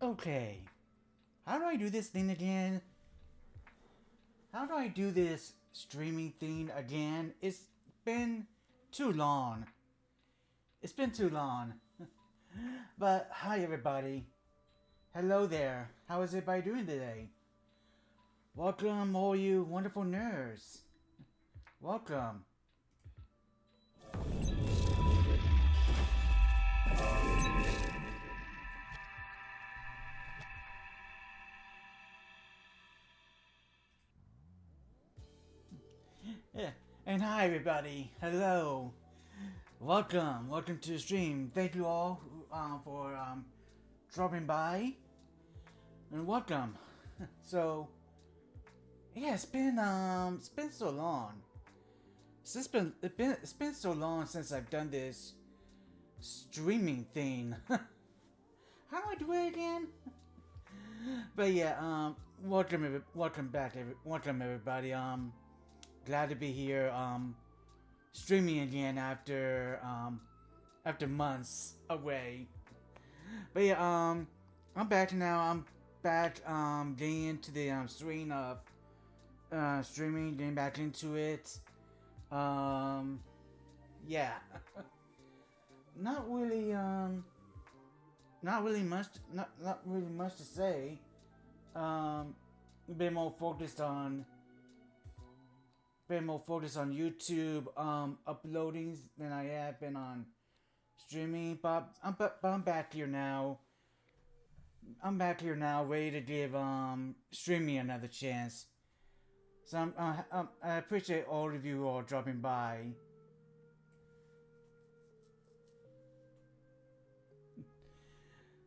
Okay. How do I do this thing again? How do I do this streaming thing again? It's been too long. It's been too long. But hi everybody. Hello there. How is everybody doing today? Welcome all you wonderful nerds. Welcome. Yeah. And hi everybody. Hello. Welcome to the stream. Thank you all for dropping by and welcome. So yeah, it's been so long. It's been so long since I've done this streaming thing. How do I do it again? But yeah, welcome everybody. Glad to be here. Streaming again after months away. But yeah, I'm back now. I'm back getting into the swing of streaming, getting back into it. Yeah. not really not really much not really much to say. A bit more focused on YouTube uploadings than I have been on streaming, but I'm back here now. I'm back here now, ready to give streaming another chance. So I appreciate all of you all dropping by.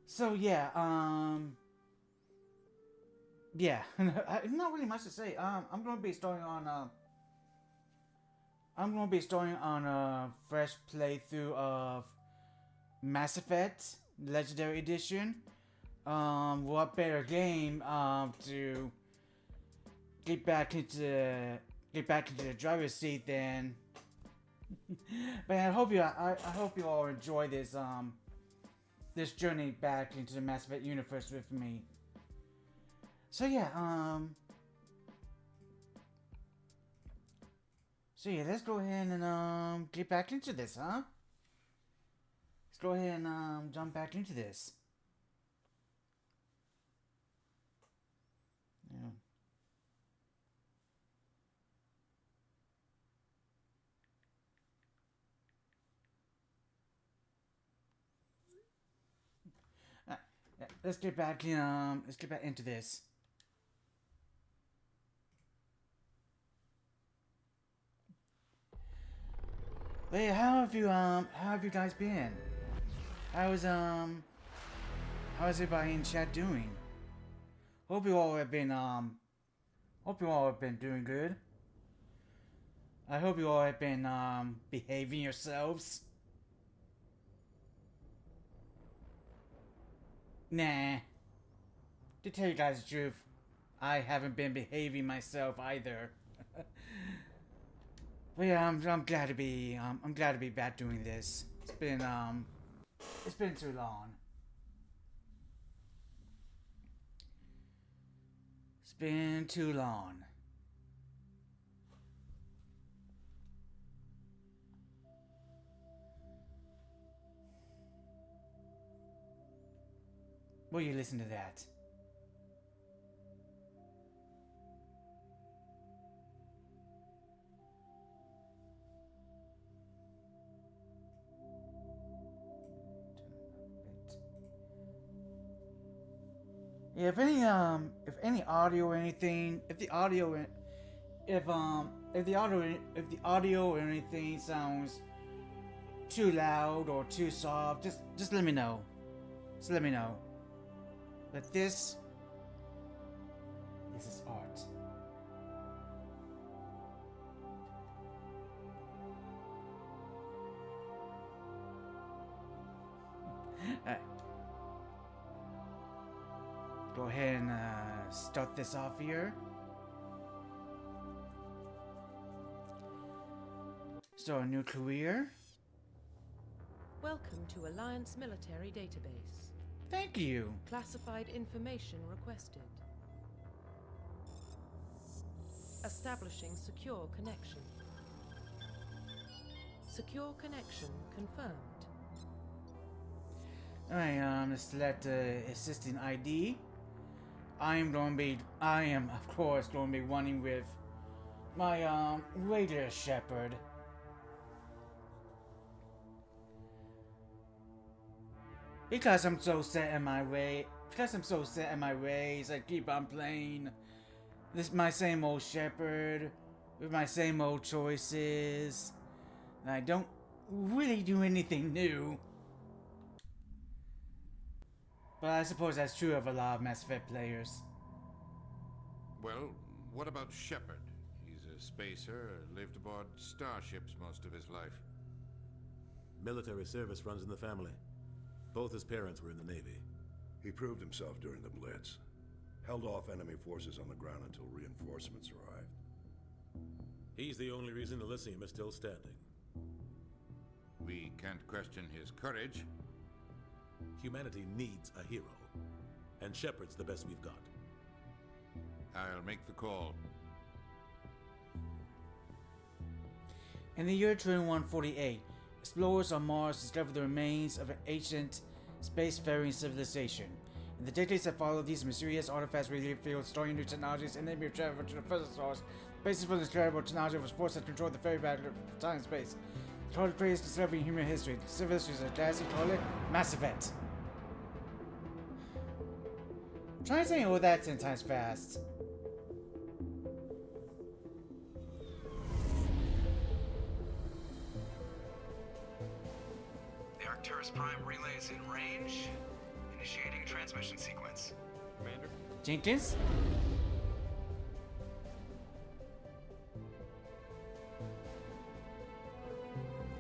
So yeah, not really much to say. I'm going to be starting on a fresh playthrough of Mass Effect Legendary Edition. What better game to get back into the driver's seat than. But I hope you all enjoy this journey back into the Mass Effect universe with me. So yeah, let's go ahead and get back into this, huh? Let's go ahead and jump back into this. Yeah. Let's get back into this. Hey, how have you guys been? How's everybody in chat doing? Hope you all have been doing good. I hope you all have been behaving yourselves. Nah. To tell you guys the truth, I haven't been behaving myself either. But yeah, I'm glad to be back doing this. It's been too long. It's been too long. Will you listen to that? Yeah, if any audio or anything, if the audio or anything sounds too loud or too soft, just let me know. Just let me know. But this is art. Alright. Go ahead and start this off here. Start a new career. Welcome to Alliance Military Database. Thank you. Classified information requested. Establishing secure connection. Secure connection confirmed. Alright, let's select assistant ID. I am, of course, going to be running with my, Raider Shepherd. Because I'm so set in my ways, I keep on playing my same old Shepherd with my same old choices. And I don't really do anything new. But I suppose that's true of a lot of Mass Effect players. Well, what about Shepard? He's a spacer, lived aboard starships most of his life. Military service runs in the family. Both his parents were in the Navy. He proved himself during the Blitz. Held off enemy forces on the ground until reinforcements arrived. He's the only reason Elysium is still standing. We can't question his courage. Humanity needs a hero. And Shepard's the best we've got. I'll make the call. In the year 2148, explorers on Mars discovered the remains of an ancient spacefaring civilization. In the decades that followed, these mysterious artifacts revealed storing new technologies and enemy travel to the present source. The basis for this terrible technology was force that controlled the very back of time and space. It's called the greatest discovery in human history. The civilization is a dazzling call it Mass Effect. Try saying all that 10 times fast. The Arcturus Prime relay is in range. Initiating transmission sequence. Commander? Jenkins?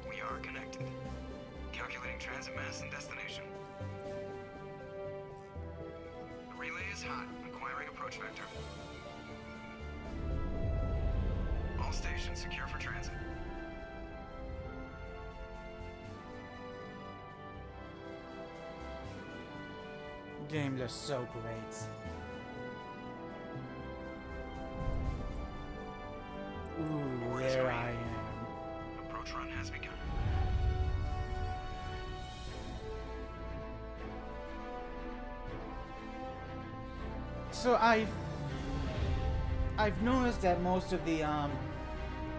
We are connected. Calculating transit mass and destination. The relay is hot. Acquiring approach vector. All stations secure for transit. Game looks so great. Ooh, there I am. Approach run has begun. So I've noticed that most of the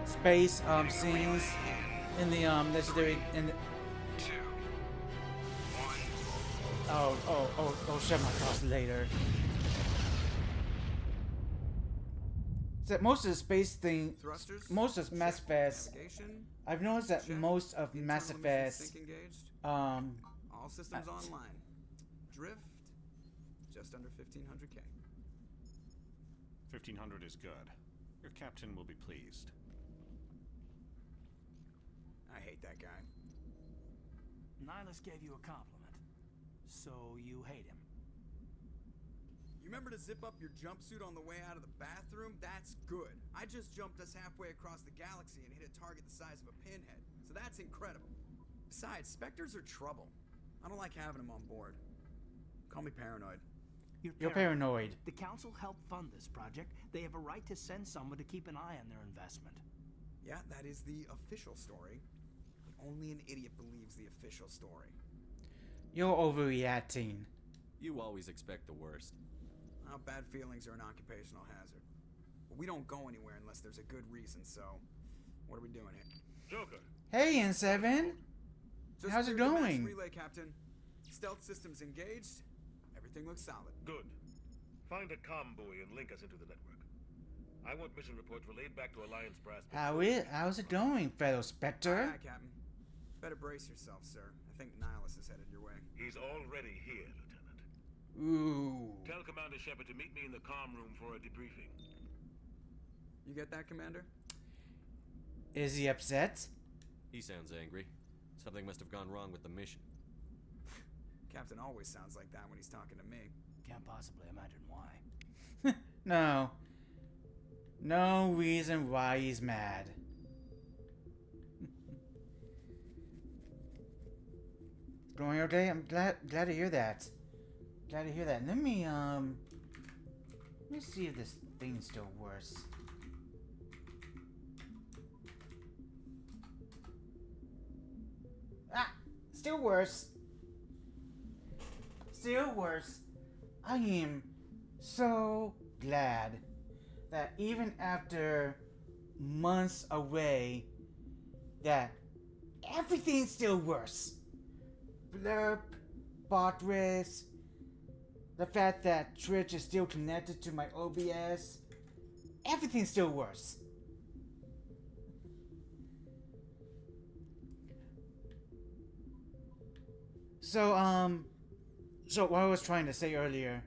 space scenes in the legendary in the, 2, 1. oh shut my thoughts later. So most of the space thing, Thrusters, most of Mass Effect, navigation, I've noticed that check. most of Mass Internal mission Effect, sync engaged. All systems online. Drift, just under 1500K. 1500 is good. Your captain will be pleased. I hate that guy. Nihilus gave you a compliment, so you hate him. You remember to zip up your jumpsuit on the way out of the bathroom? That's good. I just jumped us halfway across the galaxy and hit a target the size of a pinhead, so that's incredible. Besides, Spectres are trouble. I don't like having them on board. Call me paranoid. you're paranoid. The Council helped fund this project. They have a right to send someone to keep an eye on their investment. Yeah, that is the official story. But only an idiot believes the official story. You're overreacting. You always expect the worst. Well, bad feelings are an occupational hazard. But we don't go anywhere unless there's a good reason, so what are we doing here? Joker! Hey, N7. Just How's it cleared the mass going? relay, Captain. Stealth systems engaged. Everything looks solid. Good. Find a comm buoy and link us into the network. I want mission reports relayed back to Alliance brass. How's it going, fellow Aye, Spectre? aye, Captain. Better brace yourself, sir. I think Nihilus is headed your way. He's already here, Lieutenant. Ooh. Tell Commander Shepard to meet me in the comm room for a debriefing. You get that, Commander? Is he upset? He sounds angry. Something must have gone wrong with the mission. Captain always sounds like that when he's talking to me. Can't possibly imagine why. No. No reason why he's mad. Going okay? I'm glad to hear that. Glad to hear that. Let me see if this thing still works. Ah! Still worse. Still worse. I am so glad that even after months away, that everything's still worse. Blurb, bot risk, the fact that Twitch is still connected to my OBS, everything's still worse. So what I was trying to say earlier,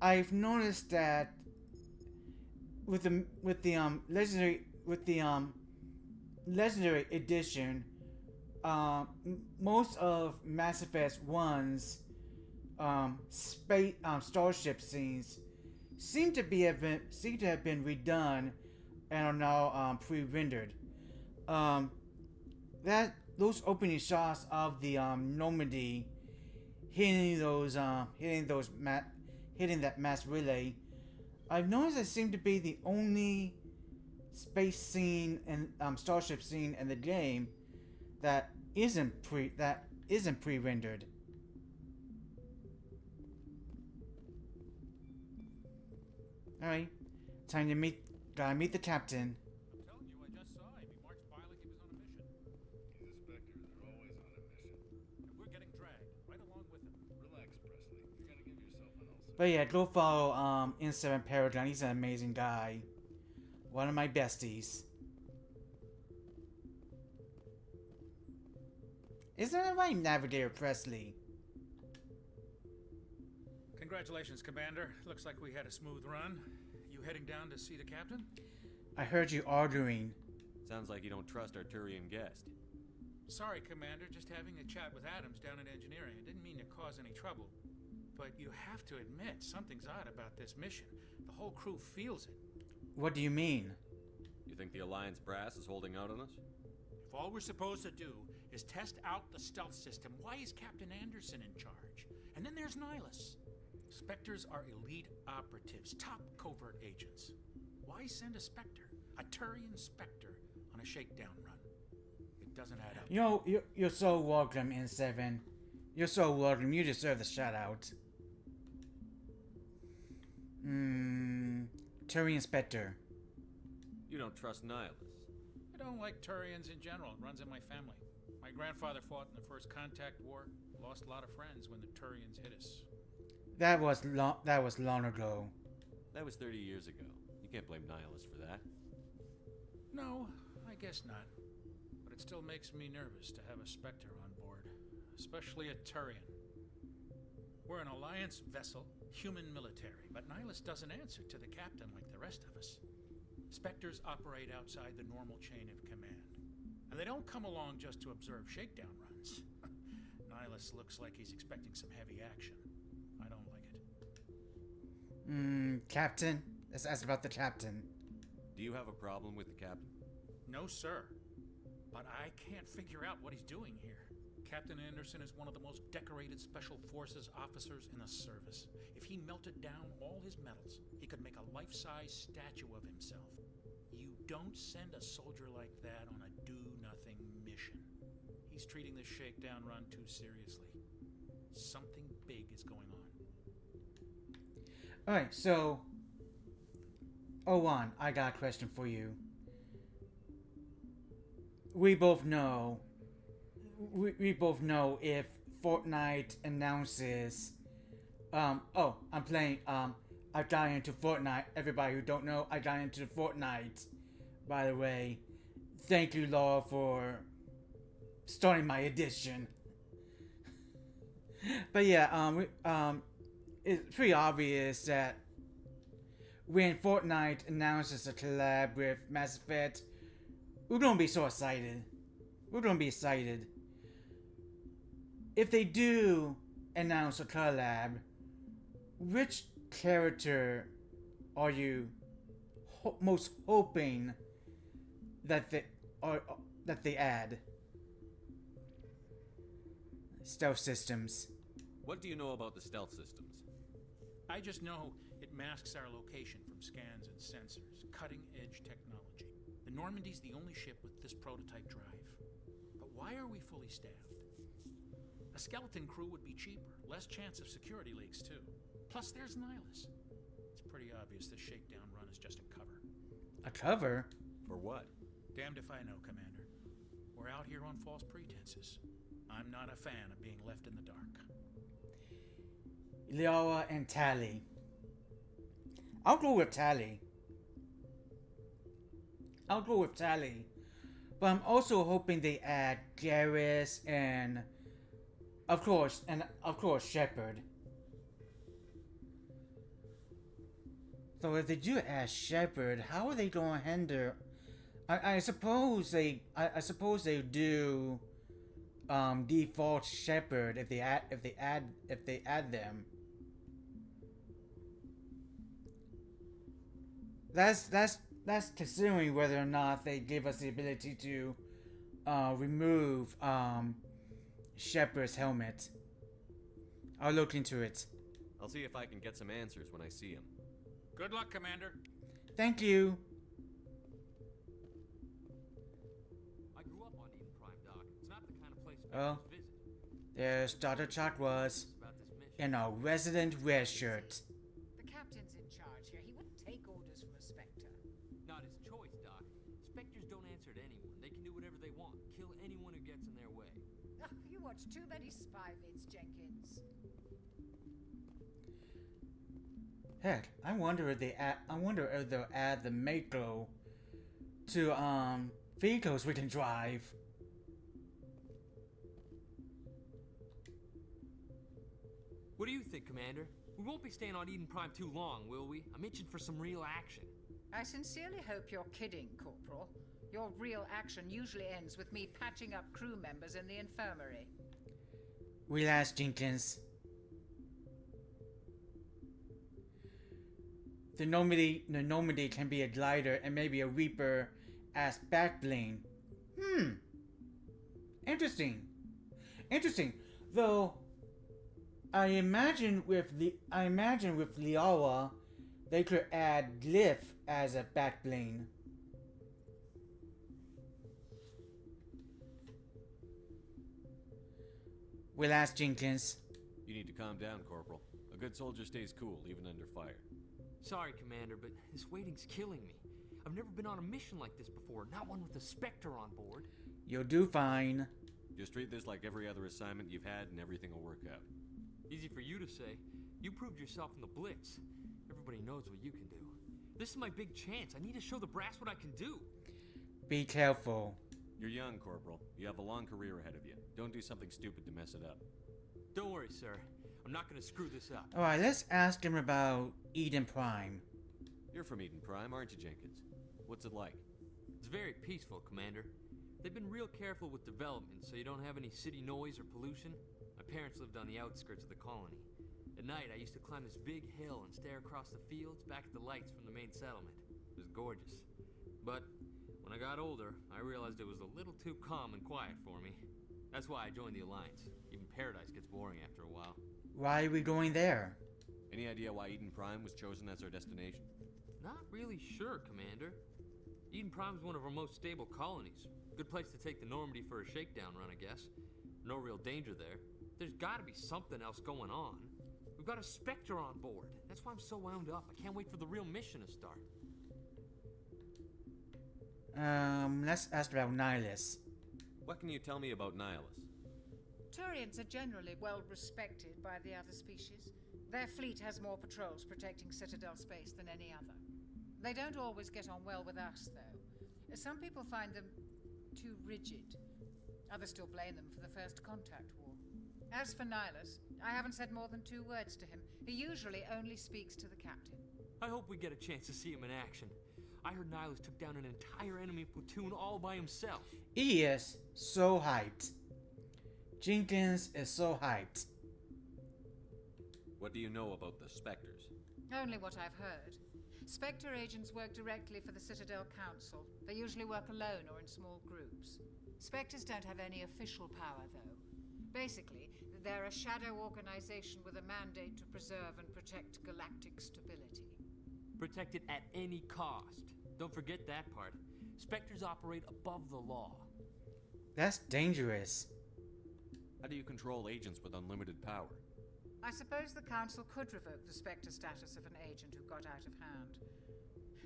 I've noticed that with the legendary edition, most of Mass Effect 1's starship scenes seem to have been redone and are now pre-rendered. Those opening shots of the Normandy hitting that mass relay, I've noticed it seemed to be the only space scene and starship scene in the game that isn't pre-rendered. All right, time to gotta meet the captain. I'm telling you, I just saw him. He marched by like he was on a mission. He's a Spectre. They're always on a mission. And we're getting dragged right along with him. Relax, Presley. You're gonna give yourself an ulcer. But yeah, go follow N7 Paragon. He's an amazing guy. One of my besties. Isn't that right, Navigator Presley? Congratulations, Commander. Looks like we had a smooth run. You heading down to see the captain? I heard you arguing. Sounds like you don't trust our Turian guest. Sorry, Commander. Just having a chat with Adams down at engineering. I didn't mean to cause any trouble. But you have to admit, something's odd about this mission. The whole crew feels it. What do you mean? You think the Alliance brass is holding out on us? If all we're supposed to do is test out the stealth system, why is Captain Anderson in charge? And then there's Nihilus. Spectres are elite operatives, top covert agents. Why send a Spectre, a Turian Spectre, on a shakedown run? It doesn't add up. You're so welcome, N7. You're so welcome. You deserve the shout out. Turian Spectre. You don't trust Nihilus. I don't like Turians in general. It runs in my family. My grandfather fought in the First Contact War. Lost a lot of friends when the Turians hit us. That was long ago. That was 30 years ago. You can't blame Nihilus for that. No, I guess not. But it still makes me nervous to have a Spectre on board. Especially a Turian. We're an Alliance vessel, human military, but Nihilus doesn't answer to the captain like the rest of us. Spectres operate outside the normal chain of command. And they don't come along just to observe shakedown runs. Nihilus looks like he's expecting some heavy action. I don't like it. Captain? Let's ask about the captain. Do you have a problem with the captain? No, sir. But I can't figure out what he's doing here. Captain Anderson is one of the most decorated Special Forces officers in the service. If he melted down all his medals, he could make a life-size statue of himself. You don't send a soldier like that on a do-nothing mission. He's treating this shakedown run too seriously. Something big is going on. Alright, so... Owan, I got a question for you. We both know if Fortnite announces... I'm playing... I got into Fortnite. Everybody who don't know, I got into Fortnite. By the way, thank you, Laura, for starting my edition. But yeah, it's pretty obvious that when Fortnite announces a collab with Mass Effect, we're gonna be so excited. We're gonna be excited. If they do announce a collab, which character are you most hoping that they add? Stealth systems. What do you know about the stealth systems? I just know it masks our location from scans and sensors. Cutting-edge technology. The Normandy's the only ship with this prototype drive. But why are we fully staffed? A skeleton crew would be cheaper. Less chance of security leaks, too. Plus, there's Nihilus. It's pretty obvious this shakedown run is just a cover. A cover? For what? Damned if I know, Commander. We're out here on false pretenses. I'm not a fan of being left in the dark. Liara and Tali. I'll go with Tali. But I'm also hoping they add Garrus and of course Shepard. So if they do add Shepard, how are they going to handle? I suppose they do default Shepard if they add them. That's considering whether or not they give us the ability to remove Shepard's helmet. I'll look into it. I'll see if I can get some answers when I see him. Good luck, Commander. Thank you. I grew up on Eden Prime, Doc. It's not the kind of place Oh, visit. there's Dr. Chakwas About this mission. in a resident red shirt. The captain's in charge here. He wouldn't take orders from a Spectre. Not his choice, Doc. Spectres don't answer to anyone. They can do whatever they want. Kill anyone who gets in their way. Oh, you watch too many spy vids, Jenkins. Heck, I wonder if they'll add the Mako to vehicles we can drive. What do you think, Commander? We won't be staying on Eden Prime too long, will we? I'm itching for some real action. I sincerely hope you're kidding, Corporal. Your real action usually ends with me patching up crew members in the infirmary. Relax, Jenkins. The Normandy can be a glider and maybe a Reaper as backbling. Interesting. Though I imagine with Liara, they could add Glyph as a backbling. Relax, Jenkins. You need to calm down, Corporal. A good soldier stays cool, even under fire. Sorry, Commander, but this waiting's killing me. I've never been on a mission like this before, not one with a Spectre on board. You'll do fine. Just treat this like every other assignment you've had and everything will work out. Easy for you to say. You proved yourself in the Blitz. Everybody knows what you can do. This is my big chance. I need to show the brass what I can do. Be careful. You're young, Corporal. You have a long career ahead of you. Don't do something stupid to mess it up. Don't worry, sir. I'm not going to screw this up. Alright, let's ask him about Eden Prime. You're from Eden Prime, aren't you, Jenkins? What's it like? It's very peaceful, Commander. They've been real careful with development, so you don't have any city noise or pollution. My parents lived on the outskirts of the colony. At night, I used to climb this big hill and stare across the fields back at the lights from the main settlement. It was gorgeous. But when I got older, I realized it was a little too calm and quiet for me. That's why I joined the Alliance. Even Paradise gets boring after a while. Why are we going there? Any idea why Eden Prime was chosen as our destination? Not really sure, Commander. Eden Prime's one of our most stable colonies. Good place to take the Normandy for a shakedown run, I guess. No real danger there. There's gotta be something else going on. We've got a Spectre on board. That's why I'm so wound up. I can't wait for the real mission to start. Let's ask about Nihilus. What can you tell me about Nihilus? Turians are generally well respected by the other species. Their fleet has more patrols protecting Citadel space than any other. They don't always get on well with us, though. Some people find them too rigid. Others still blame them for the First Contact War. As for Nihilus, I haven't said more than 2 words to him. He usually only speaks to the captain. I hope we get a chance to see him in action. I heard Nihilus took down an entire enemy platoon all by himself. He is so hyped. Jenkins is so hyped. What do you know about the Spectres? Only what I've heard. Spectre agents work directly for the Citadel Council. They usually work alone or in small groups. Spectres don't have any official power, though. Basically, They're a shadow organization with a mandate to preserve and protect galactic stability. Protect it at any cost. Don't forget that part. Spectres operate above the law. That's dangerous. How do you control agents with unlimited power? I suppose the Council could revoke the Spectre status of an agent who got out of hand.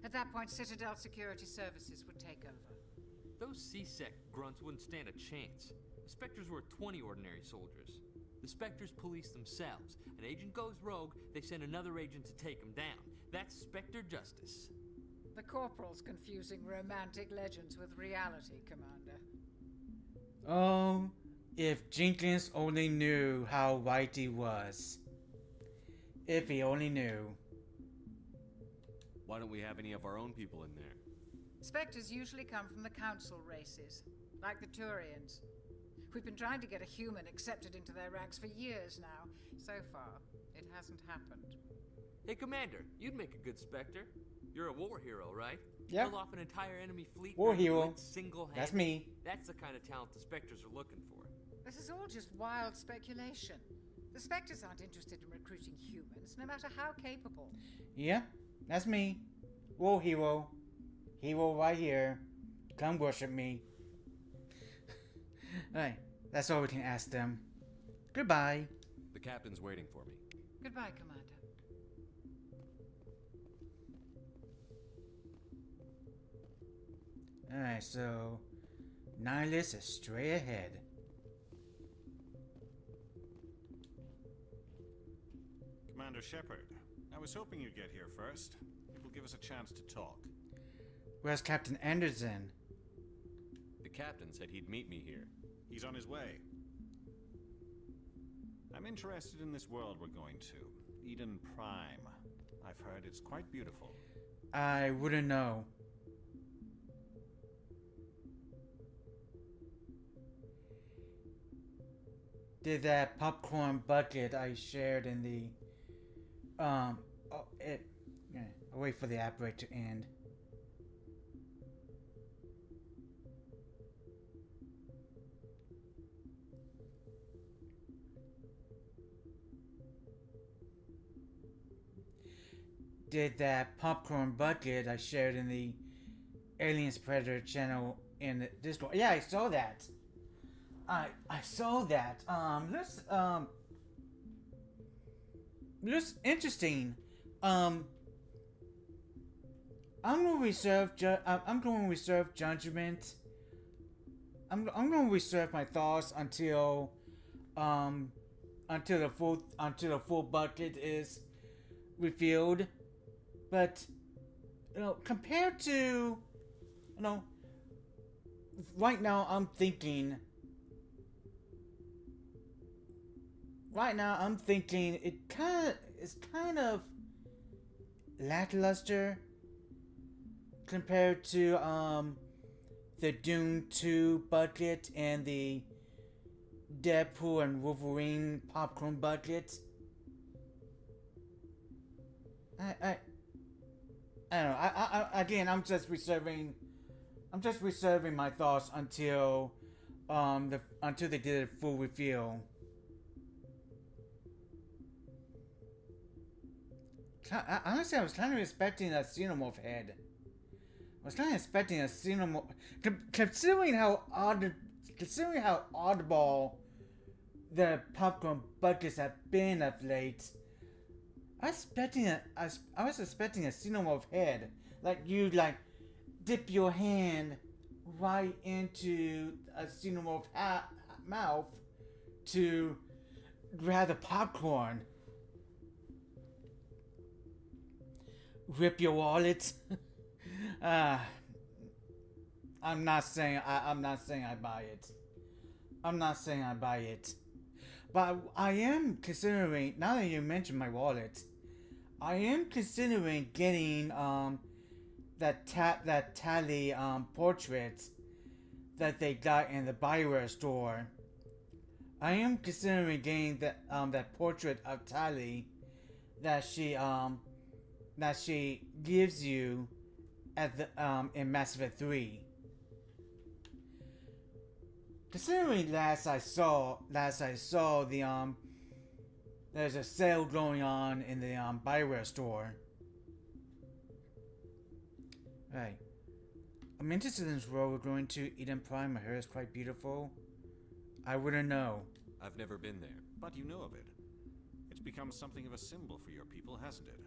At that point, Citadel Security Services would take over. Those C-Sec grunts wouldn't stand a chance. The Spectres were 20 ordinary soldiers. The Spectres police themselves. An agent goes rogue, they send another agent to take him down. That's Spectre justice. The Corporal's confusing romantic legends with reality, Commander. Oh, if Jenkins only knew how right he was. If he only knew. Why don't we have any of our own people in there? Spectres usually come from the Council races, like the Turians. We've been trying to get a human accepted into their ranks for years now. So far, it hasn't happened. Hey, Commander, you'd make a good Spectre. You're a war hero, right? Yep. Kill off an entire enemy fleet. War hero. Single-handed. That's me. That's the kind of talent the Spectres are looking for. This is all just wild speculation. The Spectres aren't interested in recruiting humans, no matter how capable. Yeah, that's me. War hero. Hero right here. Come worship me. Alright, that's all we can ask them. Goodbye. The captain's waiting for me. Goodbye, Commander. Alright, so Nihilus is straight ahead. Commander Shepard, I was hoping you'd get here first. It will give us a chance to talk. Where's Captain Anderson? The captain said he'd meet me here. He's on his way. I'm interested in this world we're going to. Eden Prime. I've heard it's quite beautiful. I wouldn't know. Did that popcorn bucket I shared in the I'll wait for the app break to end. Did that popcorn bucket I shared in the Aliens Predator channel in the Discord? Yeah, I saw that. I saw that. Looks interesting. I'm going to reserve judgment. I'm going to reserve my thoughts until the full bucket is revealed. But compared to right now I'm thinking it's kind of lackluster compared to the Dune 2 bucket and the Deadpool and Wolverine popcorn bucket. I don't know. Again, I'm just reserving my thoughts until they did a full reveal. Honestly, I was kind of expecting a Xenomorph head. I was kind of expecting a Xenomorph, considering how oddball the popcorn buckets have been of late. I was expecting a Xenomorph head, like you dip your hand right into a Xenomorph mouth to grab the popcorn. Rip your wallet. I'm not saying I buy it. I'm not saying I buy it. But I am considering, now that you mentioned my wallet, I am considering getting that Tali portrait that they got in the Bioware store. I am considering getting that portrait of Tali that she gives you at the in Mass Effect 3. Considering last I saw the there's a sale going on in the Bioware store. Right. I'm interested in this world we're going to. Eden Prime. I heard it's quite beautiful. I wouldn't know. I've never been there. But you know of it. It's become something of a symbol for your people, hasn't it?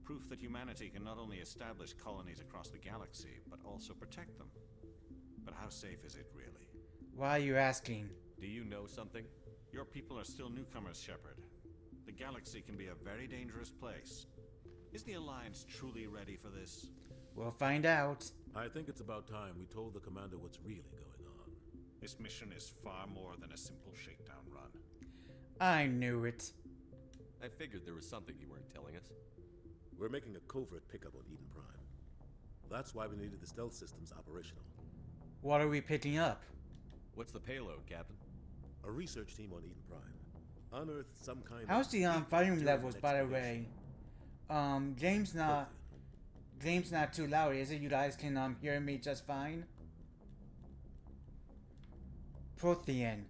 Proof that humanity can not only establish colonies across the galaxy, but also protect them. But how safe is it, really? Why are you asking? Do you know something? Your people are still newcomers, Shepard. The galaxy can be a very dangerous place. Is the Alliance truly ready for this? We'll find out. I think it's about time we told the Commander what's really going on. This mission is far more than a simple shakedown run. I knew it. I figured there was something you weren't telling us. We're making a covert pickup on Eden Prime. That's why we needed the stealth systems operational. What are we picking up? What's the payload, Captain? A research team on Eden Prime unearthed some kind How's of... the volume levels, by the way? Game's not too loud, is it? You guys can hear me just fine? Prothean.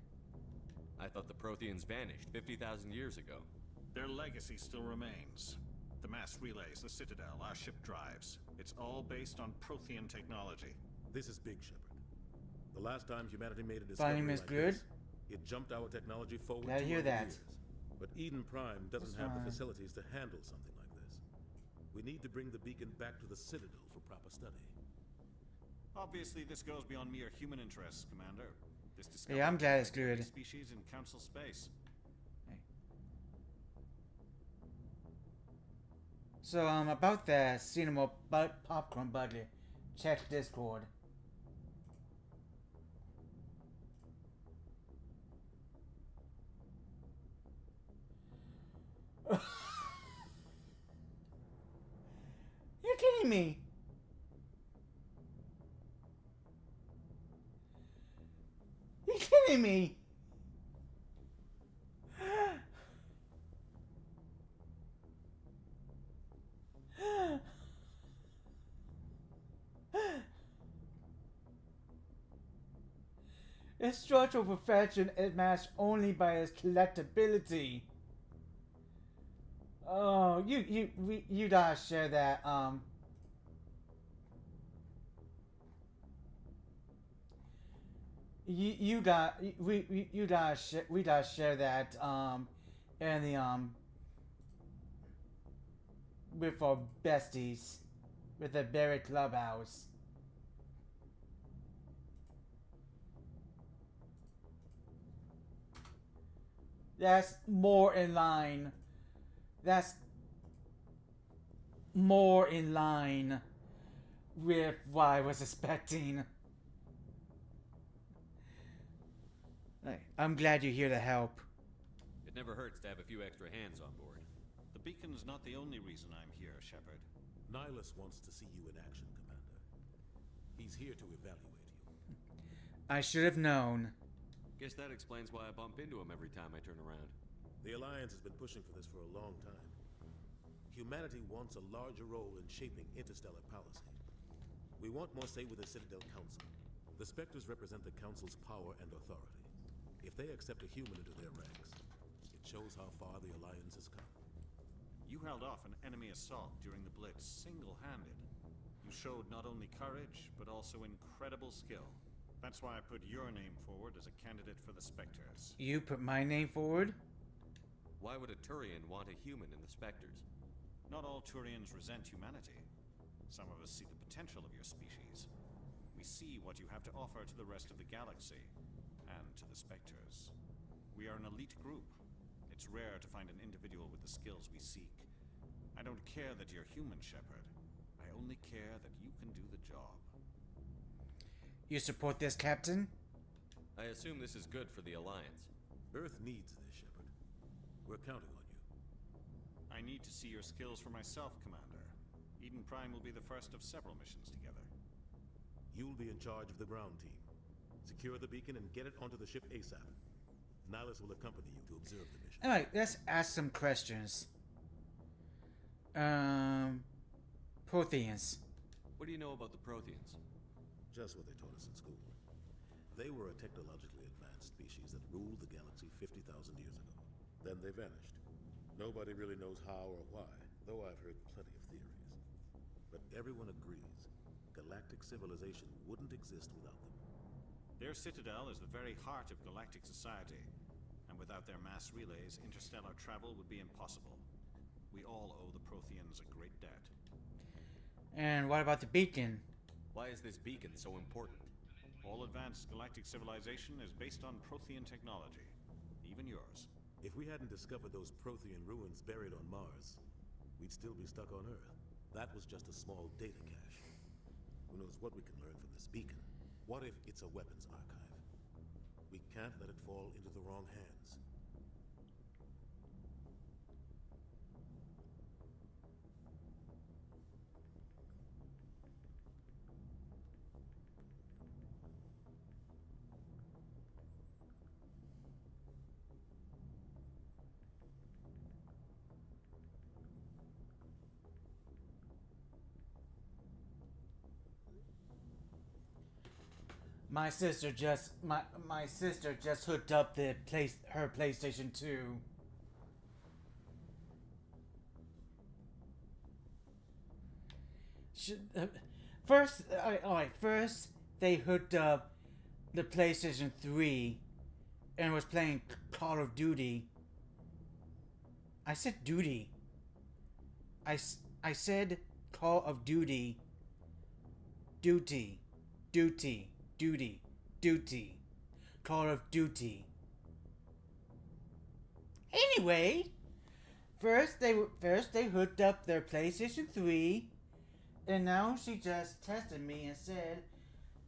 I thought the Protheans vanished 50,000 years ago. Their legacy still remains. The mass relays, the Citadel, our ship drives. It's all based on Prothean technology. This is big, Shepard. The last time humanity made a discovery Volume is like good. this, it jumped our technology forward Yeah, I hear 200 that. years. But Eden Prime doesn't That's have fine. the facilities to handle something like this. We need to bring the beacon back to the Citadel for proper study. Obviously, this goes beyond mere human interests, Commander. This discovery Yeah, I'm glad it's affects every good. species in Council space. So, about the cinema popcorn budget, check Discord. You're kidding me. You're kidding me. Its structural perfection is matched only by its collectability. Oh, you guys share that. You got we guys share that in the with our besties with the Berry Clubhouse. That's more in line. That's more in line with what I was expecting. I'm glad you're here to help. It never hurts to have a few extra hands on board. The beacon's not the only reason I'm here, Shepard. Nihilus wants to see you in action, Commander. He's here to evaluate you. I should have known. Guess that explains why I bump into him every time I turn around. The Alliance has been pushing for this for a long time. Humanity wants a larger role in shaping interstellar policy. We want more say with the Citadel Council. The Spectres represent the Council's power and authority. If they accept a human into their ranks, it shows how far the Alliance has come. You held off an enemy assault during the Blitz single-handed. You showed not only courage, but also incredible skill. That's why I put your name forward as a candidate for the Spectres. You put my name forward? Why would a Turian want a human in the Spectres? Not all Turians resent humanity. Some of us see the potential of your species. We see what you have to offer to the rest of the galaxy, and to the Spectres. We are an elite group. It's rare to find an individual with the skills we seek. I don't care that you're human, Shepard. I only care that you can do the job. You support this, Captain? I assume this is good for the Alliance. Earth needs this, Shepard. We're counting on you. I need to see your skills for myself, Commander. Eden Prime will be the first of several missions together. You'll be in charge of the ground team. Secure the beacon and get it onto the ship ASAP. Nihilus will accompany you to observe the mission. Alright, let's ask some questions. Protheans. What do you know about the Protheans? Just what they taught us in school. They were a technologically advanced species that ruled the galaxy 50,000 years ago. Then they vanished. Nobody really knows how or why, though I've heard plenty of theories. But everyone agrees galactic civilization wouldn't exist without them. Their citadel is the very heart of galactic society, and without their mass relays, interstellar travel would be impossible. We all owe the Protheans a great debt. And what about the beacon? Why is this beacon so important? All advanced galactic civilization is based on Prothean technology, even yours. If we hadn't discovered those Prothean ruins buried on Mars, we'd still be stuck on Earth. That was just a small data cache. Who knows what we can learn from this beacon? What if it's a weapons archive? We can't let it fall into the wrong hands. My sister just hooked up her PlayStation 2. First they hooked up the PlayStation 3 and was playing Call of Duty. I said duty. I said Call of Duty. Duty. Call of Duty. Anyway, first they hooked up their PlayStation 3, and now she just tested me and said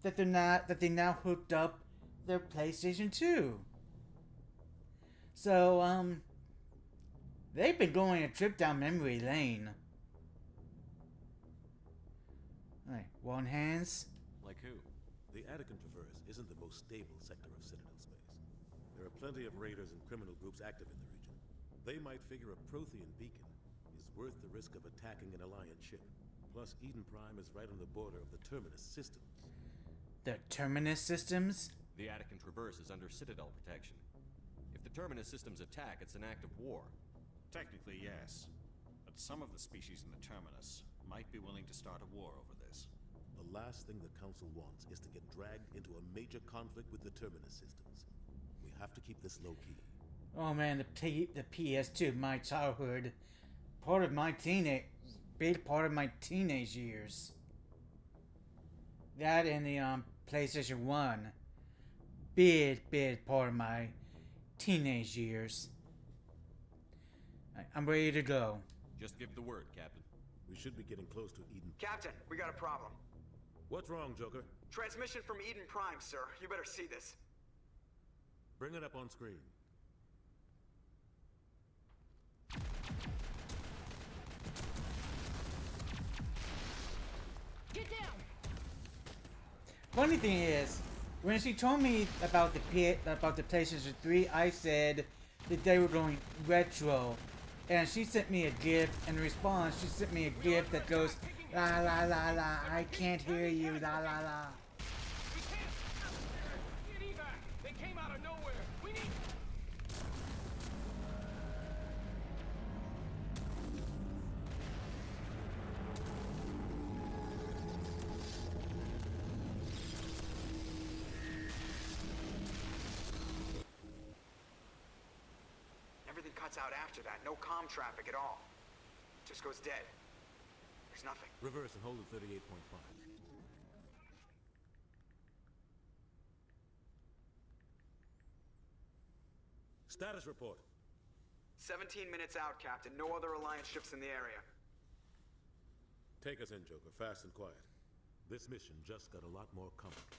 that they now hooked up their PlayStation 2. So they've been going a trip down memory lane. Alright, one hands. Like who? The Attican Traverse isn't the most stable sector of Citadel space. There are plenty of raiders and criminal groups active in the region. They might figure a Prothean beacon is worth the risk of attacking an Alliance ship. Plus, Eden Prime is right on the border of the Terminus systems. The Terminus systems? The Attican Traverse is under Citadel protection. If the Terminus systems attack, it's an act of war. Technically, yes. But some of the species in the Terminus might be willing to start a war over this. The last thing the Council wants is to get dragged into a major conflict with the Terminus systems. We have to keep this low-key. Oh man, the PS2, my childhood. Big part of my teenage years. That and the PlayStation 1. Big part of my teenage years. I'm ready to go. Just give the word, Captain. We should be getting close to Eden. Captain, we got a problem. What's wrong, Joker? Transmission from Eden Prime, sir. You better see this. Bring it up on screen. Get down! Funny thing is, when she told me about the PlayStation 3, I said that they were going retro, and she sent me a GIF. In response, she sent me a GIF that goes, "La la la la, I can't hear you, la la la." They came out of nowhere. We need. Everything cuts out after that. No comm traffic at all. Just goes dead. There's nothing. Reverse and hold at 38.5. Status report. 17 minutes out, Captain. No other Alliance ships in the area. Take us in, Joker. Fast and quiet. This mission just got a lot more complicated.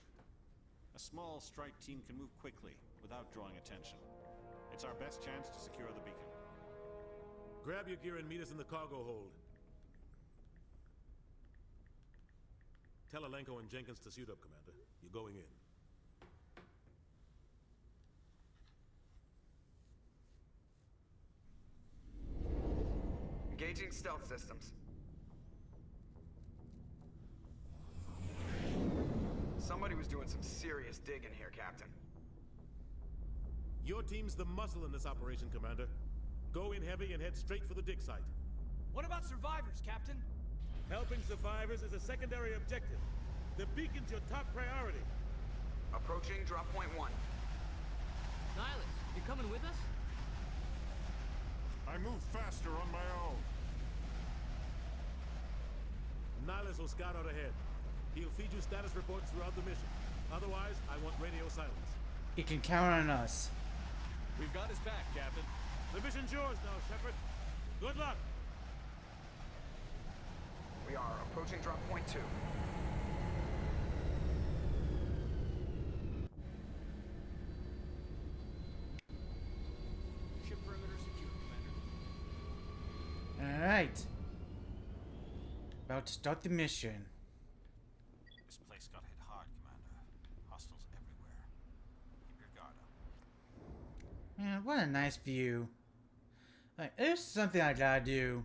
A small strike team can move quickly without drawing attention. It's our best chance to secure the beacon. Grab your gear and meet us in the cargo hold. Tell Alenko and Jenkins to suit up, Commander. You're going in. Engaging stealth systems. Somebody was doing some serious digging here, Captain. Your team's the muscle in this operation, Commander. Go in heavy and head straight for the dig site. What about survivors, Captain? Helping survivors is a secondary objective. The beacon's your top priority. Approaching drop point 1. Nihilus, you coming with us? I move faster on my own. Nihilus will scout out ahead. He'll feed you status reports throughout the mission. Otherwise, I want radio silence. You can count on us. We've got his back, Captain. The mission's yours now, Shepard. Good luck. We are approaching drop point 2. Ship perimeter secure, Commander. Alright. About to start the mission. This place got hit hard, Commander. Hostiles everywhere. Keep your guard up. Man, what a nice view. Like, there's something I gotta do.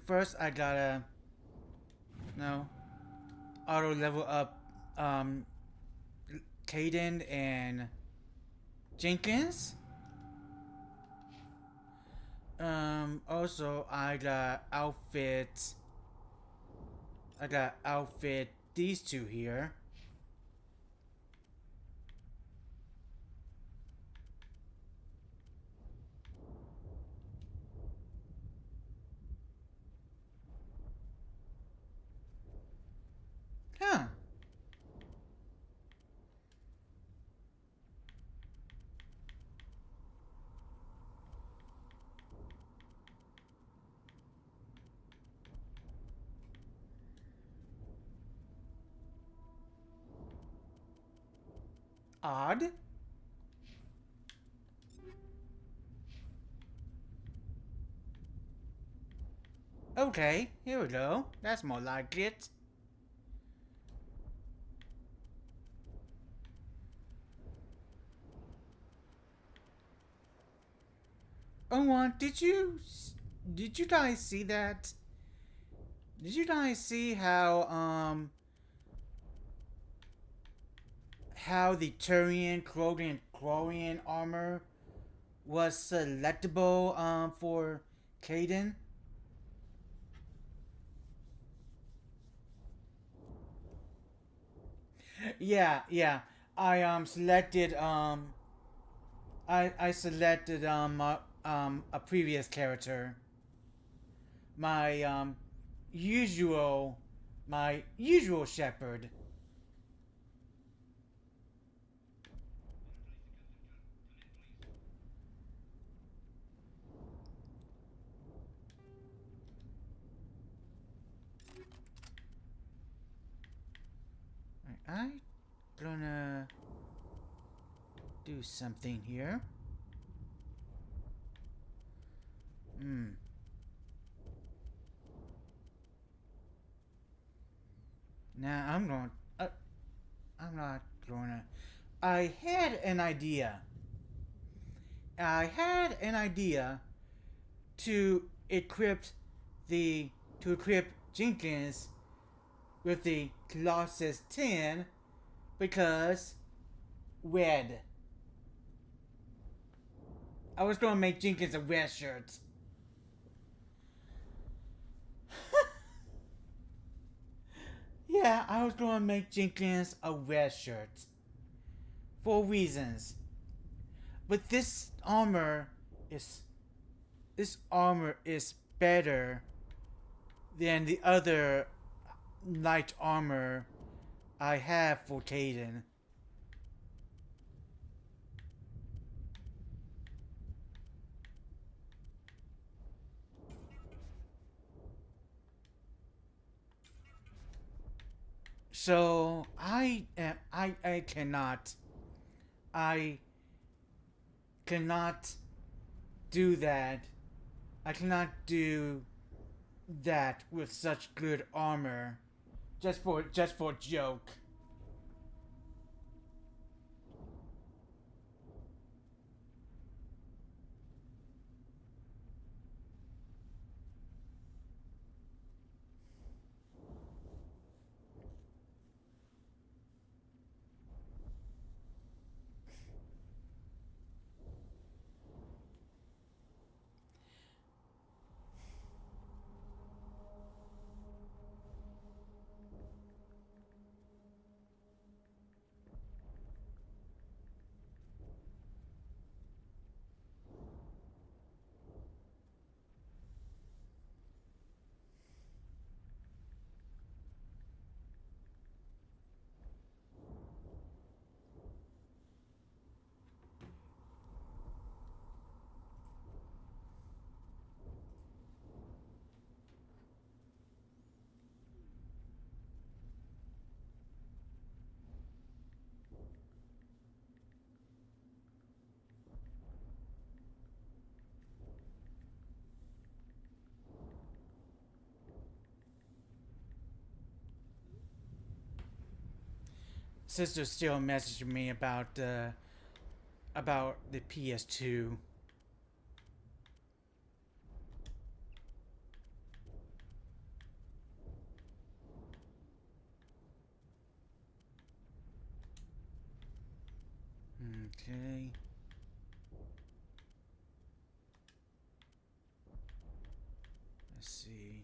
First, I gotta... auto level up, Kaidan and Jenkins. Also, I gotta outfit these two here. Huh. Odd. Okay, here we go. That's more like it. Oh, did you guys see that? Did you guys see how the Turian, Krogan armor was selectable for Kaidan? Yeah. I selected I selected a previous character. My usual Shepard. I'm gonna do something here. Now I'm not gonna. I had an idea to equip Jenkins with the Colossus 10 because red. I was gonna make Jenkins a red shirt. Yeah, I was gonna make Jenkins a red shirt. For reasons. But this armor is better than the other light armor I have for Kaidan. So I cannot do that. I cannot do that with such good armor just for joke. sister still messaging me about the PS2. Okay. Let's see.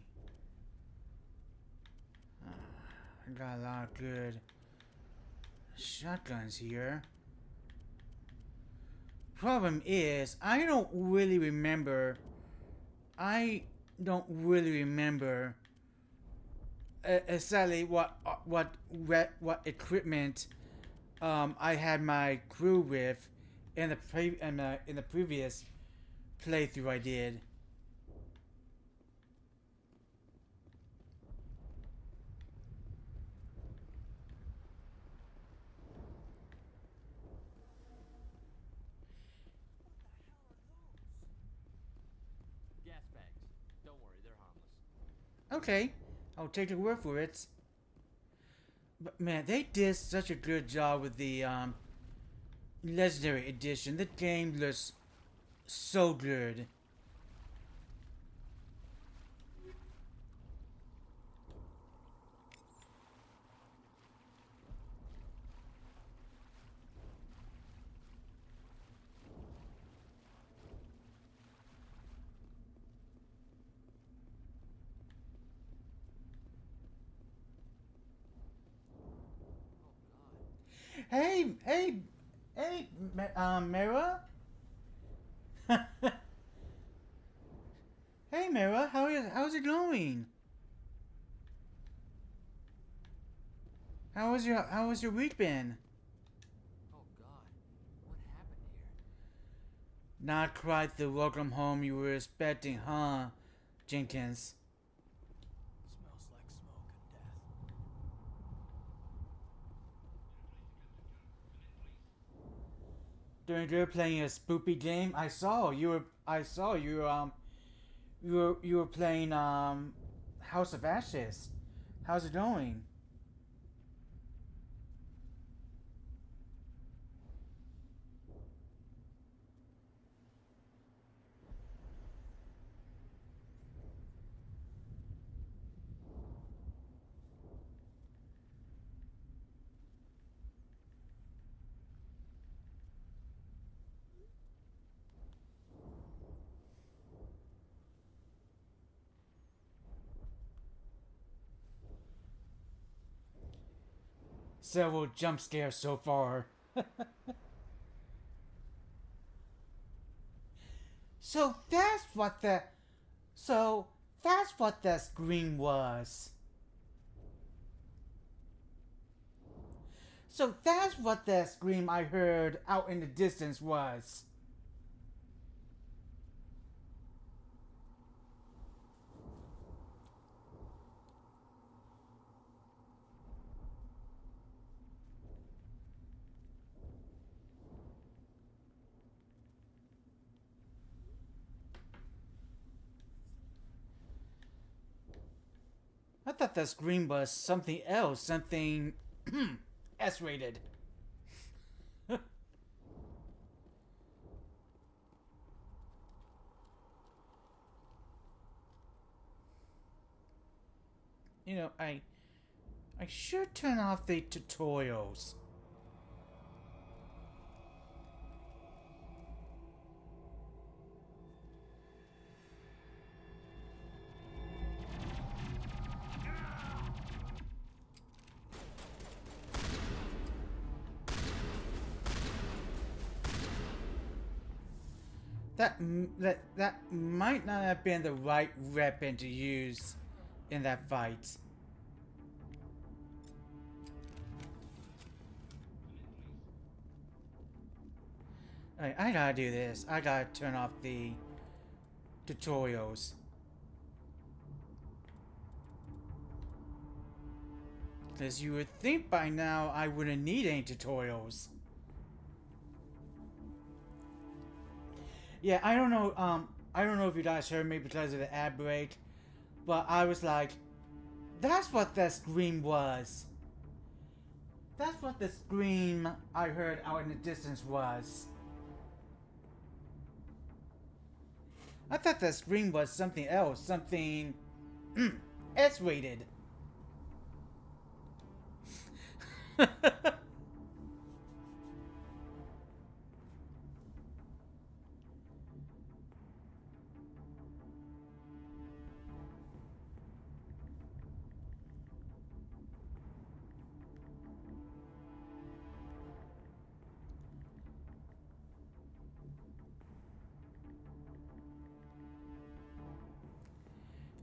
I got a lot of good shotguns here. Problem is, I don't really remember exactly what equipment I had my crew with in the previous playthrough I did. Gas bags. Don't worry, they're harmless. Okay, I'll take your word for it. But man, they did such a good job with the Legendary Edition. The game looks so good. Hey, Mira? Hey, Mira, how's it going? How was your week been? Oh God, what happened here? Not quite the welcome home you were expecting, huh, Jenkins? Smells like smoke and death. Doing good playing a spoopy game. I saw you were playing House of Ashes. How's it going? Several jump scares so far. So that's what that scream was. So that's what that scream I heard out in the distance was. I thought that scream was something else, something S-rated. You know, I should turn off the tutorials. That might not have been the right weapon to use in that fight. Alright, I gotta do this. I gotta turn off the tutorials. Because you would think by now I wouldn't need any tutorials. Yeah, I don't know if you guys heard me because of the ad break, but I was like, that's what that scream was. That's what the scream I heard out in the distance was. I thought the scream was something else, something S-rated.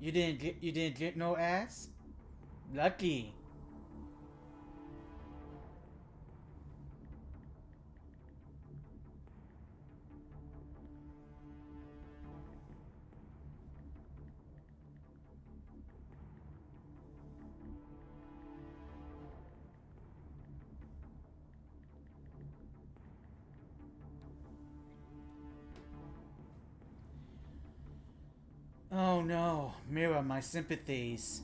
You didn't get no ass? Lucky. Oh no, Mira, my sympathies.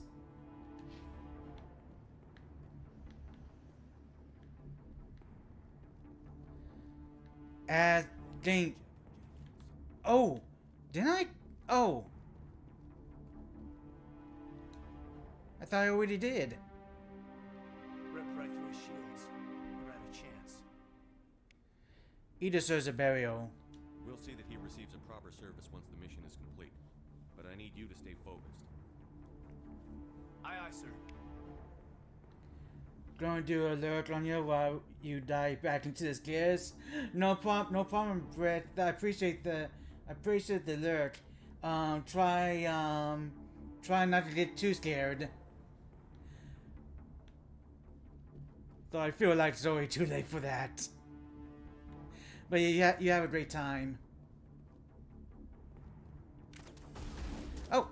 Dang. Oh, didn't I? Oh. I thought I already did. Rip right through his shields. Never had a chance. He deserves a burial. We'll see that he receives a proper service once the mission is complete. But I need you to stay focused. Aye, aye, sir. Gonna do a lyric on you while you dive back into the stairs. No problem, Brett. I appreciate the lyric. Try not to get too scared. Though I feel like it's already too late for that. But yeah, you have a great time. Oh!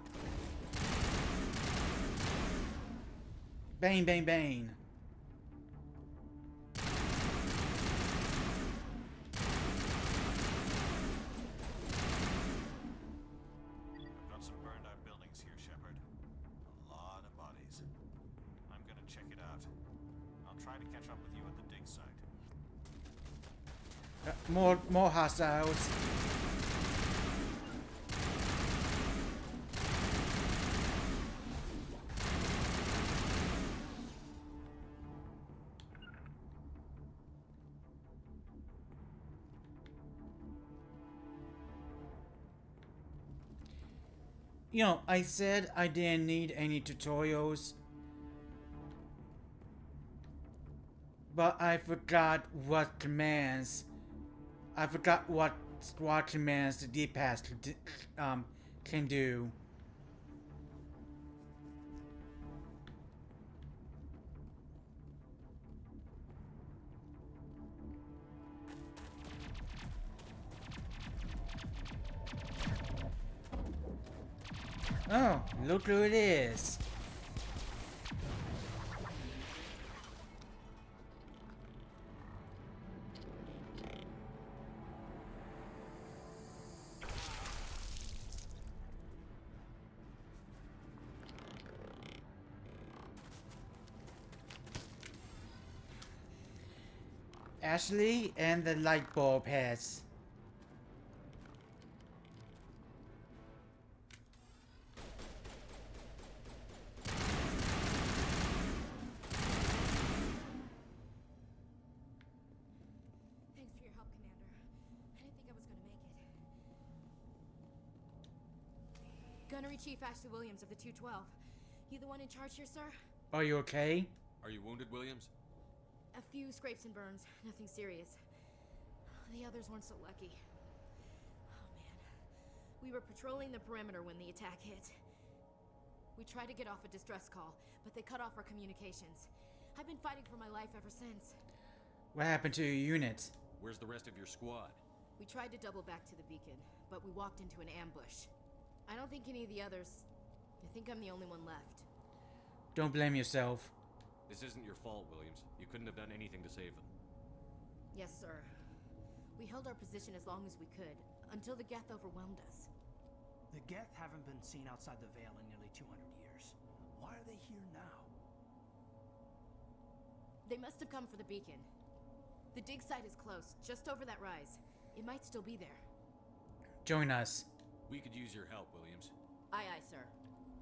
Bang, bang, bang. I've got some burned out buildings here, Shepard. A lot of bodies. I'm gonna check it out. I'll try to catch up with you at the dig site. More hostiles. You know, I said I didn't need any tutorials, but I forgot what commands. I forgot what squad commands the D-pad can do. Oh, look who it is. Ashley and the light bulb heads. Thanks for your help, Commander. I didn't think I was gonna make it. Gunnery Chief Ashley Williams of the 212. You the one in charge here, sir? Are you okay? Are you wounded, Williams? A few scrapes and burns, nothing serious. The others weren't so lucky. Oh man. We were patrolling the perimeter when the attack hit. We tried to get off a distress call, but they cut off our communications. I've been fighting for my life ever since. What happened to your unit? Where's the rest of your squad? We tried to double back to the beacon, but we walked into an ambush. I don't think any of the others... I think I'm the only one left. Don't blame yourself. This isn't your fault, Williams. You couldn't have done anything to save them. Yes, sir. We held our position as long as we could, until the Geth overwhelmed us. The Geth haven't been seen outside the Veil in nearly 200 years. Why are they here now? They must have come for the beacon. The dig site is close, just over that rise. It might still be there. Join us. We could use your help, Williams. Aye, aye, sir.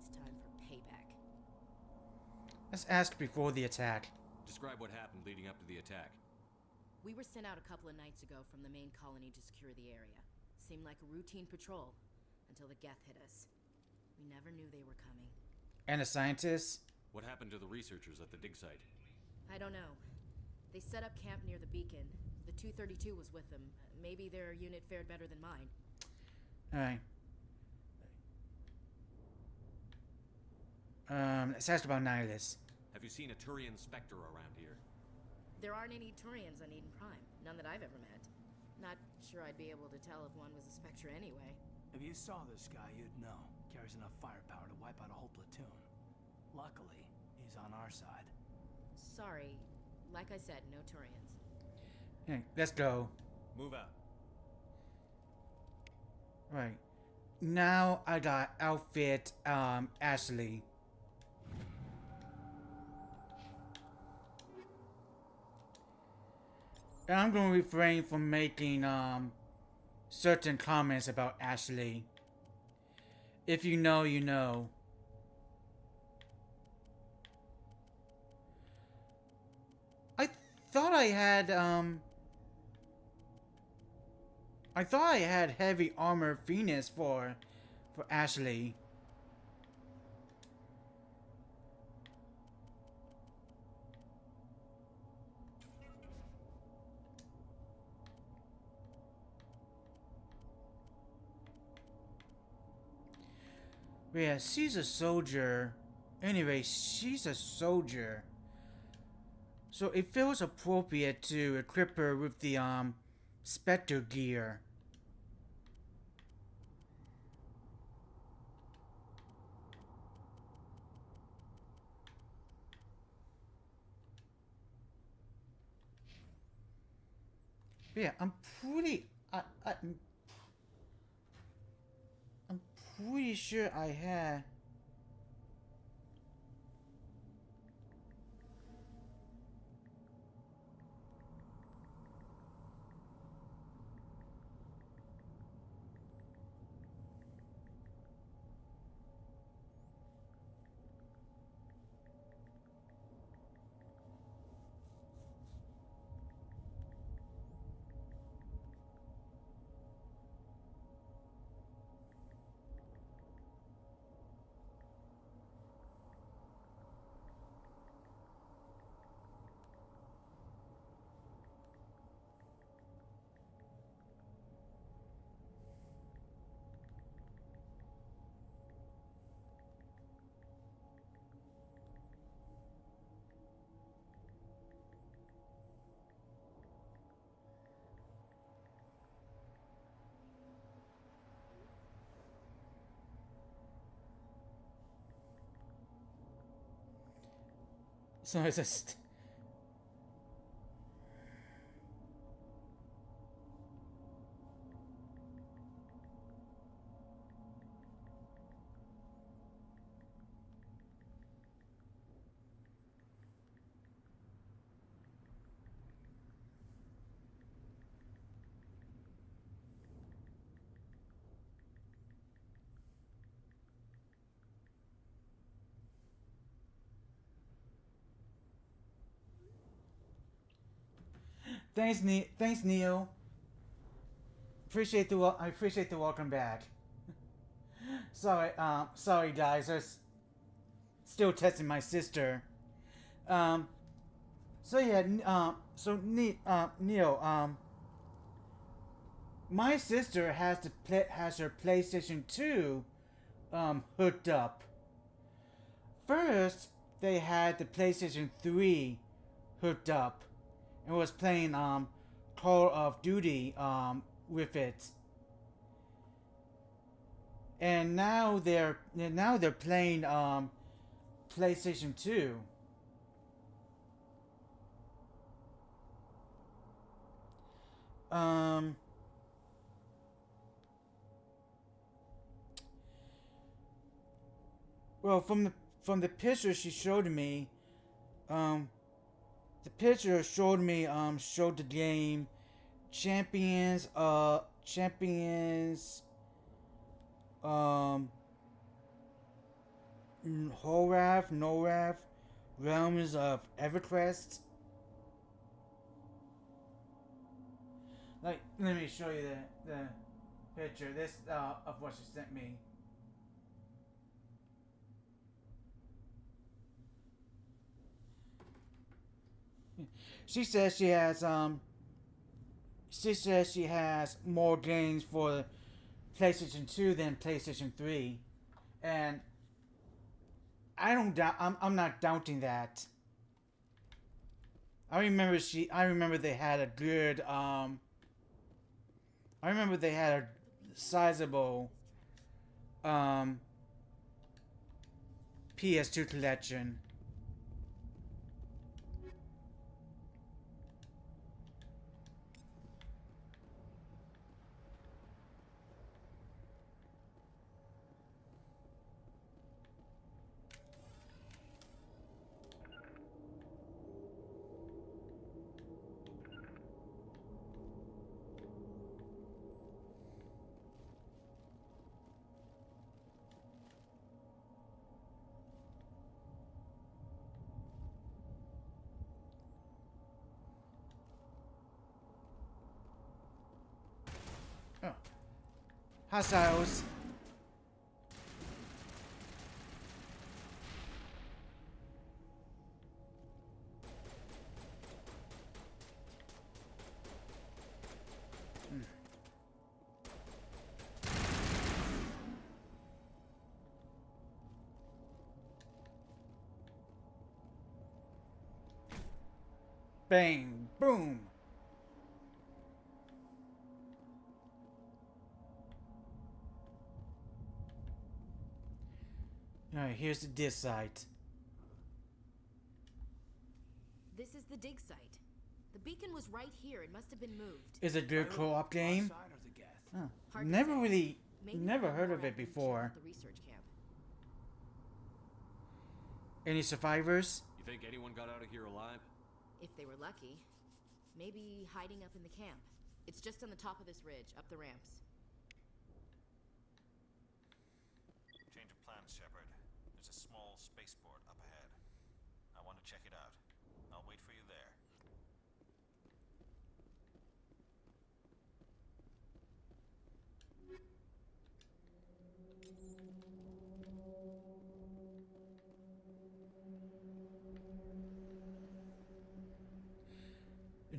It's time for payback. Let's ask before the attack. Describe what happened leading up to the attack. We were sent out a couple of nights ago from the main colony to secure the area. Seemed like a routine patrol, until the Geth hit us. We never knew they were coming. And the scientists? What happened to the researchers at the dig site? I don't know. They set up camp near the beacon. The 232 was with them. Maybe their unit fared better than mine. Alright. Let's ask about Nihilus. Have you seen a Turian Spectre around here? There aren't any Turians on Eden Prime. None that I've ever met. Not sure I'd be able to tell if one was a Spectre anyway. If you saw this guy, you'd know. Carries enough firepower to wipe out a whole platoon. Luckily, he's on our side. Sorry. Like I said, no Turians. Hey, let's go. Move out. Right. Now I got outfit Ashley. And I'm going to refrain from making certain comments about Ashley. If you know, you know. I thought I had heavy armor Phoenix for Ashley. Yeah, she's a soldier. Anyway, she's a soldier. So it feels appropriate to equip her with the Spectre gear. Yeah, I'm pretty sure I had. So it's just. Thanks, Neo. I appreciate the welcome back. Sorry guys, I was still testing my sister. So yeah, Neo, my sister has her PlayStation 2 hooked up. First, they had the PlayStation 3 hooked up and was playing Call of Duty with it. And now they're playing PlayStation 2. Well, from the picture she showed me, The picture showed me showed the game champions Horath, Norath, Realms of Evercrest. Like, let me show you the picture. This of what she sent me. She says she has more games for PlayStation 2 than PlayStation 3, and I'm not doubting that. I remember they had a good I remember they had a sizable PS2 collection. Oh. Hostiles. Bang, boom. Alright, here's the dig site. This is the dig site. The beacon was right here. It must have been moved. Is it a good co-op game? Oh, never heard of it before. The research camp. Any survivors? You think anyone got out of here alive? If they were lucky. Maybe hiding up in the camp. It's just on the top of this ridge, up the ramps. Change of plans, Shepard. There's a small spaceport up ahead. I want to check it out. I'll wait for you there.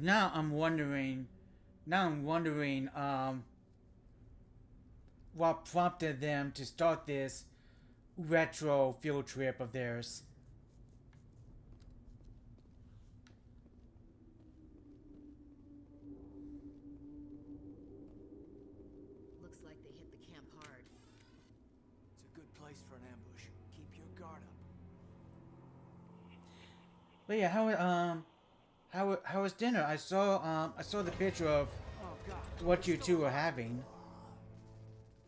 Now I'm wondering what prompted them to start this retro field trip of theirs. Looks like they hit the camp hard. It's a good place for an ambush. Keep your guard up. But yeah, how was dinner? I saw the picture of what you two were having.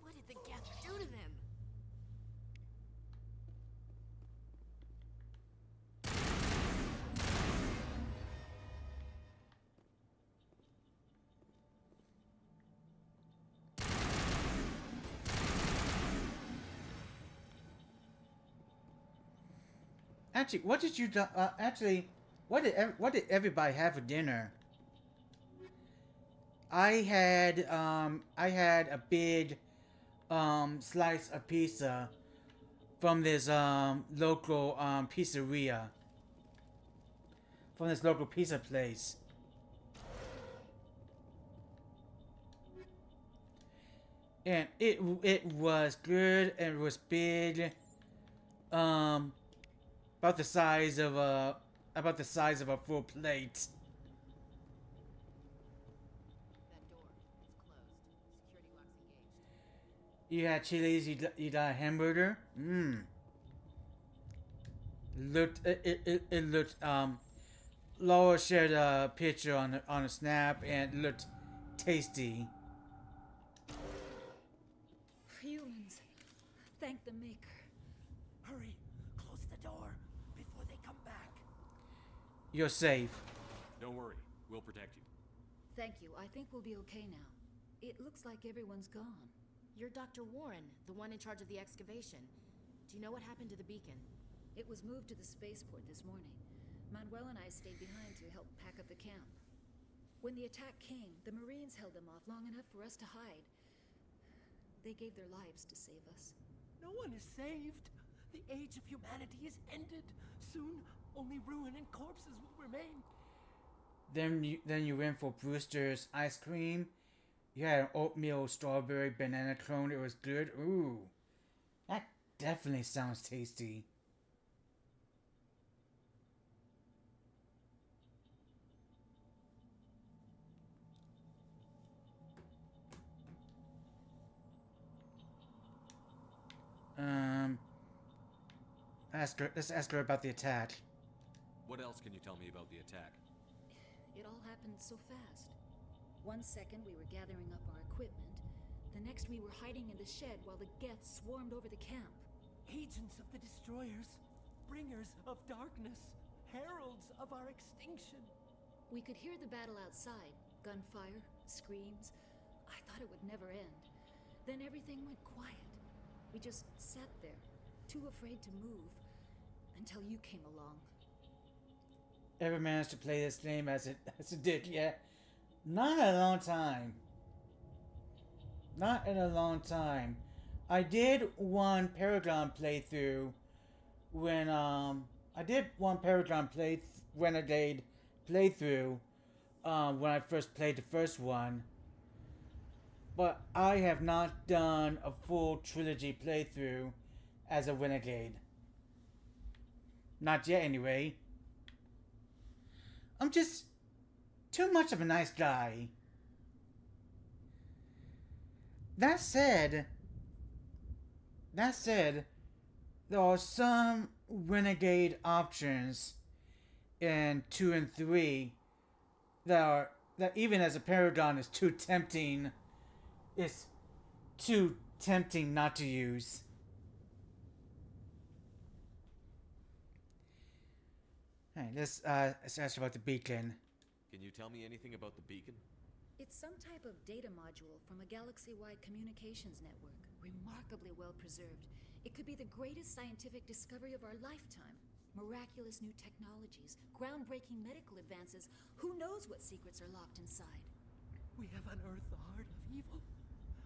What did the Geth do to them? Actually, what did you do? What did everybody have for dinner? I had a big slice of pizza from this local pizzeria. From this local pizza place. And it was good and it was big. About the size of a full plate. That door, it's closed. Security lock's engaged. You had Chili's, you got a hamburger? It looked Laura shared a picture on a snap and it looked tasty. Humans, thank the Maker. Hurry, close the door before they come back. you're safe. Don't worry, we'll protect you. Thank you. I think we'll be okay now. It looks like everyone's gone. You're Dr. Warren, the one in charge of the excavation. Do you know what happened to the beacon? It was moved to the spaceport this morning. Manuel and I stayed behind to help pack up the camp. When the attack came, the Marines held them off long enough for us to hide. They gave their lives to save us. No one is saved. The age of humanity is ended. Soon, only ruin and corpses will remain. Then you went for Brewster's ice cream. You had an oatmeal strawberry banana clone. It was good. Ooh, that definitely sounds tasty. Let's ask her about the attack. What else can you tell me about the attack? It all happened so fast. 1 second we were gathering up our equipment. The next we were hiding in the shed while the Geth swarmed over the camp. Agents of the Destroyers, bringers of darkness, heralds of our extinction. We could hear the battle outside. Gunfire, screams. I thought it would never end. Then everything went quiet. We just sat there, too afraid to move, until you came along. Ever managed to play this game as it did yet? Not in a long time. Not in a long time. I did one Paragon playthrough when Renegade playthrough when I first played the first one. But I have not done a full trilogy playthrough as a Renegade. Not yet, anyway. I'm just too much of a nice guy. That said, there are some Renegade options in 2 and 3 that even as a Paragon is too tempting. It's too tempting not to use. Alright, let's ask about the beacon. Can you tell me anything about the beacon? It's some type of data module from a galaxy-wide communications network, remarkably well preserved. It could be the greatest scientific discovery of our lifetime. Miraculous new technologies, groundbreaking medical advances. Who knows what secrets are locked inside? We have unearthed the heart of evil,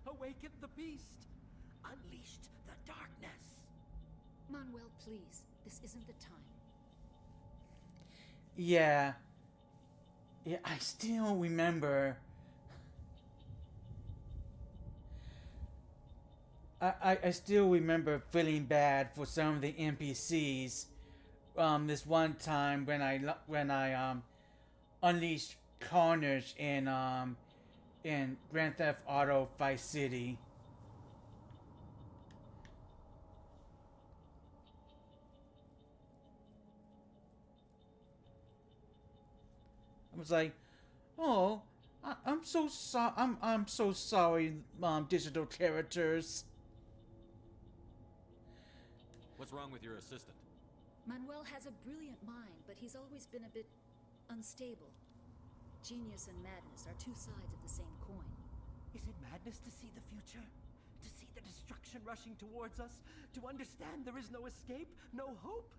awakened the beast, unleashed the darkness. Manuel, please, this isn't the time. Yeah, I still remember. I still remember feeling bad for some of the NPCs. This one time when I unleashed carnage in Grand Theft Auto Vice City. I was like, "Oh, I'm so sorry. I'm so sorry, digital characters." What's wrong with your assistant? Manuel has a brilliant mind, but he's always been a bit unstable. Genius and madness are two sides of the same coin. Is it madness to see the future? To see the destruction rushing towards us? To understand there is no escape? No hope?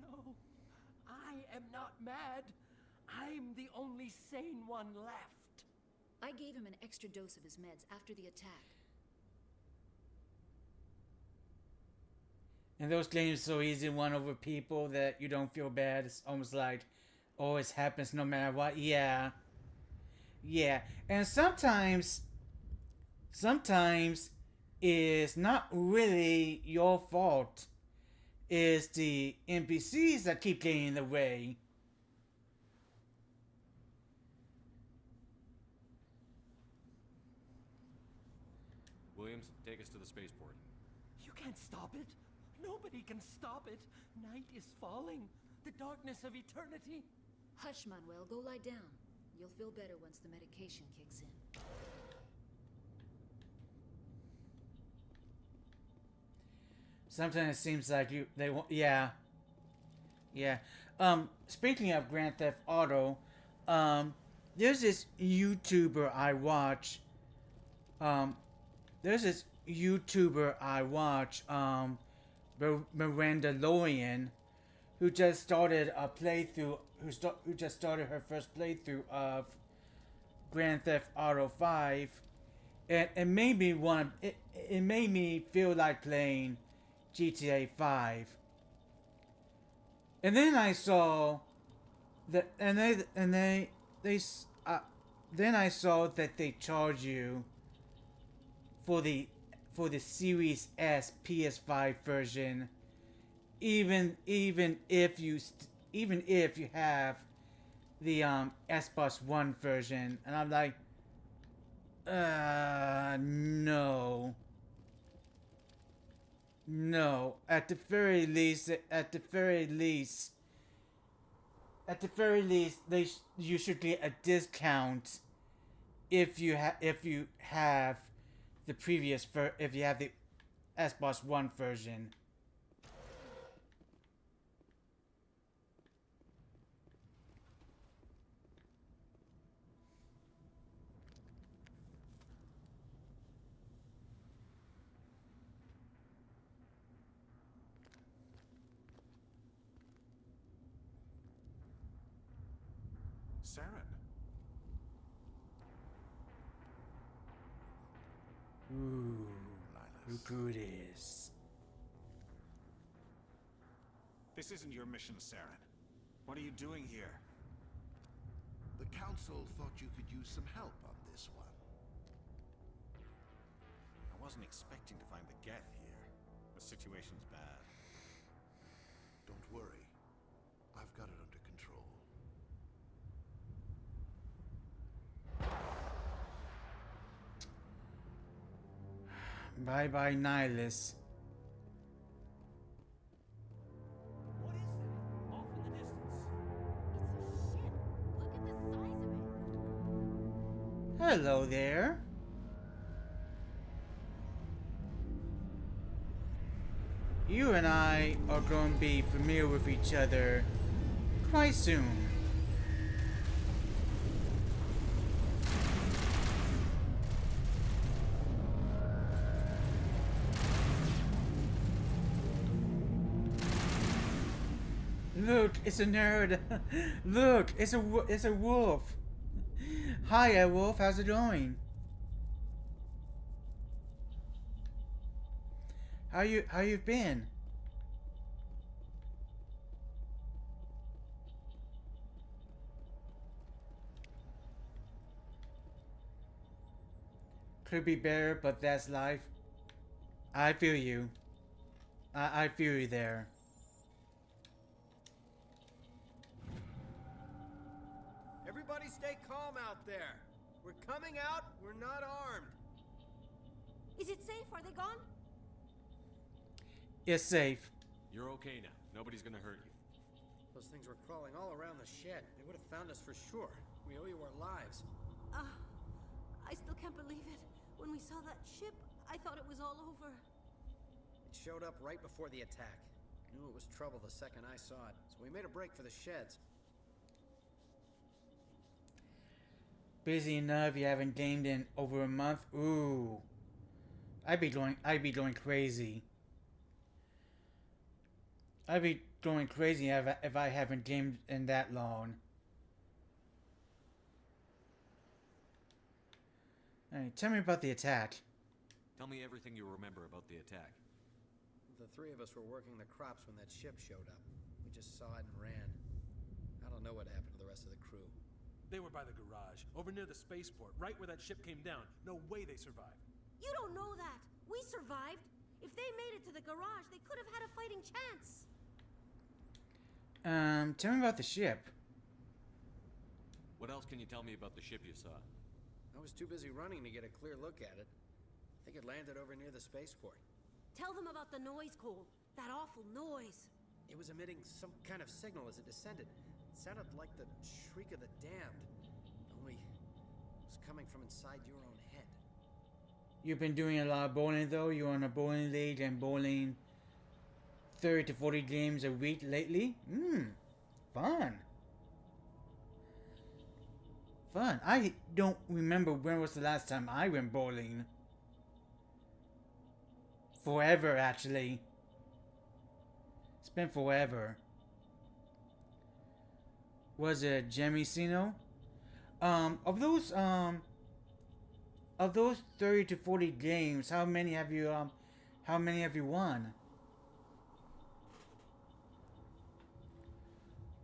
No. I am not mad. I'm the only sane one left. I gave him an extra dose of his meds after the attack. And those games so easy to win over people that you don't feel bad. It's almost like, oh, it happens no matter what. Yeah. And sometimes it's not really your fault. It's the NPCs that keep getting in the way. Williams, take us to the spaceport. You can't stop it. Nobody can stop it. Night is falling. The darkness of eternity. Hush, Manuel. Go lie down. You'll feel better once the medication kicks in. Sometimes it seems like they want, yeah. Yeah. Speaking of Grand Theft Auto, there's this YouTuber I watch. Miranda Loyan, who just started a playthrough. Who just started her first playthrough of Grand Theft Auto 5, and it made me want. It made me feel like playing GTA 5. And then I saw that, then I saw that they charge you for the Series S PS5 version, even if you have the Xbox One version, and I'm like, no. At the very least, you should get a discount if you have the previous if you have the Xbox One version. Saren. Ooh, look who it is. This isn't your mission, Saren. What are you doing here? The Council thought you could use some help on this one. I wasn't expecting to find the Geth here. The situation's bad. Don't worry. I've got it under control. Bye bye, Nihilus. What is that? Off in the distance. Hello there. You and I are going to be familiar with each other quite soon. Look, it's a nerd. Look, it's a wolf. Hiya, wolf. How's it going? How you been? Could be better, but that's life. I feel you. I feel you there. Everybody stay calm out there. We're coming out, we're not armed. Is it safe? Are they gone? It's safe. You're okay now. Nobody's gonna hurt you. Those things were crawling all around the shed. They would have found us for sure. We owe you our lives. I still can't believe it. When we saw that ship, I thought it was all over. It showed up right before the attack. Knew it was trouble the second I saw it, so we made a break for the sheds. Busy enough you haven't gamed in over a month? Ooh. I'd be going crazy. I'd be going crazy if I haven't gamed in that long. Alright, tell me about the attack. Tell me everything you remember about the attack. The three of us were working the crops when that ship showed up. We just saw it and ran. I don't know what happened to the rest of the crew. They were by the garage, over near the spaceport, right where that ship came down. No way they survived. You don't know that. We survived. If they made it to the garage, they could have had a fighting chance. Tell me about the ship. What else can you tell me about the ship you saw? I was too busy running to get a clear look at it. I think it landed over near the spaceport. Tell them about the noise, Cole. That awful noise. It was emitting some kind of signal as it descended. It sounded like the shriek of the damned. Only it was coming from inside your own head. You've been doing a lot of bowling though? You're on a bowling league and bowling 30 to 40 games a week lately. Fun. Fun. I don't remember when was the last time I went bowling. Forever, actually. It's been forever. Was it Gemicino? Of those 30 to 40 games, how many have you won?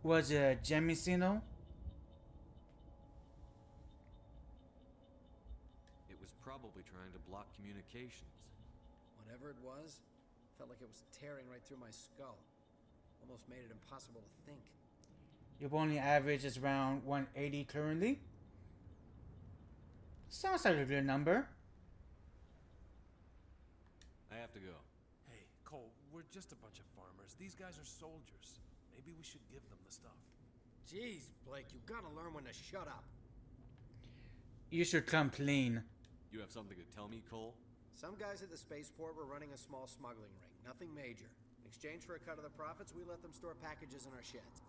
Was it Gemicino? It was probably trying to block communications. Whatever it was, felt like it was tearing right through my skull. Almost made it impossible to think. Your bowling average is around 180 currently. Sounds like a good number. I have to go. Hey, Cole, we're just a bunch of farmers. These guys are soldiers. Maybe we should give them the stuff. Jeez, Blake, you gotta learn when to shut up. You should come clean. You have something to tell me, Cole? Some guys at the spaceport were running a small smuggling ring. Nothing major. In exchange for a cut of the profits, we let them store packages in our sheds.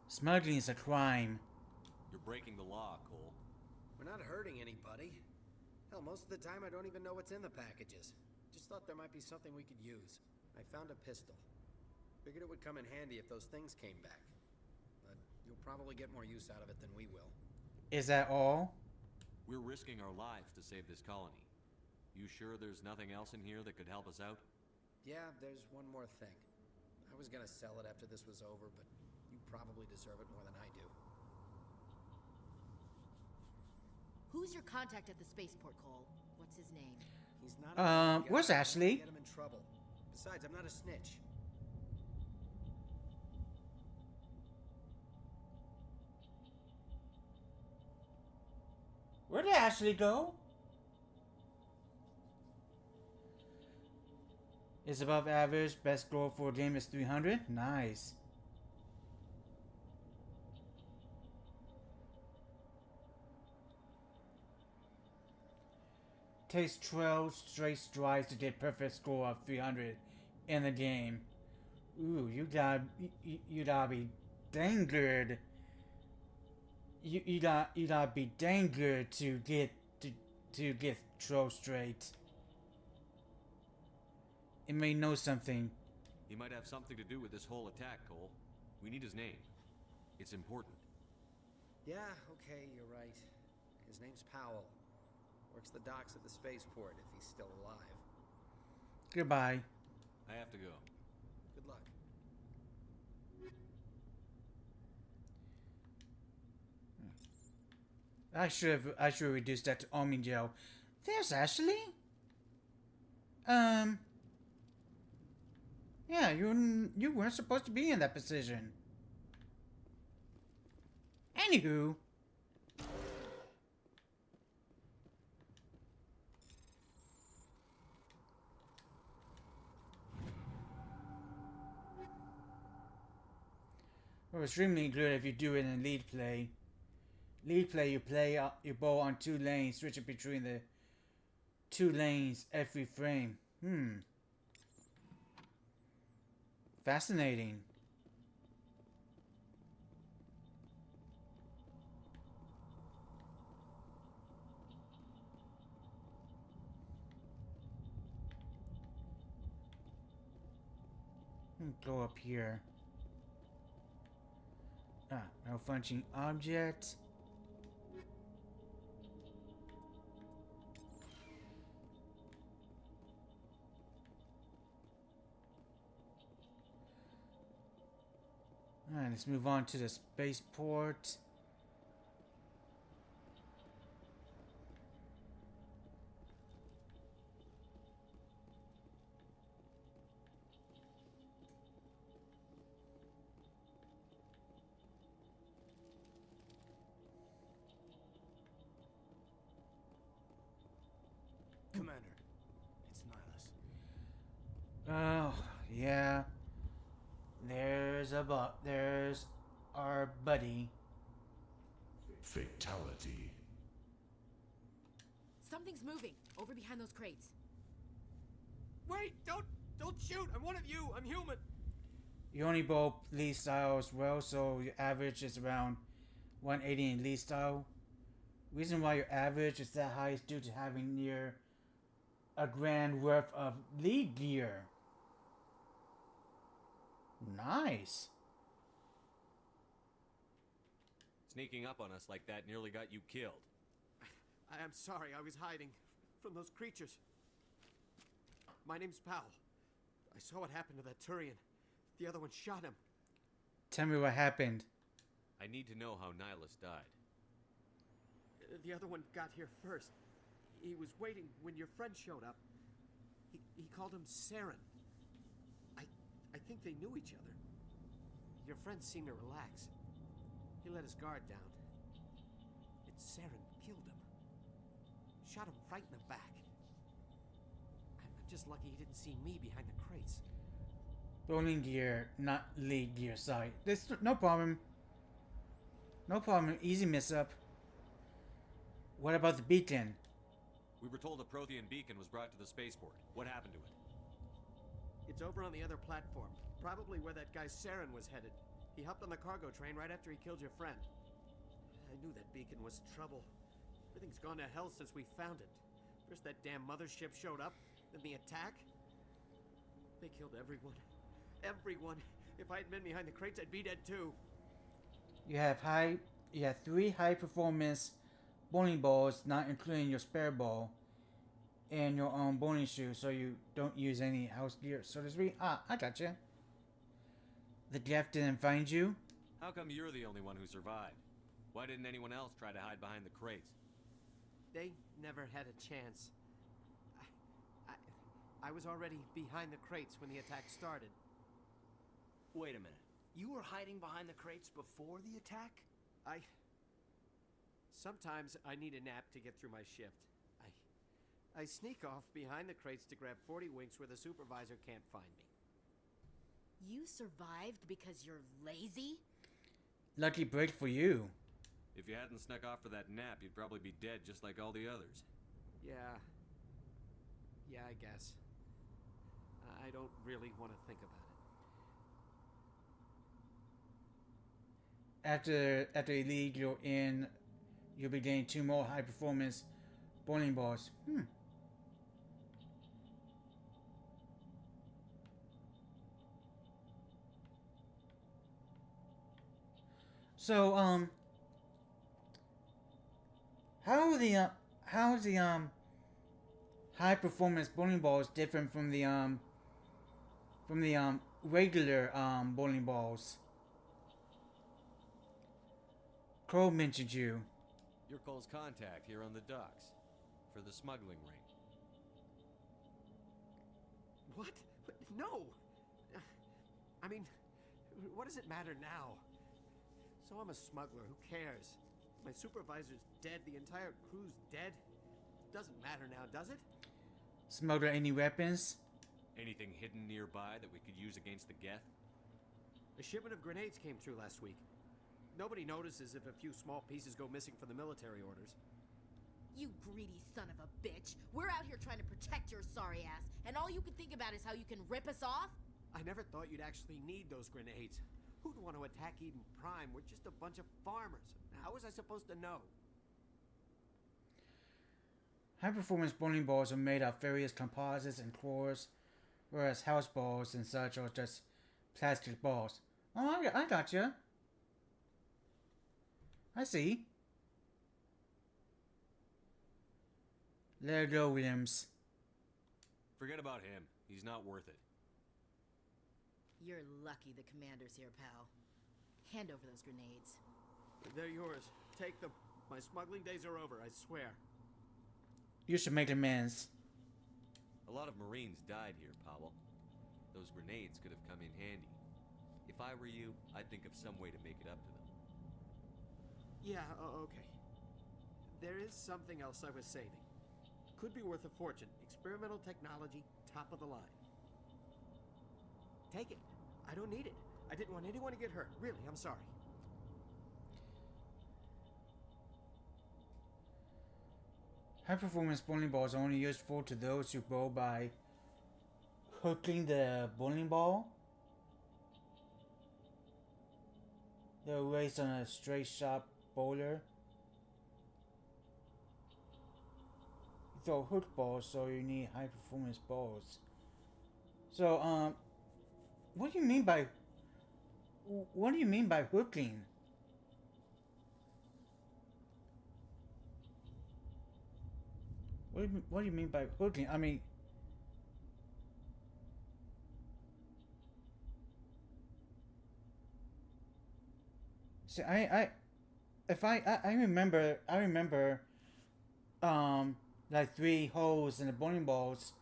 Smuggling is a crime. You're breaking the law, Cole. We're not hurting anybody. Hell, most of the time I don't even know what's in the packages. Just thought there might be something we could use. I found a pistol. Figured it would come in handy if those things came back. But you'll probably get more use out of it than we will. Is that all? We're risking our lives to save this colony. You sure there's nothing else in here that could help us out? Yeah, there's one more thing. I was gonna sell it after this was over, but you probably deserve it more than I do. Who's your contact at the spaceport, Cole? What's his name? He's not where's Ashley? Get him in trouble. Besides, I'm not a snitch. Where did Ashley go? Is above average. Best score for a game is 300. Nice. Takes 12 straight strides to get perfect score of 300 in the game. Ooh, you gotta be dang good. You gotta be dang good to get 12 straight. It may know something. He might have something to do with this whole attack, Cole. We need his name. It's important. Yeah, okay, you're right. His name's Powell. Works the docks at the spaceport if he's still alive. Goodbye. I have to go. Good luck. I should have reduced that to Army Gel. There's Ashley. Yeah, you weren't supposed to be in that position. Anywho. Well, extremely good if you do it in lead play. Lead play, you play your ball on 2 lanes, switching between the 2 lanes every frame. Fascinating. Go up here. Malfunctioning object. Alright, let's move on to the spaceport. Commander, it's Nihilus. Oh, yeah. There's our buddy. Fatality. Something's moving over behind those crates. Wait, don't Don't shoot! I'm one of you! I'm human! You only bowl lead style as well, so your average is around 180 in lead style. Reason why your average is that high is due to having near a grand worth of lead gear. Nice. Sneaking up on us like that nearly got you killed. I am sorry, I was hiding from those creatures. My name's Powell. I saw what happened to that Turian. The other one shot him. Tell me what happened. I need to know how Nihilus died. The other one got here first. He was waiting when your friend showed up. He called him Saren. I think they knew each other. Your friend seemed to relax. He let his guard down. And Saren killed him. Shot him right in the back. I'm just lucky he didn't see me behind the crates. Bowling gear, not lead gear side. There's no problem. No problem. Easy miss up. What about the beacon? We were told a Prothean beacon was brought to the spaceport. What happened to it? It's over on the other platform. Probably where that guy Saren was headed. He hopped on the cargo train right after he killed your friend. I knew that beacon was trouble. Everything's gone to hell since we found it. First that damn mothership showed up, then the attack. They killed everyone. Everyone. If I had been behind the crates, I'd be dead too. You have 3 high performance bowling balls, not including your spare ball, and your own bowling shoe, so you don't use any house gear, so to speak. Ah, I gotcha. The death didn't find you? How come you're the only one who survived? Why didn't anyone else try to hide behind the crates? They never had a chance. I was already behind the crates when the attack started. Wait a minute. You were hiding behind the crates before the attack? Sometimes I need a nap to get through my shift. I sneak off behind the crates to grab 40 winks where the supervisor can't find me. You survived because you're lazy? Lucky break for you. If you hadn't snuck off for that nap, you'd probably be dead just like all the others. Yeah, I guess. I don't really want to think about it. After a league you're in, you'll be getting 2 more high performance bowling balls. So how's the high performance bowling balls different from the regular bowling balls? Crow mentioned you. You're Cole's contact here on the docks for the smuggling ring. What? No! I mean, what does it matter now? So I'm a smuggler, who cares? My supervisor's dead, the entire crew's dead. Doesn't matter now, does it? Smuggler any weapons? Anything hidden nearby that we could use against the Geth? A shipment of grenades came through last week. Nobody notices if a few small pieces go missing from the military orders. You greedy son of a bitch. We're out here trying to protect your sorry ass, and all you can think about is how you can rip us off? I never thought you'd actually need those grenades. Who'd want to attack Eden Prime? We're just a bunch of farmers. How was I supposed to know? High performance bowling balls are made of various composites and cores, whereas house balls and such are just plastic balls. Oh, I gotcha. I see. Let it go, Williams. Forget about him. He's not worth it. You're lucky the commander's here, pal. Hand over those grenades. They're yours. Take them. My smuggling days are over, I swear. You should make amends. A lot of Marines died here, Powell. Those grenades could have come in handy. If I were you, I'd think of some way to make it up to them. Yeah, okay. There is something else I was saving. Could be worth a fortune. Experimental technology, top of the line. Take it. I don't need it. I didn't want anyone to get hurt. Really, I'm sorry. High performance bowling balls are only useful to those who bowl by hooking the bowling ball. They're raised on a straight shot bowler. You throw hook balls, so you need high performance balls. So, what do you mean by hooking? What do you mean by hooking? I mean, see, I remember, like 3 holes in the bowling balls.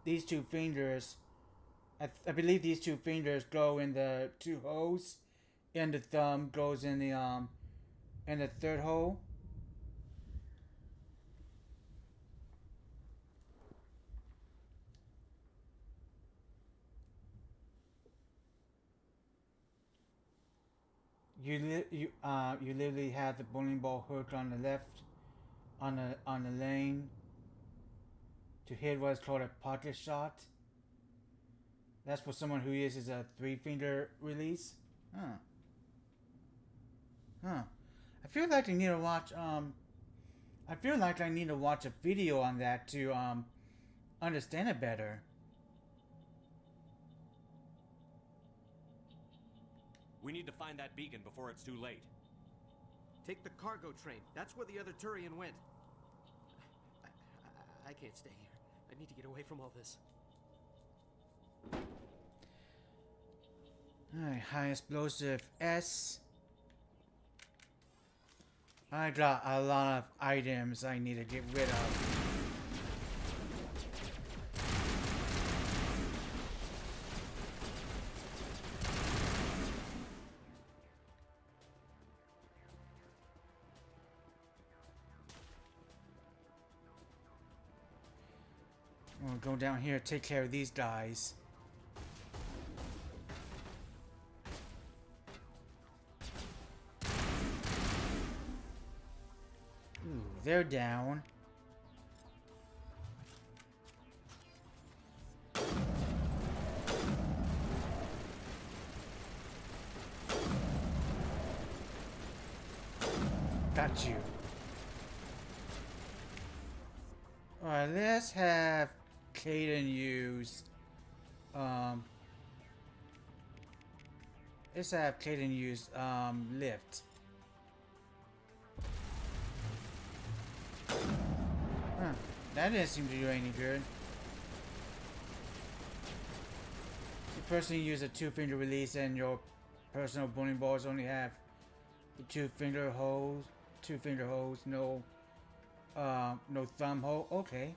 These 2 fingers, I believe these 2 fingers go in the 2 holes, and the thumb goes in the 3rd hole. You literally have the bowling ball hooked on the left, on the lane, to hit what's called a pocket shot. That's for someone who uses a 3-finger release. Huh. I feel like I need to watch a video on that to understand it better. We need to find that beacon before it's too late. Take the cargo train. That's where the other Turian went. I can't stay here. I need to get away from all this. Alright, high explosive S. I got a lot of items I need to get rid of. We'll go down here, take care of these guys. Ooh, they're down. Got you. Alright, let's have Kaidan use lift. Huh, that didn't seem to do any good. The person use a 2-finger release and your personal bowling balls only have the 2-finger holes, no thumb hole. Okay.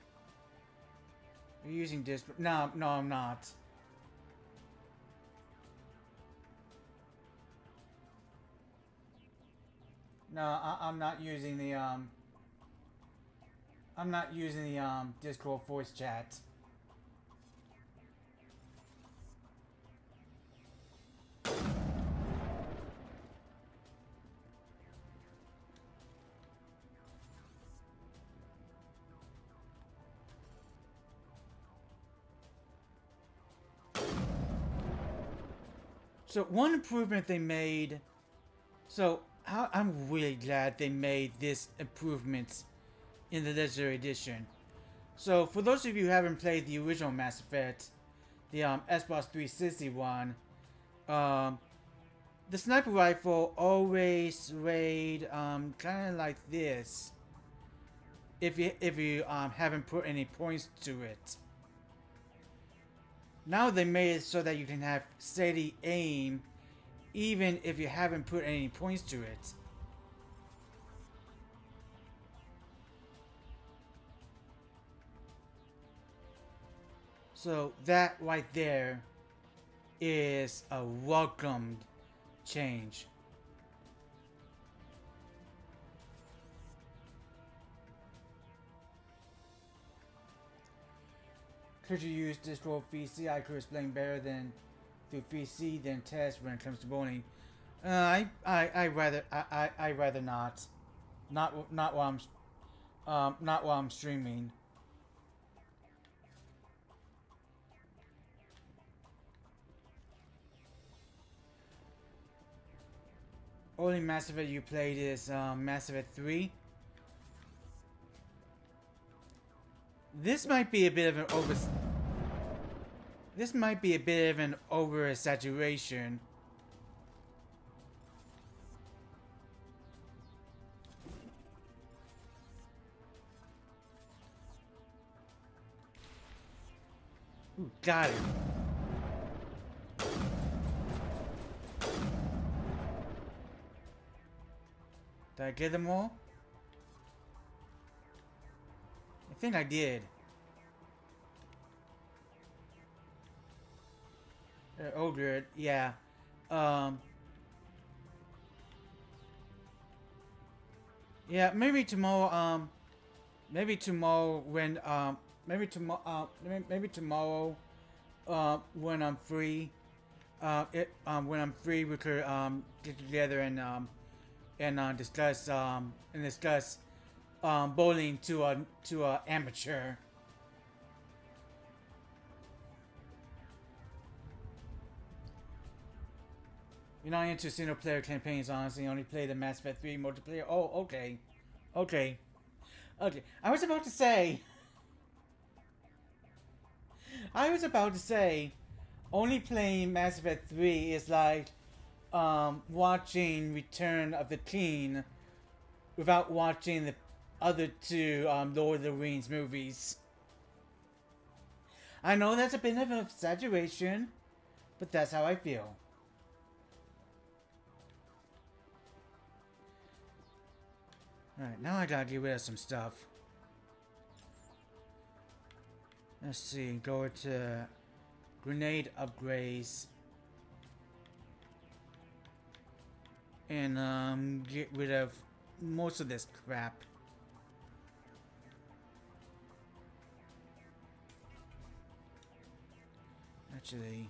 You're using this. No, I'm not. No, I'm not using the Discord voice chat. So one improvement they made. So I'm really glad they made this improvement in the Legendary Edition. So for those of you who haven't played the original Mass Effect, the Xbox 360 one, the sniper rifle always raid kind of like this. If you haven't put any points to it. Now they made it so that you can have steady aim even if you haven't put any points to it. So that right there is a welcomed change. Could you use Discord VC? I could explain better than through VC than test when it comes to bowling. I rather not. Not while I'm streaming. only Mass Effect you played is Mass Effect 3. This might be a bit of an over exaggeration. Ooh, got it. Did I get them all? I think I did. Oh good, yeah. Yeah, maybe tomorrow, maybe tomorrow when maybe tomorrow when I'm free, when I'm free we could get together and discuss bowling to a amateur. You're not into single player campaigns, honestly. You only play the Mass Effect 3 multiplayer. Oh, okay. Okay. Okay. I was about to say, only playing Mass Effect 3 is like watching Return of the King without watching the other two Lord of the Rings movies. I know that's a bit of an exaggeration, but that's how I feel. Alright, now I gotta get rid of some stuff. Let's see, go to grenade upgrades. And get rid of most of this crap. Actually,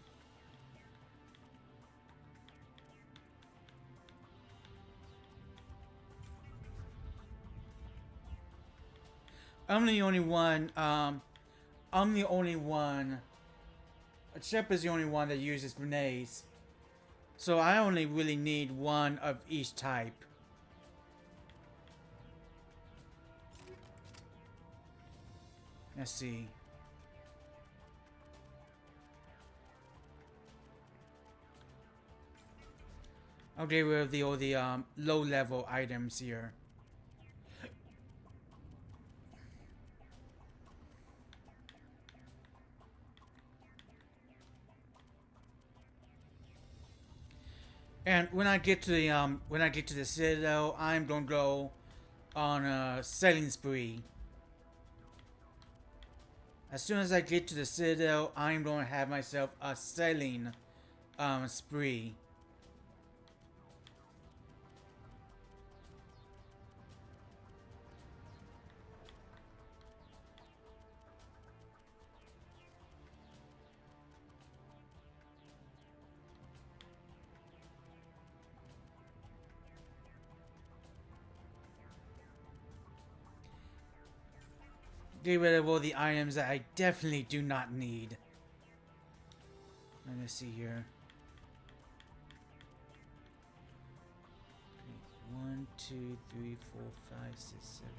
I'm the only one, Shep is the only one that uses grenades. So I only really need one of each type. Let's see. I'll get rid of all the low level items here. And when I get to the Citadel, I'm gonna go on a selling spree. As soon as I get to the Citadel, I'm gonna have myself a selling spree. Get rid of all the items that I definitely do not need. Let me see here. 1, 2, 3, 4, 5, 6, 7.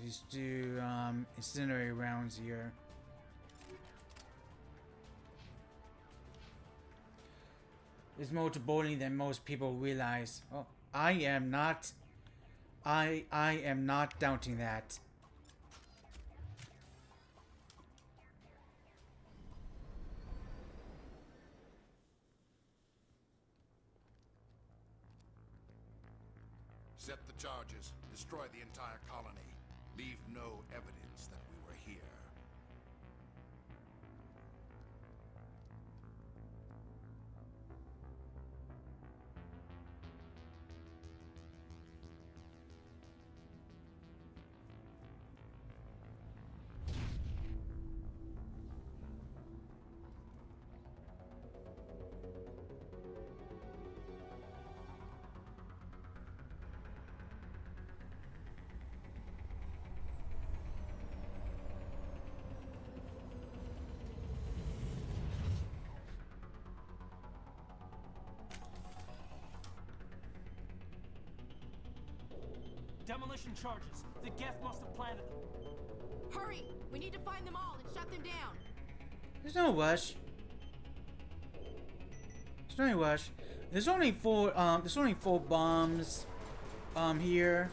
Let's do incendiary rounds here. There's more to bowling than most people realize. Oh, I am not doubting that. Set the charges. Destroy the entire colony. Leave no evidence that we were here. Demolition charges. The Geth must have planted them. Hurry! We need to find them all and shut them down. There's no rush. There's no rush. There's only four bombs here.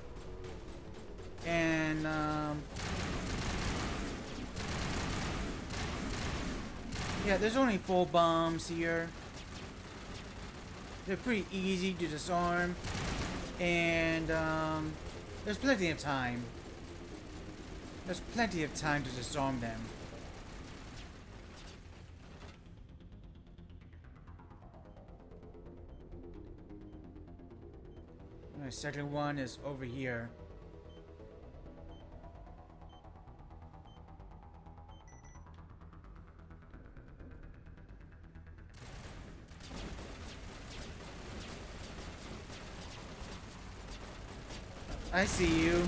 And yeah, there's only 4 bombs here. They're pretty easy to disarm. And there's plenty of time. There's plenty of time to disarm them. The second one is over here. I see you.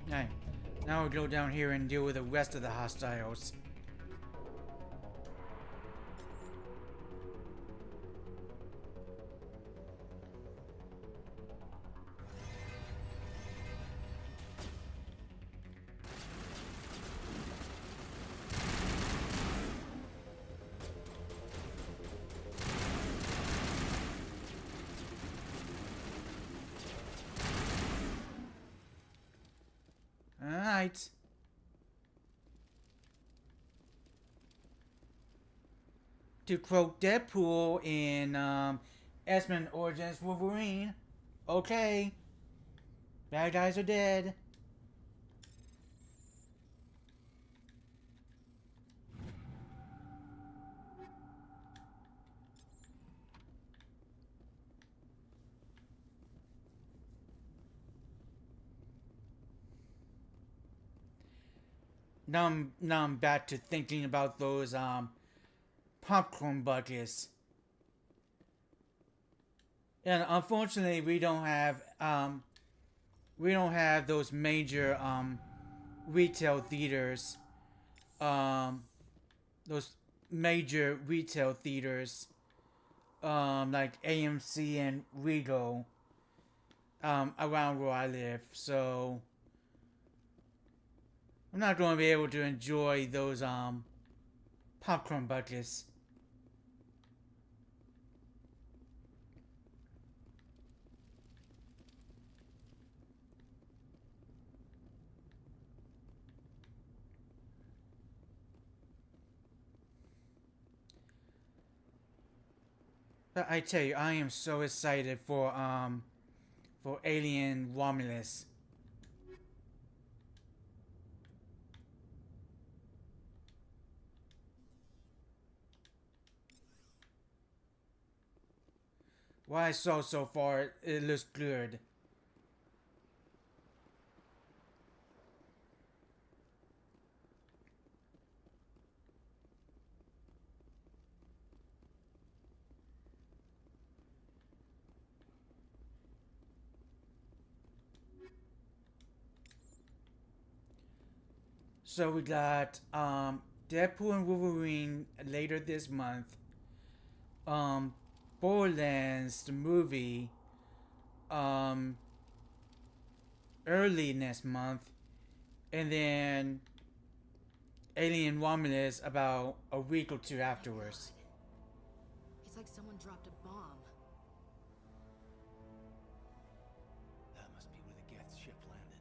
Alright, now we'll go down here and deal with the rest of the hostiles. Alright. To quote Deadpool in X-Men Origins Wolverine, okay, bad guys are dead. Now I'm back to thinking about those popcorn buckets. And unfortunately we don't have those major retail theaters. Those major retail theaters like AMC and Regal around where I live. So I'm not going to be able to enjoy those popcorn buckets. But I tell you, I am so excited for Alien Romulus. What I saw so far, it looks good. So we got Deadpool and Wolverine later this month. Borderlands, the movie, early next month, and then Alien Romulus about a week or two afterwards. It's like someone dropped a bomb. That must be where the Geth ship landed.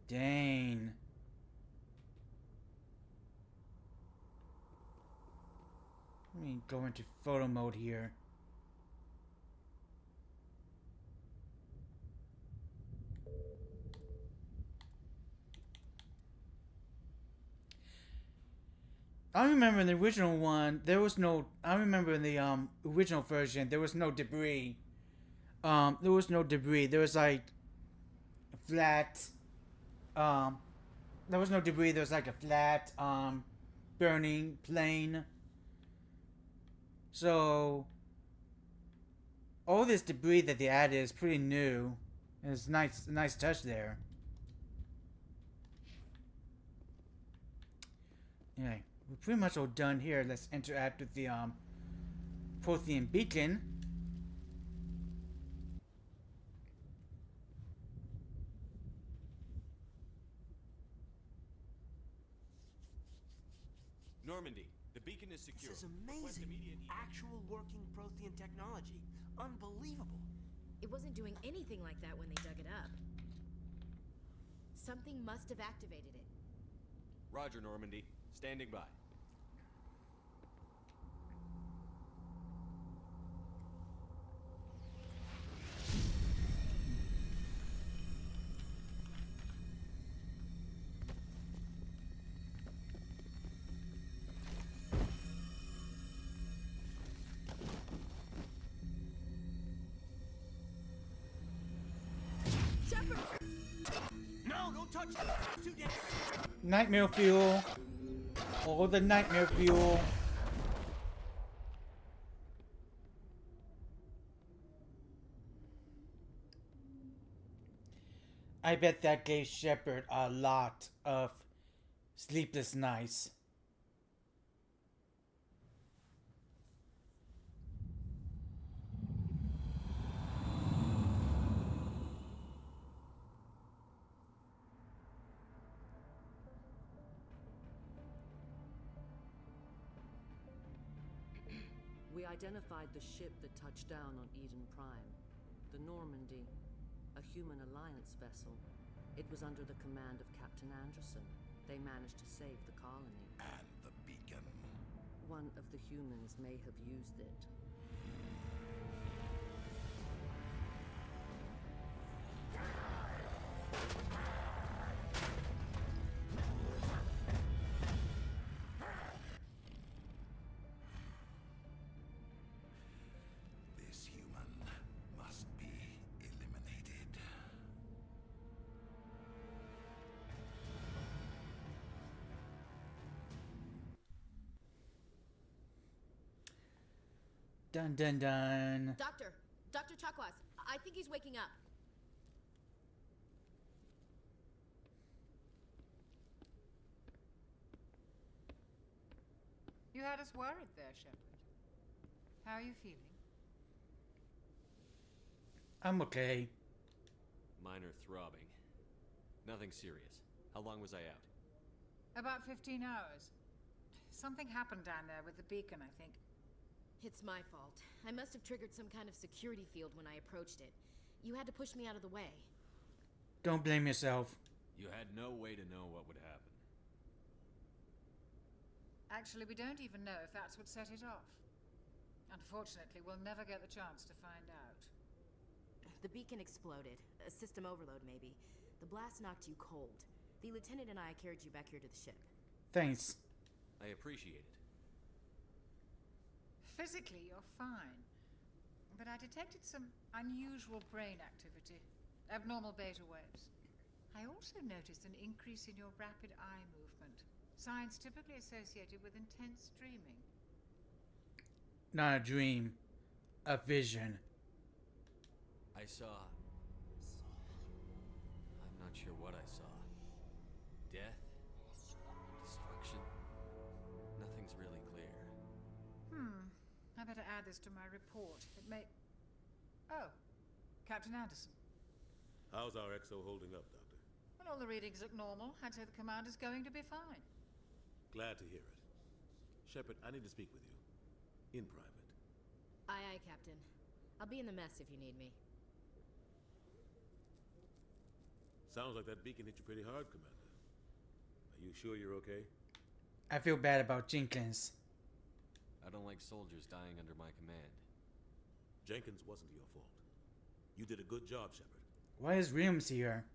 Dang. Let me go into photo mode here. I remember in the original one, there was no... I remember in the original version, there was no debris. There was no debris. There was like flat There was no debris. There was like a flat, burning plane. So all this debris that they added is pretty new. And it's nice, nice touch there. Anyway, we're pretty much all done here. Let's interact with the Prothean beacon. Normandy, the beacon is secure. This is amazing. Actual working Prothean technology. Unbelievable. It wasn't doing anything like that when they dug it up. Something must have activated it. Roger, Normandy. Standing by. Shepard! No, don't touch it! Too dangerous! Nightmare fuel. All the nightmare fuel. I bet that gave Shepard a lot of sleepless nights. We identified the ship that touched down on Eden Prime. The Normandy, a human alliance vessel. It was under the command of Captain Anderson. They managed to save the colony. And the beacon. One of the humans may have used it. This human must be eliminated. Dun dun dun. Dr. Chakwas, I think he's waking up. You had us worried there, Shepard. How are you feeling? I'm okay. Minor throbbing. Nothing serious. How long was I out? About 15 hours. Something happened down there with the beacon, I think. It's my fault. I must have triggered some kind of security field when I approached it. You had to push me out of the way. Don't blame yourself. You had no way to know what would happen. Actually, we don't even know if that's what set it off. Unfortunately, we'll never get the chance to find out. The beacon exploded. A system overload, maybe. The blast knocked you cold. The lieutenant and I carried you back here to the ship. Thanks. I appreciate it. Physically, you're fine. But I detected some unusual brain activity. Abnormal beta waves. I also noticed an increase in your rapid eye movement. Signs typically associated with intense dreaming. Not a dream. A vision. I saw... I'm not sure what I saw. Death? Destruction? Nothing's really clear. I better add this to my report. It may... Oh, Captain Anderson. How's our XO holding up, Doctor? Well, all the readings look normal. I'd say the commander's going to be fine. Glad to hear it. Shepard, I need to speak with you. In private. Aye, Captain. I'll be in the mess if you need me. Sounds like that beacon hit you pretty hard, Commander. Are you sure you're okay? I feel bad about Jenkins. I don't like soldiers dying under my command. Jenkins wasn't your fault. You did a good job, Shepard. Why is Williams here?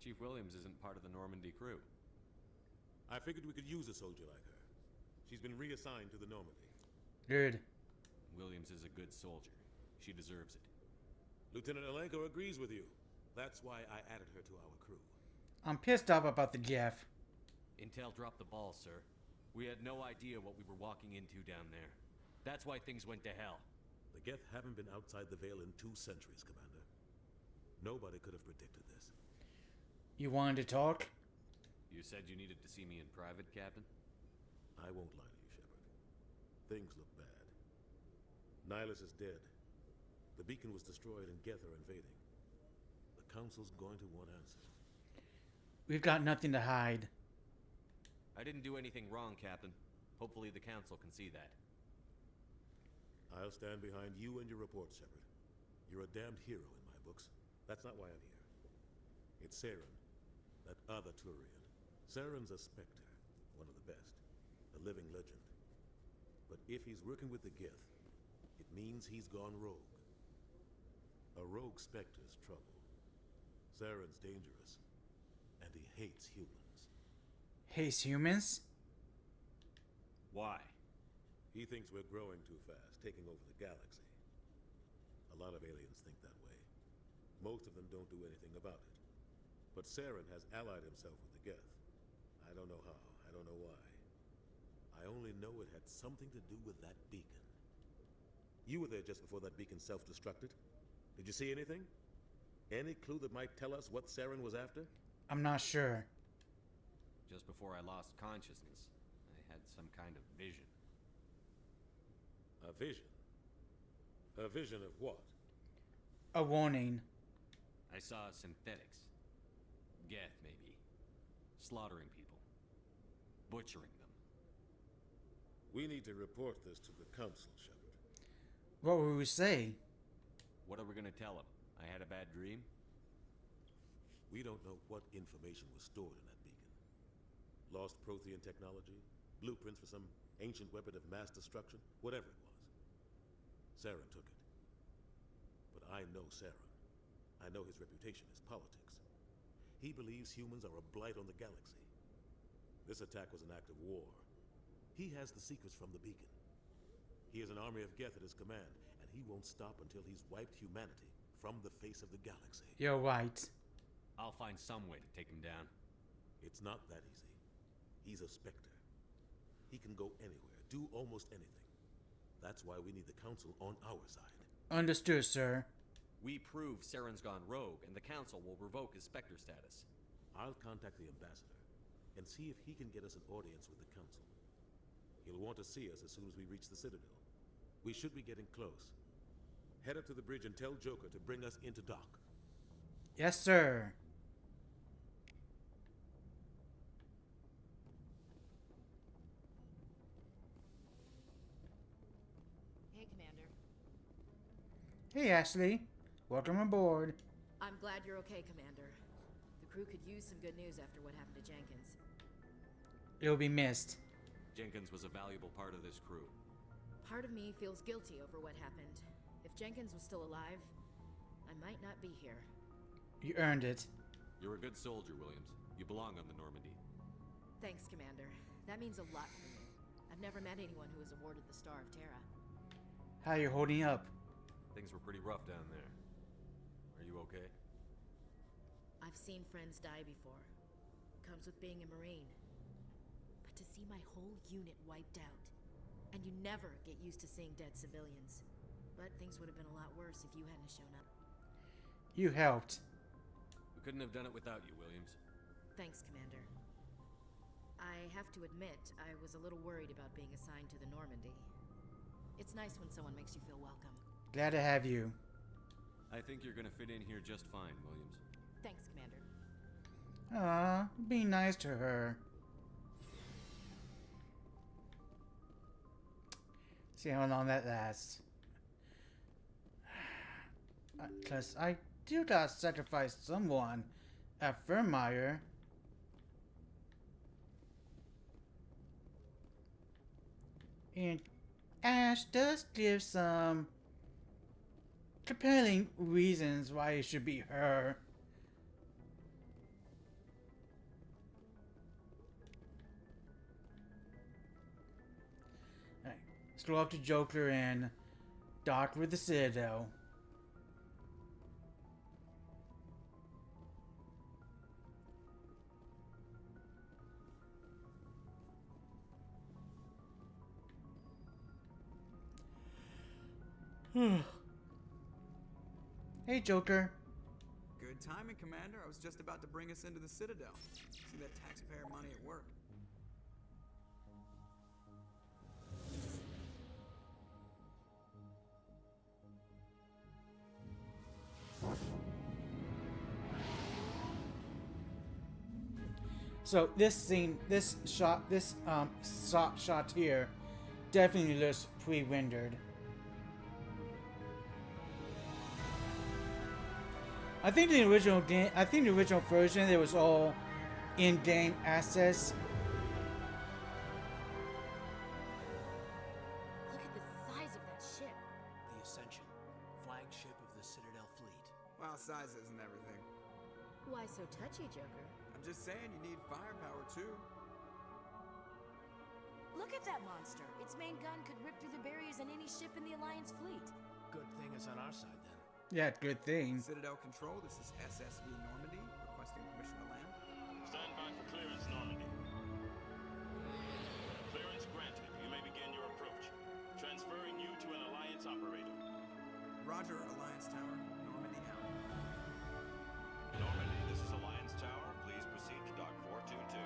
Chief Williams isn't part of the Normandy crew. I figured we could use a soldier like her. She's been reassigned to the Normandy. Good. Williams is a good soldier. She deserves it. Lieutenant Alenko agrees with you. That's why I added her to our crew. I'm pissed off about the Jeff. Intel dropped the ball, sir. We had no idea what we were walking into down there. That's why things went to hell. The Geth haven't been outside the Veil in 2 centuries, Commander. Nobody could have predicted this. You wanted to talk? You said you needed to see me in private, Captain? I won't lie to you, Shepard. Things look bad. Nihilus is dead. The beacon was destroyed and Geth are invading. The Council's going to want answers. We've got nothing to hide. I didn't do anything wrong, Captain. Hopefully the Council can see that. I'll stand behind you and your report, Shepard. You're a damned hero in my books. That's not why I'm here. It's Saren, that other Turian. Saren's a Spectre, one of the best, a living legend. But if he's working with the Geth, it means he's gone rogue. A rogue Spectre's trouble. Saren's dangerous, and he hates humans. Hates humans? Why? He thinks we're growing too fast, taking over the galaxy. A lot of aliens think that way. Most of them don't do anything about it. But Saren has allied himself with the Geth. I don't know how, I don't know why. I only know it had something to do with that beacon. You were there just before that beacon self-destructed. Did you see anything? Any clue that might tell us what Saren was after? I'm not sure. Just before I lost consciousness, I had some kind of vision. A vision? A vision of what? A warning. I saw synthetics. Geth, maybe. Slaughtering people. Butchering them. We need to report this to the Council, Shepard. What will we say? What are we gonna tell them? I had a bad dream? We don't know what information was stored in that beacon. Lost Prothean technology? Blueprints for some ancient weapon of mass destruction? Whatever it was. Saren took it. But I know Saren. I know his reputation is politics. He believes humans are a blight on the galaxy. This attack was an act of war. He has the secrets from the beacon. He has an army of Geth at his command, and he won't stop until he's wiped humanity from the face of the galaxy. You're right. I'll find some way to take him down. It's not that easy. He's a Spectre. He can go anywhere, do almost anything. That's why we need the Council on our side. Understood, sir. We prove Saren's gone rogue, and the Council will revoke his Spectre status. I'll contact the Ambassador and see if he can get us an audience with the Council. He'll want to see us as soon as we reach the Citadel. We should be getting close. Head up to the bridge and tell Joker to bring us into dock. Yes, sir. Hey, Commander. Hey, Ashley. Welcome aboard. I'm glad you're okay, Commander. The crew could use some good news after what happened to Jenkins. It'll be missed. Jenkins was a valuable part of this crew. Part of me feels guilty over what happened. If Jenkins was still alive, I might not be here. You earned it. You're a good soldier, Williams. You belong on the Normandy. Thanks, Commander. That means a lot for me. I've never met anyone who was awarded the Star of Terra. How you holding up? Things were pretty rough down there. Are you okay? I've seen friends die before. Comes with being a Marine. But to see my whole unit wiped out, and you never get used to seeing dead civilians. But things would have been a lot worse if you hadn't shown up. You helped. We couldn't have done it without you, Williams. Thanks, Commander. I have to admit, I was a little worried about being assigned to the Normandy. It's nice when someone makes you feel welcome. Glad to have you. I think you're gonna fit in here just fine, Williams. Thanks, Commander. Be nice to her. See how long that lasts. Because I do gotta sacrifice someone at Fernmeyer. And Ash does give some compelling reasons why it should be her. Alright, let's go up to Joker and dock with the Citadel. Hey, Joker. Good timing, Commander. I was just about to bring us into the Citadel. See that taxpayer money at work. So this scene, this shot here, definitely looks pre-rendered. I think the original game, the original version, it was all in-game assets. Look at the size of that ship. The Ascension, flagship of the Citadel fleet. Well, size isn't everything. Why so touchy, Joker? I'm just saying you need firepower too. Look at that monster. Its main gun could rip through the barriers in any ship in the Alliance fleet. Good thing it's on our side then. Yeah, good thing. Citadel Control, this is SSV Normandy, requesting permission to land. Stand by for clearance, Normandy. Clearance granted. You may begin your approach. Transferring you to an Alliance operator. Roger, Alliance Tower. Normandy out. Normandy, this is Alliance Tower. Please proceed to Dock 422.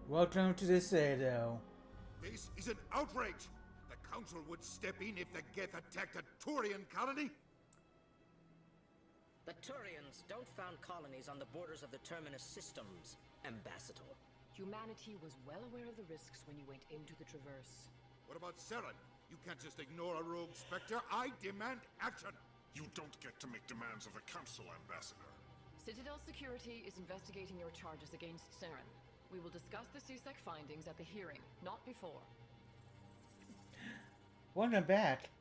Welcome to the Citadel. This is an outrage! The Council would step in if the Geth attacked a Turian colony? The Turians don't found colonies on the borders of the Terminus systems, Ambassador. Humanity was well aware of the risks when you went into the Traverse. What about Saren? You can't just ignore a rogue Spectre. I demand action! You don't get to make demands of the Council, Ambassador. Citadel Security is investigating your charges against Saren. We will discuss the CSEC findings at the hearing, not before. Welcome back.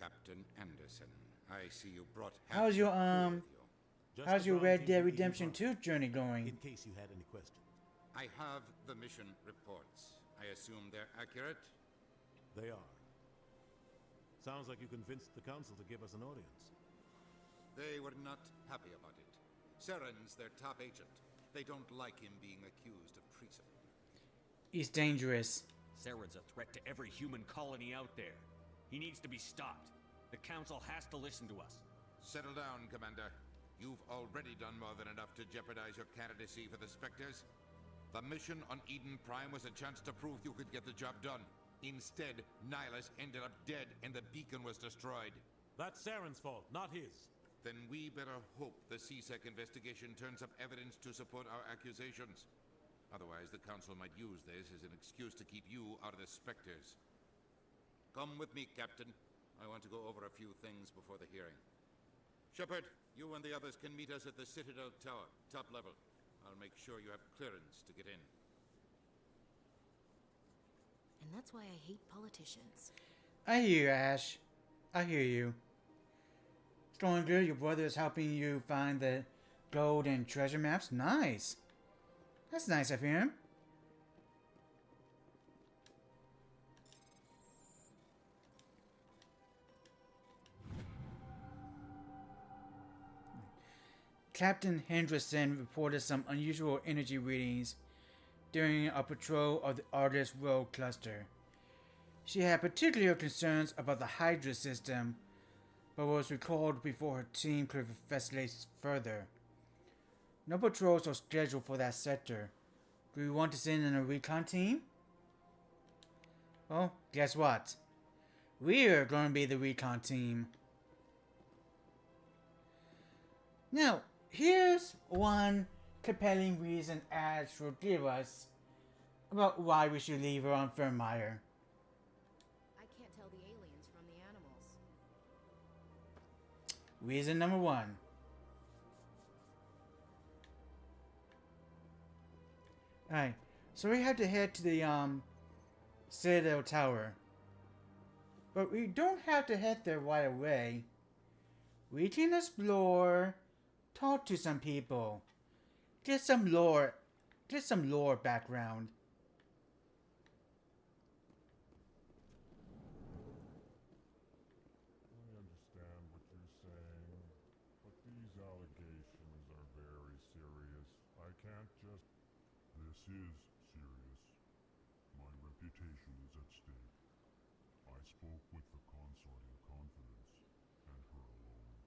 Captain Anderson, I see you brought... How's your Just how's the your ground Red team Dead from Redemption Eden 2 journey going? In case you had any questions. I have the mission reports. I assume they're accurate? They are. Sounds like you convinced the Council to give us an audience. They were not happy about it. Saren's their top agent. They don't like him being accused of treason. He's dangerous. Saren's a threat to every human colony out there. He needs to be stopped. The Council has to listen to us. Settle down, Commander. You've already done more than enough to jeopardize your candidacy for the Spectres. The mission on Eden Prime was a chance to prove you could get the job done. Instead, Nihilus ended up dead and the beacon was destroyed. That's Saren's fault, not his. Then we better hope the CSEC investigation turns up evidence to support our accusations. Otherwise, the Council might use this as an excuse to keep you out of the Spectres. Come with me, Captain. I want to go over a few things before the hearing. Shepard, you and the others can meet us at the Citadel Tower, top level. I'll make sure you have clearance to get in. And that's why I hate politicians. I hear you, Ash. I hear you. Stronger, your brother is helping you find the gold and treasure maps. Nice. That's nice of him. Captain Henderson reported some unusual energy readings during a patrol of the Argus Road cluster. She had particular concerns about the Hydra system, but was recalled before her team could investigate further. No patrols are scheduled for that sector. Do you want to send in a recon team? Well, guess what? We're going to be the recon team. Now, here's one compelling reason Ash will give us about why we should leave her on Fernmeyer. I can't tell the aliens from the animals. Reason number one. Alright, so we have to head to the Citadel Tower. But we don't have to head there right away. We can explore, talk to some people, get some lore background. This is serious. My reputation is at stake. I spoke with the consort in confidence, and her alone,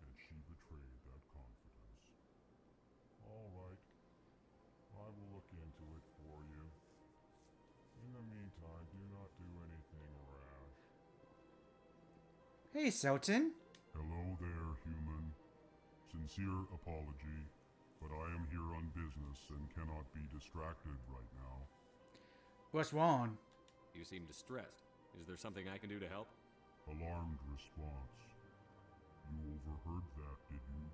and she betrayed that confidence. All right. I will look into it for you. In the meantime, do not do anything rash. Hey, Sultan. Hello there, human. Sincere apology, but I am here on business and cannot be distracted right now. What's wrong? You seem distressed. Is there something I can do to help? Alarmed response. You overheard that, did you?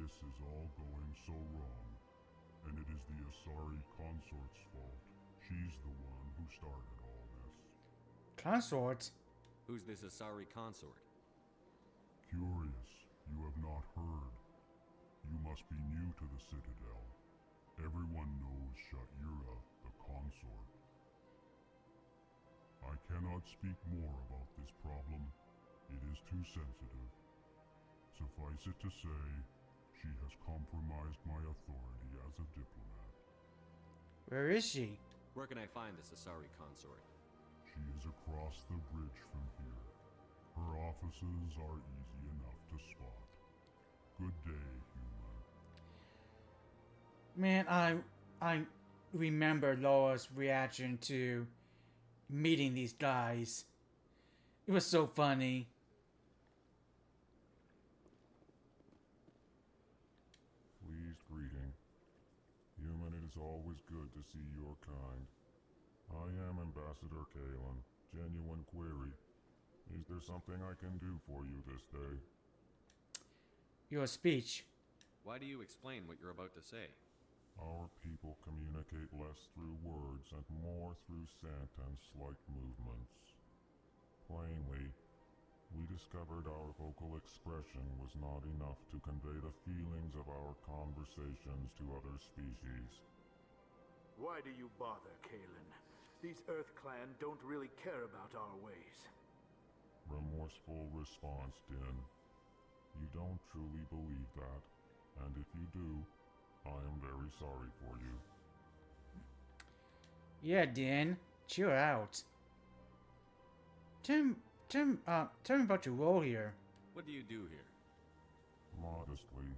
This is all going so wrong, and it is the Asari consort's fault. She's the one who started all this. Consort? Who's this Asari consort? Curious, you have not heard. You must be new to the Citadel. Everyone knows Sha'ira, the consort. I cannot speak more about this problem. It is too sensitive. Suffice it to say, she has compromised my authority as a diplomat. Where is she? Where can I find this Asari consort? She is across the bridge from here. Her offices are easy enough to spot. Good day, human. Man, I remember Laura's reaction to meeting these guys. It was so funny. Pleased greeting. Human, it is always good to see your kind. I am Ambassador Kalen. Genuine query. Is there something I can do for you this day? Your speech. Why do you explain what you're about to say? Our people communicate less through words and more through scent and slight movements. Plainly, we discovered our vocal expression was not enough to convey the feelings of our conversations to other species. Why do you bother, Kalen? These Earth Clan don't really care about our ways. Remorseful response, Din. You don't truly believe that, and if you do, I am very sorry for you. Yeah, Din, chill out. Tell me about your role here. What do you do here? Modestly,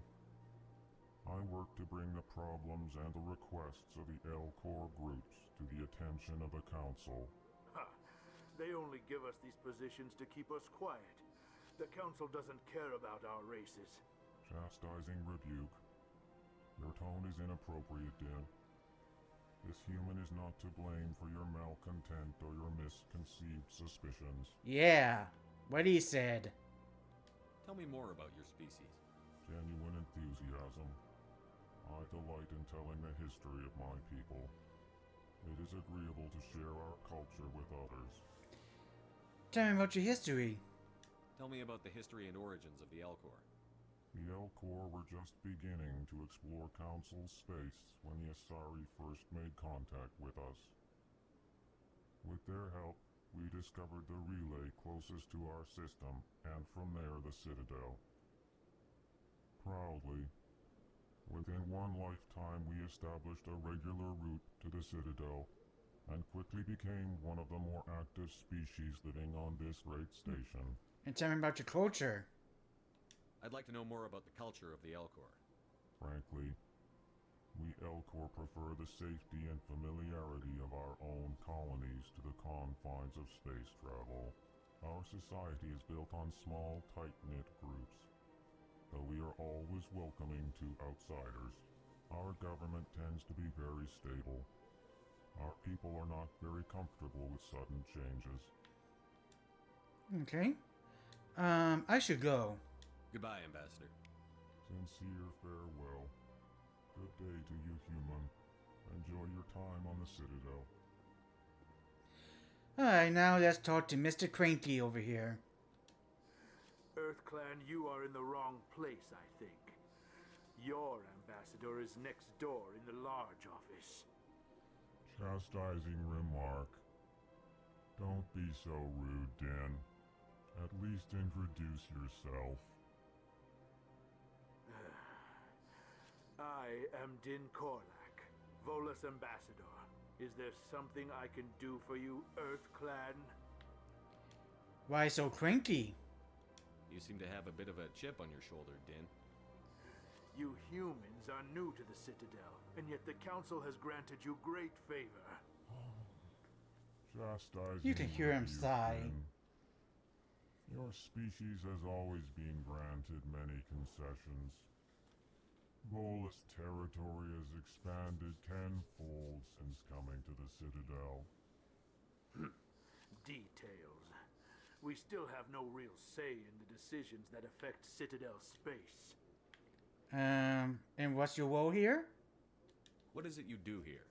I work to bring the problems and the requests of the Elcor groups to the attention of the Council. Ha! They only give us these positions to keep us quiet. The Council doesn't care about our races. Chastising rebuke. Your tone is inappropriate, Din. This human is not to blame for your malcontent or your misconceived suspicions. Yeah, what he said. Tell me more about your species. Genuine enthusiasm. I delight in telling the history of my people. It is agreeable to share our culture with others. Tell me about your history. Tell me about the history and origins of the Elcor. The Elcor were just beginning to explore Council space when the Asari first made contact with us. With their help, we discovered the relay closest to our system, and from there the Citadel. Proudly, within one lifetime we established a regular route to the Citadel, and quickly became one of the more active species living on this great station. And tell me about your culture. I'd like to know more about the culture of the Elcor. Frankly, we Elcor prefer the safety and familiarity of our own colonies to the confines of space travel. Our society is built on small, tight-knit groups. Though we are always welcoming to outsiders, our government tends to be very stable. Our people are not very comfortable with sudden changes. Okay. I should go. Goodbye, Ambassador. Sincere farewell. Good day to you, human. Enjoy your time on the Citadel. Alright, now let's talk to Mr. Cranky over here. Earth Clan, you are in the wrong place, I think. Your ambassador is next door in the large office. Chastising remark. Don't be so rude, Din. At least introduce yourself. I am Din Korlak, Volus Ambassador, is there something I can do for you, Earth Clan? Why so cranky? You seem to have a bit of a chip on your shoulder, Din. You humans are new to the Citadel, and yet the Council has granted you great favor. Chastising You can hear him sigh. Din. Your species has always been granted many concessions. Volus territory has expanded tenfold since coming to the Citadel. Details. We still have no real say in the decisions that affect Citadel space. And what's your role here? What is it you do here?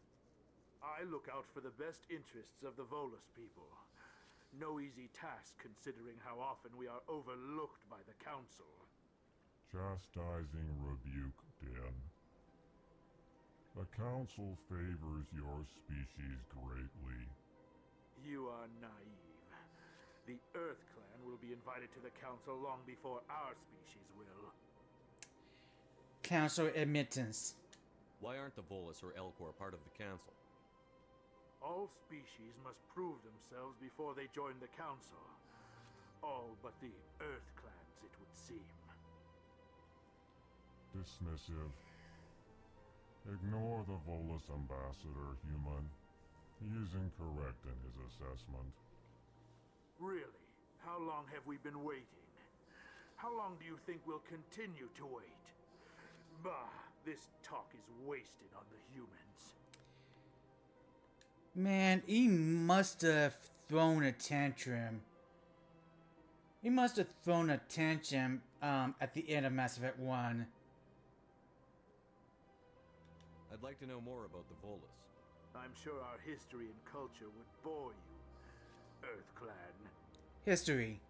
I look out for the best interests of the Volus people. No easy task considering how often we are overlooked by the Council. Chastising rebuke, Din. The Council favors your species greatly. You are naive. The Earth Clan will be invited to the Council long before our species will. Council admittance. Why aren't the Volus or Elcor part of the Council? All species must prove themselves before they join the Council. All but the Earth Clans, it would seem. Dismissive. Ignore the Volus Ambassador, human. He is incorrect in his assessment. Really? How long have we been waiting? How long do you think we'll continue to wait? Bah, this talk is wasted on the humans. Man, he must have thrown a tantrum. He must have thrown a tantrum at the end of Mass Effect 1. I'd like to know more about the Volus. I'm sure our history and culture would bore you, Earth Clan. History.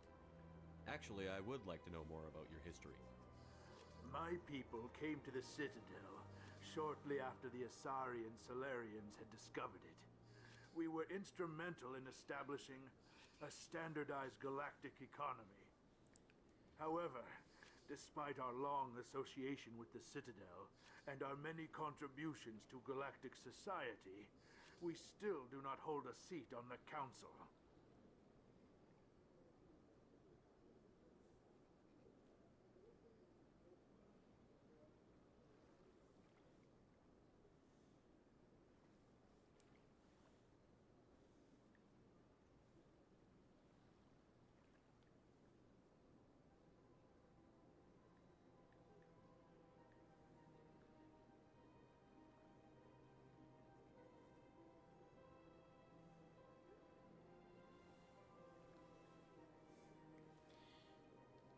Actually, I would like to know more about your history. My people came to the Citadel shortly after the Asari and Solarians had discovered it. We were instrumental in establishing a standardized galactic economy. However, despite our long association with the Citadel and our many contributions to galactic society, we still do not hold a seat on the Council.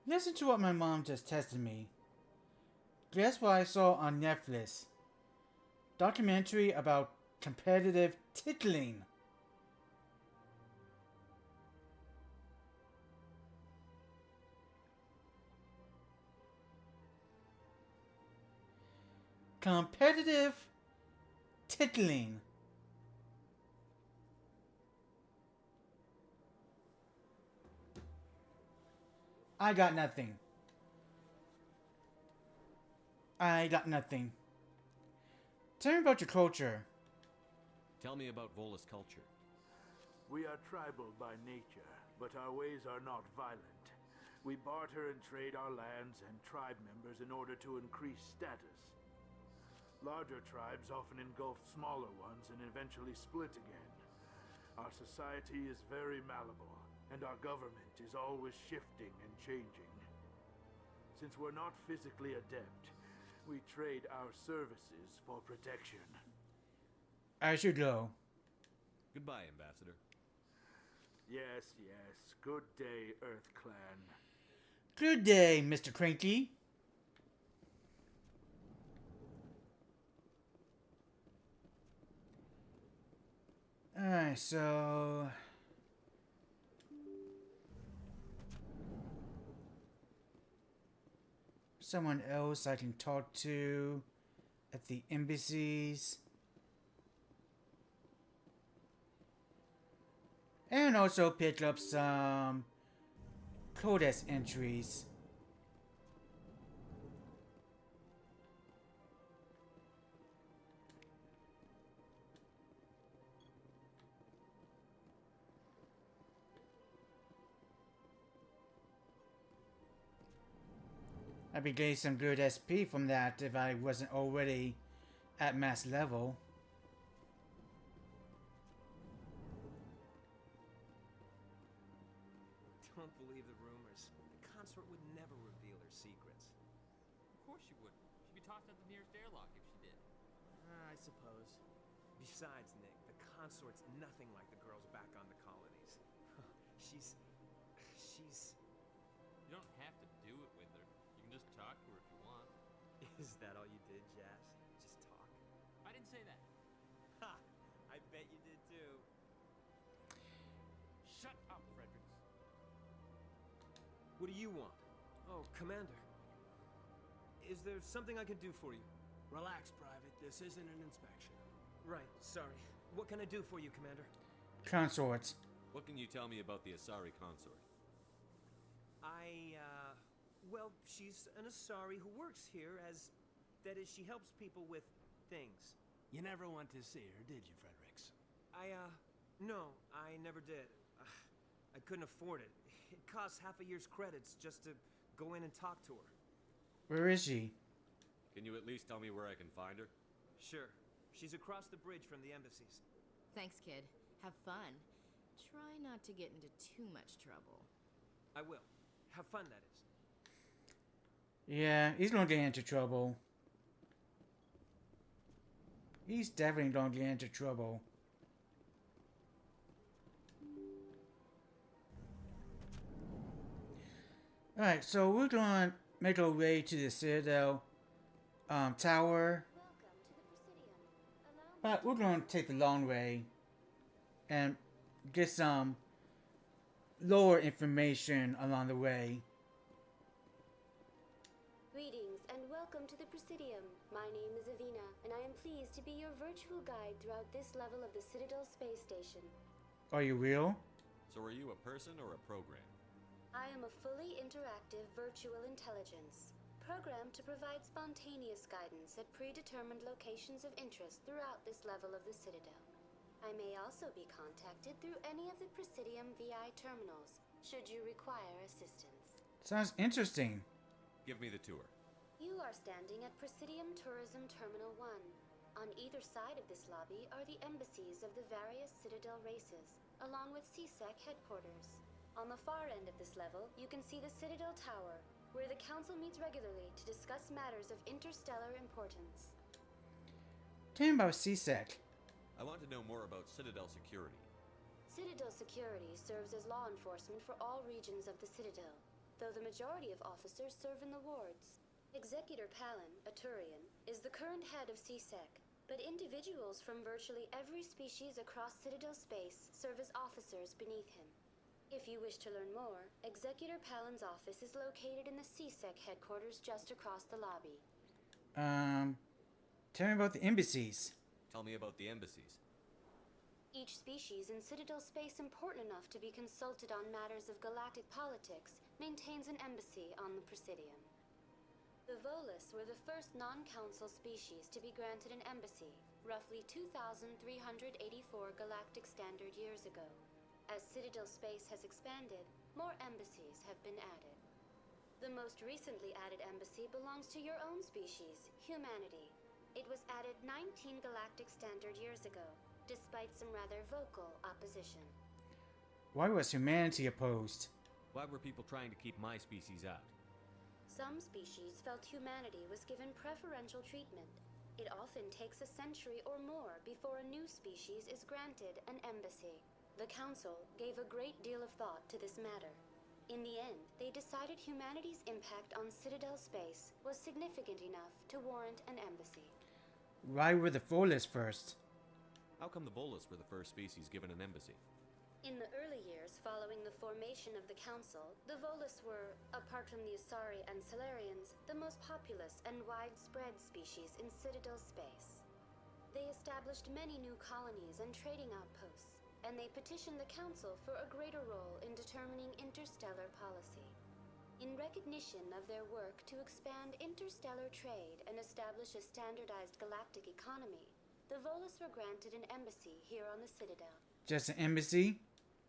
Listen to what my mom just texted me. Guess what I saw on Netflix? Documentary about competitive tickling. Competitive tickling. I got nothing. I got nothing. Tell me about your culture. Tell me about Volus culture. We are tribal by nature, but our ways are not violent. We barter and trade our lands and tribe members in order to increase status. Larger tribes often engulf smaller ones and eventually split again. Our society is very malleable, and our government is always shifting and changing. Since we're not physically adept, we trade our services for protection. I should go. Goodbye, Ambassador. Yes, yes. Good day, Earth Clan. Good day, Mr. Cranky. Alright, so... someone else I can talk to at the embassies. And also pick up some Codex entries. I'd be getting some good SP from that if I wasn't already at max level. Don't believe the rumors. The consort would never reveal her secrets. Of course she wouldn't. She'd be tossed at the nearest airlock if she did. I suppose. Besides, Nick, the consort's nothing like the girls back on the colonies. she's... You don't have to do it with her. You can just talk to her if you want. Is that all you did, Jazz? Just talk? I didn't say that. Ha! I bet you did too. Shut up, Fredericks. What do you want? Oh, Commander. Is there something I can do for you? Relax, Private. This isn't an inspection. Right, sorry. What can I do for you, Commander? Consorts. What can you tell me about the Asari consort? Well, she's an Asari who works here as... That is, she helps people with things. You never went to see her, did you, Fredericks? No, I never did. I couldn't afford it. It costs half a year's credits just to go in and talk to her. Where is she? Can you at least tell me where I can find her? Sure. She's across the bridge from the embassies. Thanks, kid. Have fun. Try not to get into too much trouble. I will. Have fun, that is. Yeah, he's gonna get into trouble. He's definitely gonna get into trouble. Alright, so we're gonna make our way to the Citadel tower. But we're gonna take the long way and get some lower information along the way. Greetings and welcome to the Presidium. My name is Avina, and I am pleased to be your virtual guide throughout this level of the Citadel space station. Are you real? So are you a person or a program? I am a fully interactive virtual intelligence, programmed to provide spontaneous guidance at predetermined locations of interest throughout this level of the Citadel. I may also be contacted through any of the Presidium VI terminals, should you require assistance. Sounds interesting. Give me the tour. You are standing at Presidium Tourism Terminal 1. On either side of this lobby are the embassies of the various Citadel races, along with CSEC headquarters. On the far end of this level, you can see the Citadel Tower, where the Council meets regularly to discuss matters of interstellar importance. Tell me about CSEC. I want to know more about Citadel security. Citadel security serves as law enforcement for all regions of the Citadel, though the majority of officers serve in the wards. Executor Palin, a Turian, is the current head of CSEC, but individuals from virtually every species across Citadel space serve as officers beneath him. If you wish to learn more, Executor Palin's office is located in the CSEC headquarters just across the lobby. Tell me about the embassies. Tell me about the embassies. Each species in Citadel space important enough to be consulted on matters of galactic politics maintains an embassy on the Presidium. The Volus were the first non-council species to be granted an embassy, roughly 2,384 galactic standard years ago. As Citadel space has expanded, more embassies have been added. The most recently added embassy belongs to your own species, humanity. It was added 19 galactic standard years ago, despite some rather vocal opposition. Why was humanity opposed? Why were people trying to keep my species out? Some species felt humanity was given preferential treatment. It often takes a century or more before a new species is granted an embassy. The Council gave a great deal of thought to this matter. In the end, they decided humanity's impact on Citadel space was significant enough to warrant an embassy. Why were the Volus first? How come the Volus were the first species given an embassy? In the early years following the formation of the Council, the Volus were, apart from the Asari and Salarians, the most populous and widespread species in Citadel space. They established many new colonies and trading outposts, and they petitioned the Council for a greater role in determining interstellar policy. In recognition of their work to expand interstellar trade and establish a standardized galactic economy, the Volus were granted an embassy here on the Citadel. Just an embassy?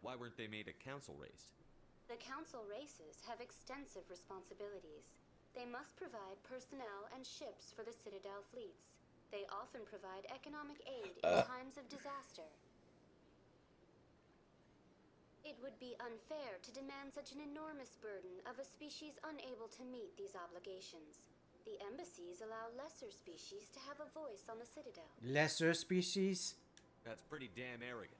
Why weren't they made a council race? The Council races have extensive responsibilities. They must provide personnel and ships for the Citadel fleets. They often provide economic aid in times of disaster. It would be unfair to demand such an enormous burden of a species unable to meet these obligations. The embassies allow lesser species to have a voice on the Citadel. Lesser species? That's pretty damn arrogant.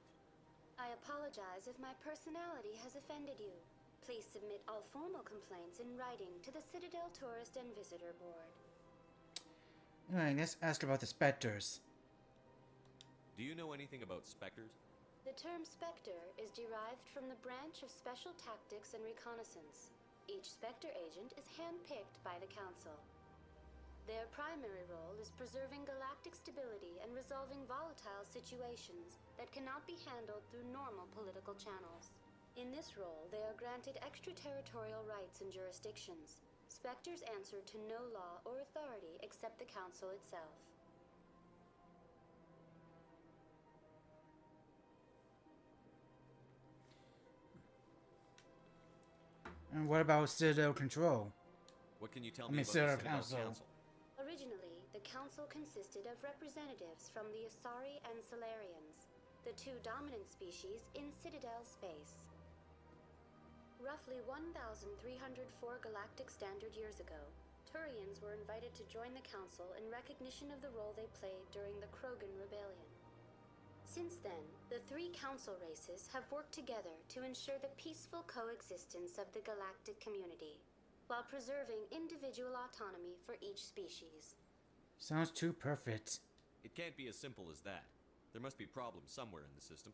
I apologize if my personality has offended you. Please submit all formal complaints in writing to the Citadel Tourist and Visitor Board. Alright, let's ask about the Spectres. Do you know anything about Spectres? The term Spectre is derived from the branch of Special Tactics and Reconnaissance. Each Spectre agent is handpicked by the Council. Their primary role is preserving galactic stability and resolving volatile situations that cannot be handled through normal political channels. In this role, they are granted extraterritorial rights and jurisdictions. Spectres answer to no law or authority except the Council itself. And what about Citadel Control? What can you tell I me mean, about Citadel the Citadel Council. Council? Originally, the Council consisted of representatives from the Asari and Solarians, the two dominant species in Citadel space. Roughly 1,304 galactic standard years ago, Turians were invited to join the Council in recognition of the role they played during the Krogan Rebellion. Since then, the three Council races have worked together to ensure the peaceful coexistence of the galactic community, while preserving individual autonomy for each species. Sounds too perfect. It can't be as simple as that. There must be problems somewhere in the system.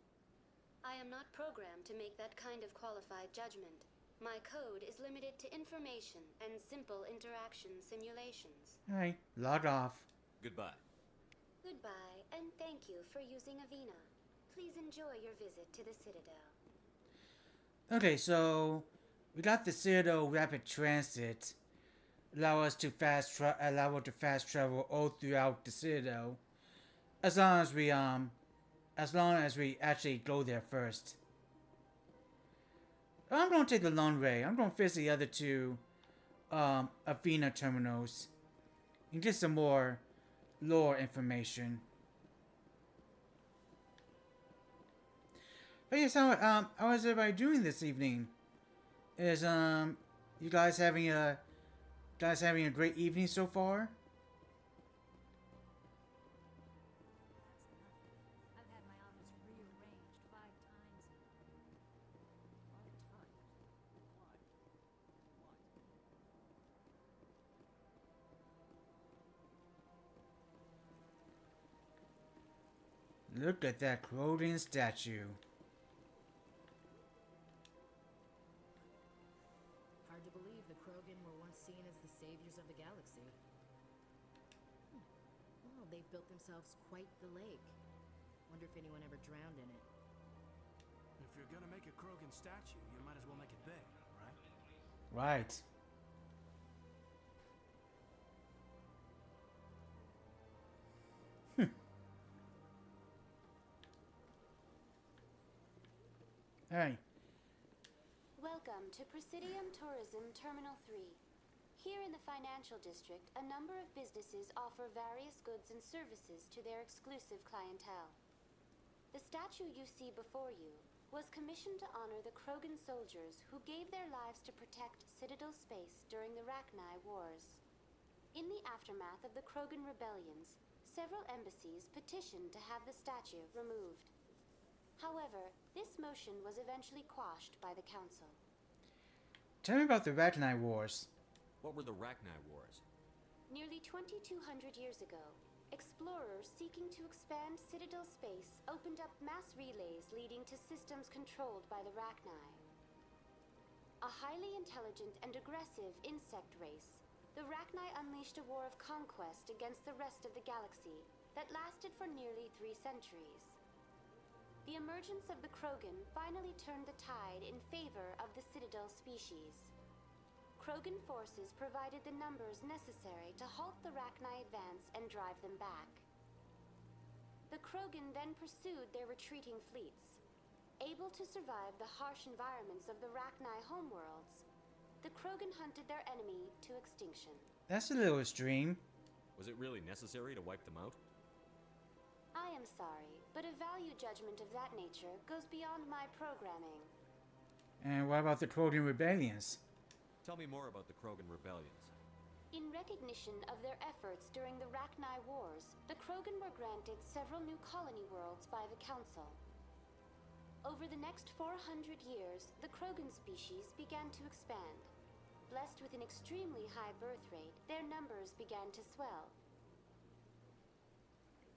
I am not programmed to make that kind of qualified judgment. My code is limited to information and simple interaction simulations. Alright, log off. Goodbye. Goodbye, and thank you for using Avina. Please enjoy your visit to the Citadel. Okay, so we got the Citadel Rapid Transit. Allow us to fast travel all throughout the Citadel, as long as we actually go there first. I'm gonna take the long way. I'm gonna visit the other two Avina terminals and get some more lore information. But yes, how is everybody doing this evening? Is you guys having a great evening so far? I've had my office rearranged 5 times now. Look at that Krogan statue. Hard to believe the Krogan were once seen as the saviors of the galaxy. Well, they've built themselves quite the lake. Wonder if anyone ever drowned in it. If you're gonna make a Krogan statue, you might as well make it big, right? Right. Alright. Welcome to Presidium Tourism Terminal 3. Here in the financial district, a number of businesses offer various goods and services to their exclusive clientele. The statue you see before you was commissioned to honor the Krogan soldiers who gave their lives to protect Citadel space during the Rachni Wars. In the aftermath of the Krogan rebellions, several embassies petitioned to have the statue removed. However, this motion was eventually quashed by the Council. Tell me about the Rachni Wars. What were the Rachni Wars? Nearly 2,200 years ago, explorers seeking to expand Citadel space opened up mass relays leading to systems controlled by the Rachni. A highly intelligent and aggressive insect race, the Rachni unleashed a war of conquest against the rest of the galaxy that lasted for nearly 3 centuries. The emergence of the Krogan finally turned the tide in favor of the Citadel species. Krogan forces provided the numbers necessary to halt the Rachni advance and drive them back. The Krogan then pursued their retreating fleets. Able to survive the harsh environments of the Rachni homeworlds, the Krogan hunted their enemy to extinction. That's a little extreme. Was it really necessary to wipe them out? I am sorry, but a value judgment of that nature goes beyond my programming. And what about the Krogan rebellions? Tell me more about the Krogan rebellions. In recognition of their efforts during the Rachni Wars, the Krogan were granted several new colony worlds by the Council. Over the next 400 years, the Krogan species began to expand. Blessed with an extremely high birth rate, their numbers began to swell.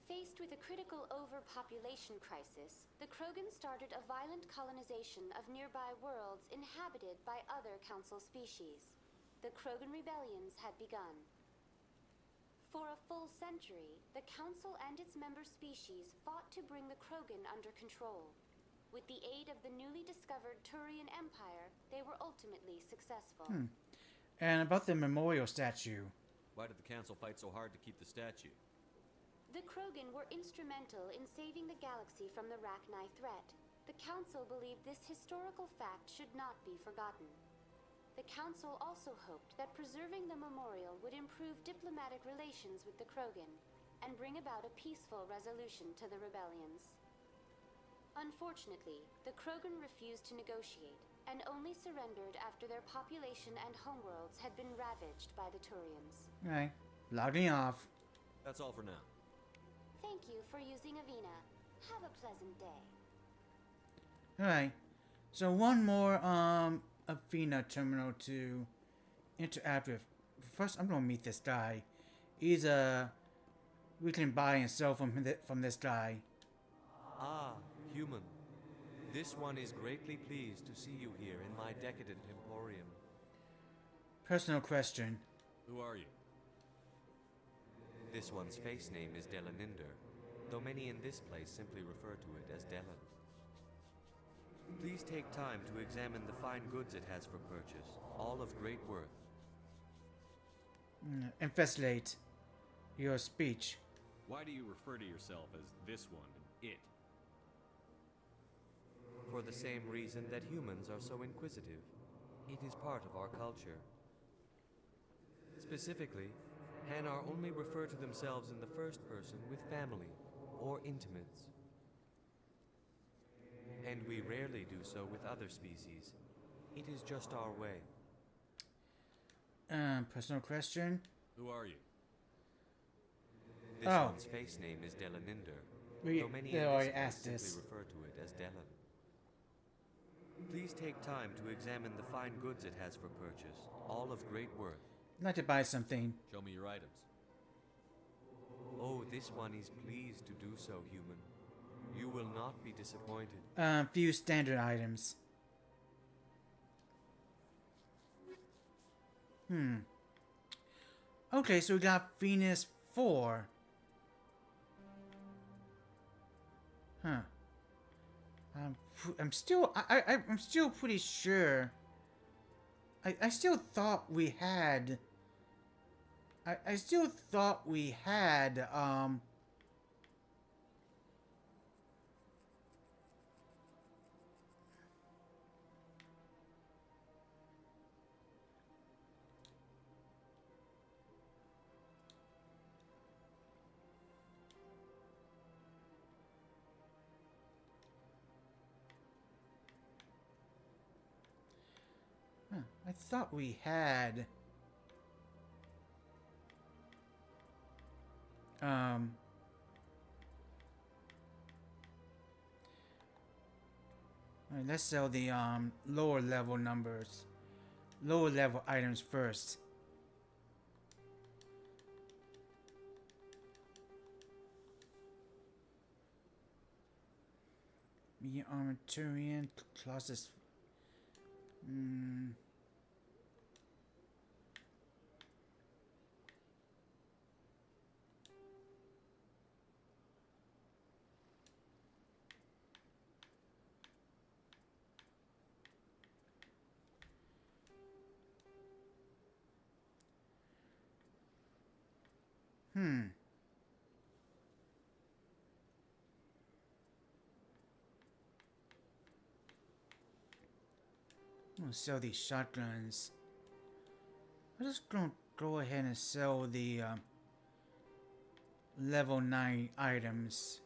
Faced with a critical overpopulation crisis, the Krogan started a violent colonization of nearby worlds inhabited by other Council species. The Krogan rebellions had begun. For a full century, the Council and its member species fought to bring the Krogan under control. With the aid of the newly discovered Turian Empire, they were ultimately successful. And about the memorial statue. Why did the Council fight so hard to keep the statue? The Krogan were instrumental in saving the galaxy from the Rachni threat. The Council believed this historical fact should not be forgotten. The Council also hoped that preserving the memorial would improve diplomatic relations with the Krogan and bring about a peaceful resolution to the rebellions. Unfortunately, the Krogan refused to negotiate and only surrendered after their population and homeworlds had been ravaged by the Turians. Alright, logging off. That's all for now. Thank you for using Avina. Have a pleasant day. Alright, so one more Avina terminal to interact with. First, I'm gonna meet this guy. He's we can buy and sell from this guy. Ah, human. This one is greatly pleased to see you here in my decadent emporium. Personal question. Who are you? This one's face name is Delaninder, though many in this place simply refer to it as Delan. Please take time to examine the fine goods it has for purchase, all of great worth. Investigate your speech. Why do you refer to yourself as this one and it? For the same reason that humans are so inquisitive. It is part of our culture. Specifically, Hanar only refer to themselves in the first person with family or intimates. And we rarely do so with other species. It is just our way. Personal question. Who are you? This Oh. one's face name is Delaninder, We though many already in this asked place this. simply refer to it as Delan. Please take time to examine the fine goods it has for purchase, all of great worth. I'd like to buy something. Show me your items. Oh, this one is pleased to do so, human. You will not be disappointed. Few standard items. Okay, so we got Venus 4. Huh. I'm still pretty sure. I still thought we had. I still thought we had I thought we had alright, let's sell the lower level items first. Medium Armaturian Colossus. I'm gonna sell these shotguns. I'm just gonna go ahead and sell the level 9 items.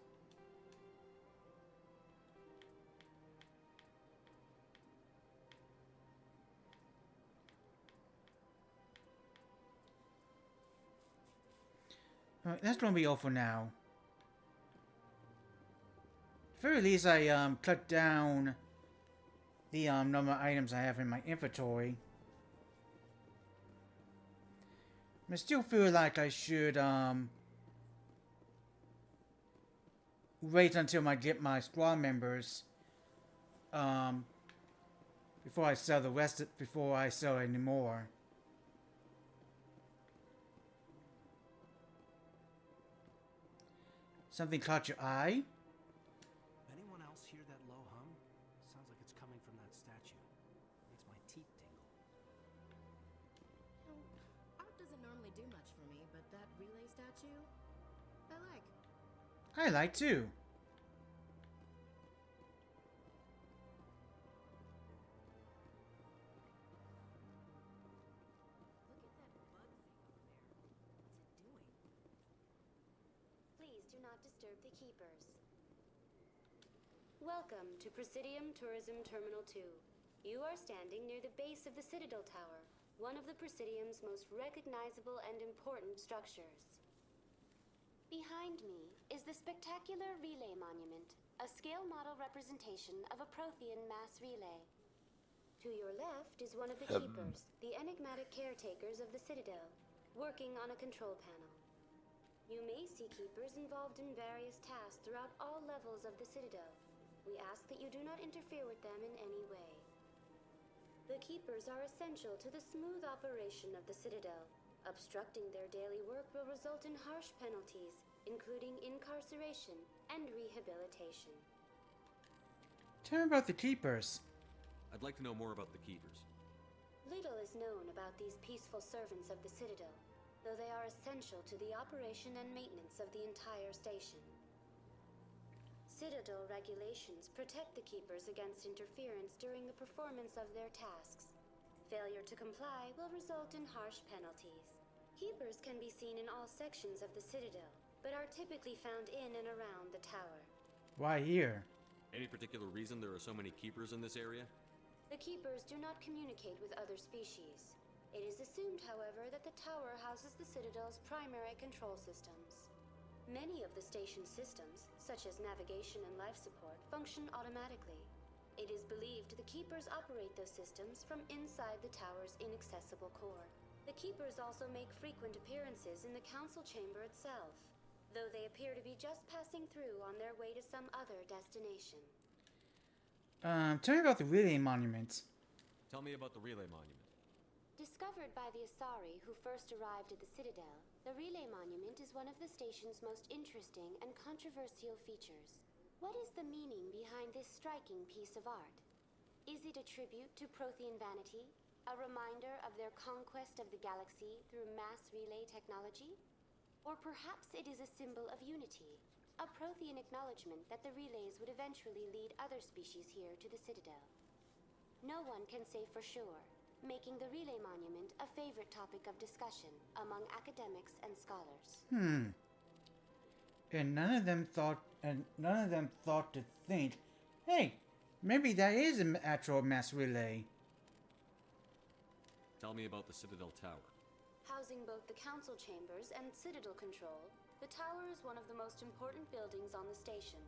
Alright, that's gonna be all for now. At the very least, I cut down the number of items I have in my inventory. I still feel like I should wait until I get my squad members before I sell the rest before I sell any more. Something caught your eye? Anyone else hear that low hum? Sounds like it's coming from that statue. Makes my teeth tingle. Art doesn't normally do much for me, but that relay statue, I like. I like too. Please do not disturb the keepers. Welcome to Presidium Tourism Terminal 2. You are standing near the base of the Citadel Tower, one of the Presidium's most recognizable and important structures. Behind me is the spectacular Relay Monument, a scale model representation of a Prothean mass relay. To your left is one of the keepers, the enigmatic caretakers of the Citadel, working on a control panel. You may see keepers involved in various tasks throughout all levels of the Citadel. We ask that you do not interfere with them in any way. The keepers are essential to the smooth operation of the Citadel. Obstructing their daily work will result in harsh penalties, including incarceration and rehabilitation. Tell me about the keepers. I'd like to know more about the keepers. Little is known about these peaceful servants of the Citadel, though they are essential to the operation and maintenance of the entire station. Citadel regulations protect the keepers against interference during the performance of their tasks. Failure to comply will result in harsh penalties. Keepers can be seen in all sections of the Citadel, but are typically found in and around the tower. Why here? Any particular reason there are so many keepers in this area? The keepers do not communicate with other species. It is assumed, however, that the tower houses the Citadel's primary control systems. Many of the station's systems, such as navigation and life support, function automatically. It is believed the keepers operate those systems from inside the tower's inaccessible core. The keepers also make frequent appearances in the council chamber itself, though they appear to be just passing through on their way to some other destination. Tell me about the Relay Monument. Tell me about the Relay Monument. Discovered by the Asari who first arrived at the Citadel, the Relay Monument is one of the station's most interesting and controversial features. What is the meaning behind this striking piece of art? Is it a tribute to Prothean vanity? A reminder of their conquest of the galaxy through mass relay technology? Or perhaps it is a symbol of unity, a Prothean acknowledgement that the relays would eventually lead other species here to the Citadel. No one can say for sure, making the Relay Monument a favorite topic of discussion among academics and scholars. And none of them thought to think, hey, maybe that is an actual mass relay. Tell me about the Citadel Tower. Housing both the council chambers and Citadel control, the tower is one of the most important buildings on the station.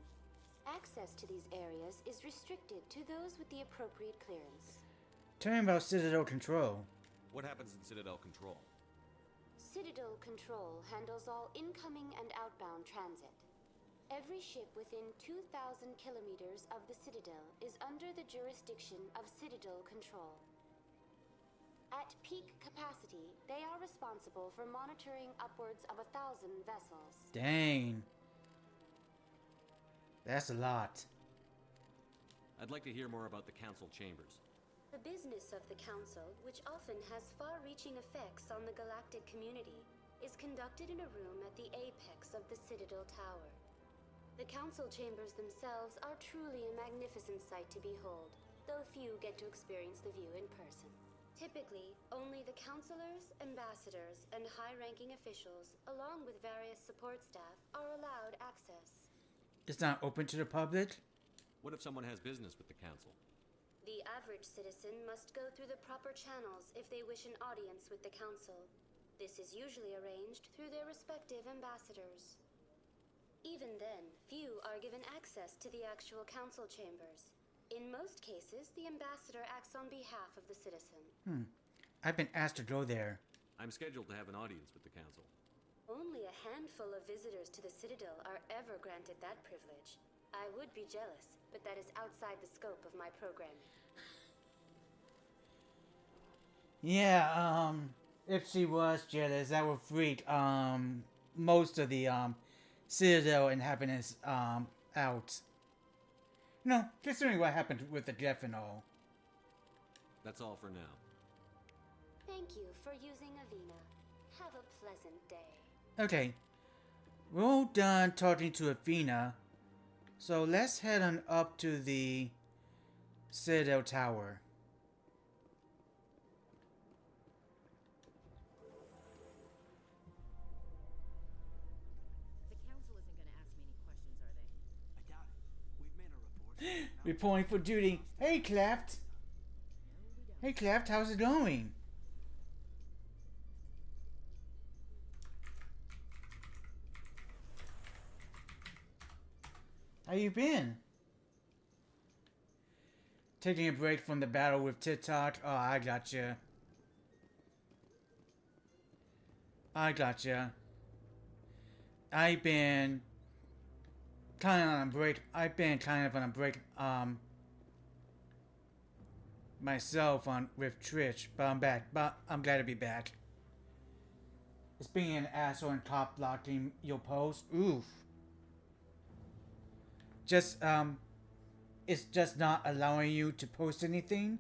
Access to these areas is restricted to those with the appropriate clearance. Tell me about Citadel Control. What happens in Citadel Control? Citadel Control handles all incoming and outbound transit. Every ship within 2,000 kilometers of the Citadel is under the jurisdiction of Citadel Control. At peak capacity, they are responsible for monitoring upwards of 1,000 vessels. Dang. That's a lot. I'd like to hear more about the council chambers. The business of the Council, which often has far-reaching effects on the galactic community, is conducted in a room at the apex of the Citadel Tower. The Council chambers themselves are truly a magnificent sight to behold, though few get to experience the view in person. Typically, only the counselors, ambassadors, and high-ranking officials, along with various support staff, are allowed access. It's not open to the public? What if someone has business with the council? The average citizen must go through the proper channels if they wish an audience with the council. This is usually arranged through their respective ambassadors. Even then, few are given access to the actual council chambers. In most cases, the ambassador acts on behalf of the citizen. I've been asked to go there. I'm scheduled to have an audience with the council. Only a handful of visitors to the Citadel are ever granted that privilege. I would be jealous, but that is outside the scope of my programming. Yeah, if she was jealous, that would freak, most of the, Citadel inhabitants, out. No, considering what happened with the Jeff and all. That's all for now. Thank you for using Avina. Have a pleasant day. Okay, we're all done talking to Athena, so let's head on up to the Citadel Tower. The council isn't going to ask me any questions, are they? I doubt it. We've made a report. Reporting for duty. Hey, Cleft. Hey, Cleft, how's it going? How you been? Taking a break from the battle with TikTok? Oh, I gotcha. I gotcha. I've been kind of on a break. I've been kind of on a break, myself with Twitch, but I'm back. But I'm glad to be back. It's being an asshole and cop blocking your posts. Oof. It's just not allowing you to post anything.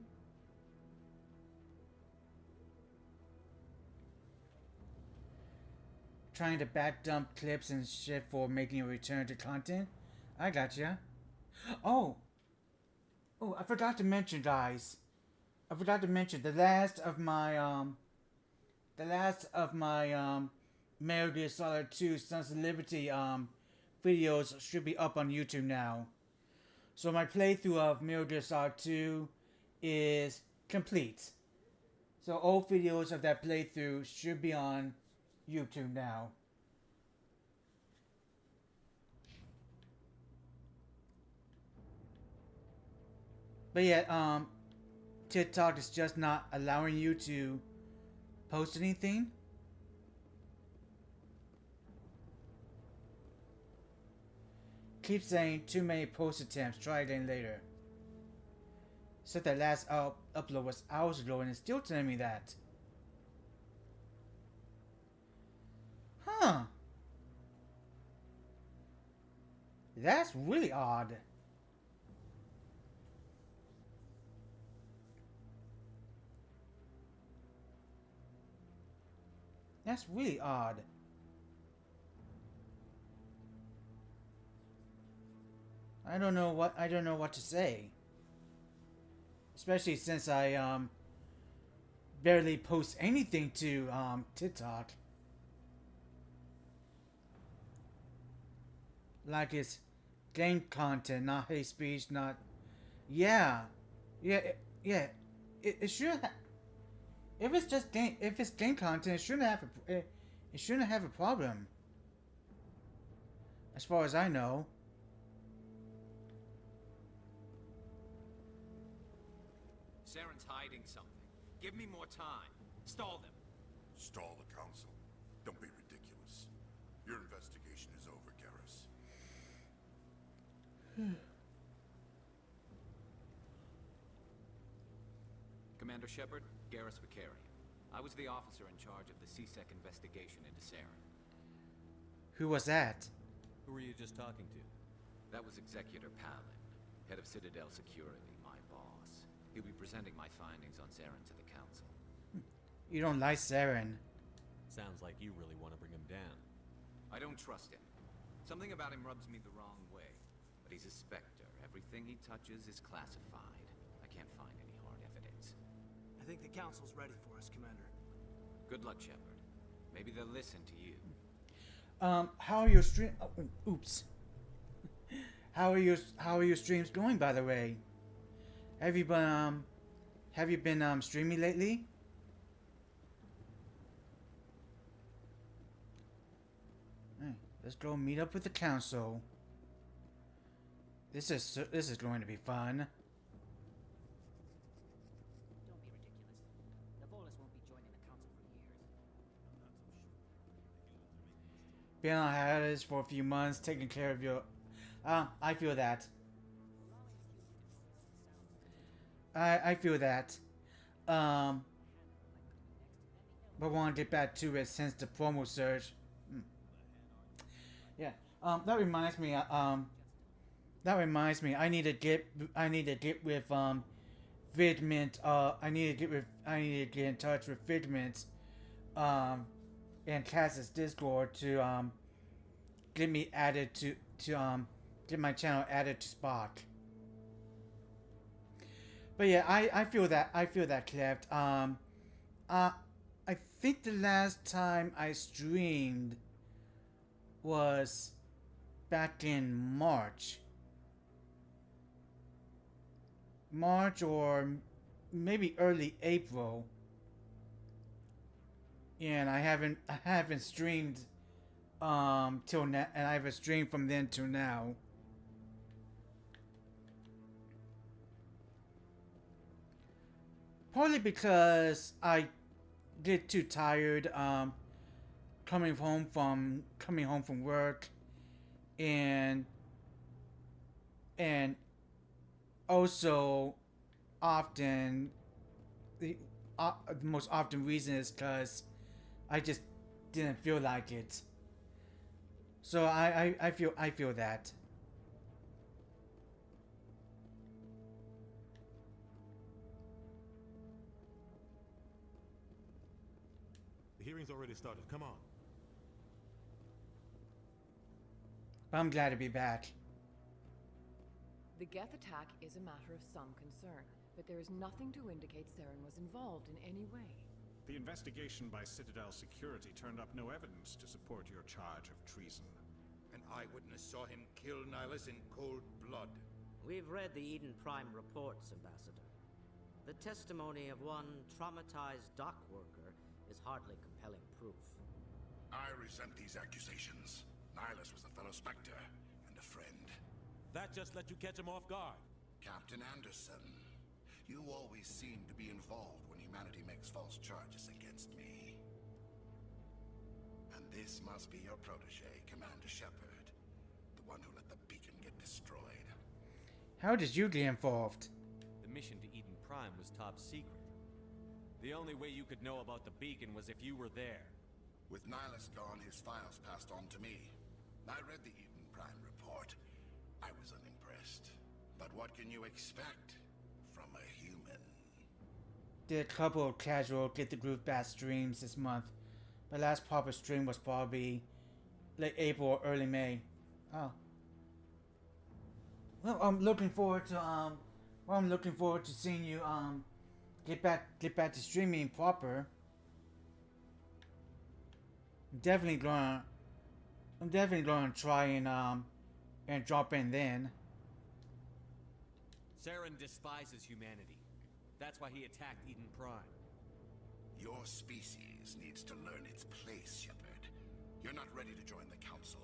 Trying to back dump clips and shit for making a return to content. I gotcha. Oh, I forgot to mention, guys. I forgot to mention the last of my Metal Gear Solid 2 Sons of Liberty videos should be up on YouTube now. So my playthrough of Metal Gear Solid 2 is complete. So all videos of that playthrough should be on YouTube now. But yeah, TikTok is just not allowing you to post anything. Keep saying too many post attempts, try again later. Said that last upload was hours ago and it's still telling me that. Huh. That's really odd. That's really odd. I don't know what to say. Especially since I barely post anything to TikTok. Like it's game content, not hate speech, not it should if it's just game content, it shouldn't have a problem. As far as I know. Saren's hiding something. Give me more time. Stall them. Stall the council? Don't be ridiculous. Your investigation is over, Garrus. Commander Shepard, Garrus Vakarian. I was the officer in charge of the CSEC investigation into Saren. Who was that? Who were you just talking to? That was Executor Palin, head of Citadel Security, my boss. He'll be presenting my findings on Saren to the council. You don't like Saren. Sounds like you really want to bring him down. I don't trust him. Something about him rubs me the wrong way. But he's a Spectre. Everything he touches is classified. I can't find any hard evidence. I think the council's ready for us, Commander. Good luck, Shepard. Maybe they'll listen to you. How are your stream? Oh, oops. How are your streams going, by the way? Have you been streaming lately? Hey, let's go meet up with the council. This is going to be fun. Been on hiatus for a few months, taking care of your... I feel that. I feel that. But want to get back to it since the promo surge. Yeah. That reminds me. I need to get with Figment. I need to get in touch with Figment. And Cass's Discord to get me added to get my channel added to Spock. But yeah, I feel that Cleft. I think the last time I streamed was back in March or maybe early April. Yeah, and I haven't streamed till now, and I haven't streamed from then till now. Partly because I get too tired coming home from work, and also often the most often reason is because I just didn't feel like it. So I feel that. The hearing's already started. Come on. I'm glad to be back. The Geth attack is a matter of some concern, but there is nothing to indicate Saren was involved in any way. The investigation by Citadel Security turned up no evidence to support your charge of treason. An eyewitness saw him kill Nihilus in cold blood. We've read the Eden Prime reports, Ambassador. The testimony of one traumatized dock worker is hardly compelling proof. I resent these accusations. Nihilus was a fellow Spectre and a friend. That just let you catch him off guard. Captain Anderson, you always seem to be involved when humanity makes false charges against me. And this must be your protege, Commander Shepard, the one who let the beacon get destroyed. How did you get involved? The mission to Eden Prime was top secret. The only way you could know about the beacon was if you were there. With Nihilus gone, his files passed on to me. I read the Eden Prime report. I was unimpressed. But what can you expect from a human? Did a couple of casual Get the Groove Back streams this month. My last proper stream was probably late April or early May. Oh. Well, I'm looking forward to seeing you get back to streaming proper. I'm definitely gonna try and drop in then. Saren despises humanity. That's why he attacked Eden Prime. Your species needs to learn its place, Shepard. You're not ready to join the Council.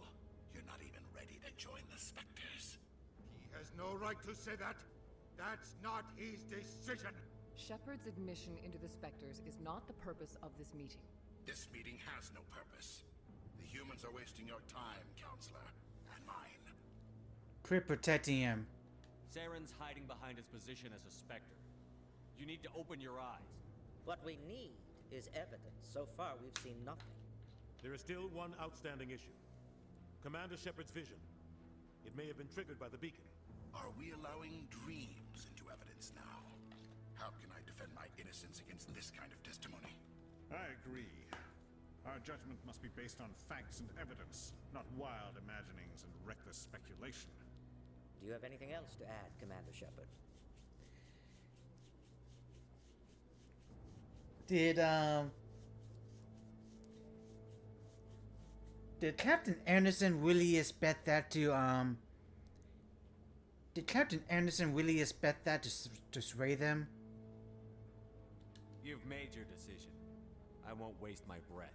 You're not even ready to join the Spectres. He has no right to say that. That's not his decision. Shepard's admission into the Spectres is not the purpose of this meeting. This meeting has no purpose. The humans are wasting your time, Counselor, and mine. Quit protecting him. Saren's hiding behind his position as a Spectre. You need to open your eyes. What we need is evidence. So far, we've seen nothing. There is still one outstanding issue. Commander Shepard's vision. It may have been triggered by the beacon. Are we allowing dreams into evidence now? How can I defend my innocence against this kind of testimony? I agree. Our judgment must be based on facts and evidence, not wild imaginings and reckless speculation. Do you have anything else to add, Commander Shepard? Did Captain Anderson really expect that to Did Captain Anderson really expect that to sway them? You've made your decision. I won't waste my breath.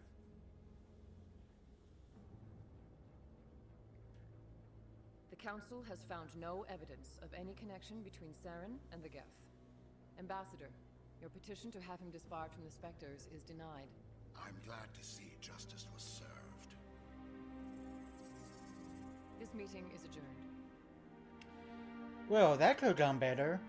The Council has found no evidence of any connection between Saren and the Geth. Ambassador, your petition to have him disbarred from the Spectres is denied. I'm glad to see justice was served. This meeting is adjourned. Well, that could have gone better.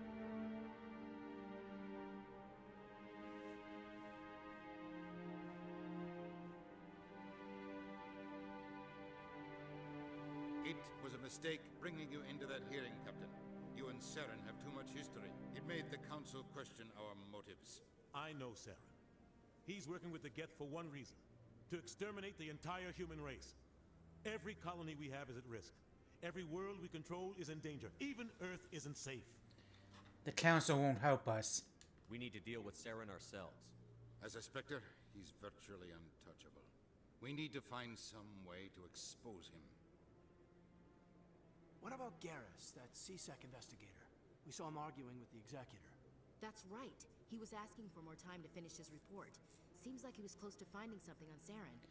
It was a mistake bringing you into that hearing, Captain. You and Saren have too much history. It made the Council question our motives. I know Saren. He's working with the Geth for one reason: to exterminate the entire human race. Every colony we have is at risk. Every world we control is in danger. Even Earth isn't safe. The Council won't help us. We need to deal with Saren ourselves. As a Spectre, he's virtually untouchable. We need to find some way to expose him. What about Garrus, that C-Sec investigator? We saw him arguing with the Executor. That's right. He was asking for more time to finish his report. Seems like he was close to finding something on Saren.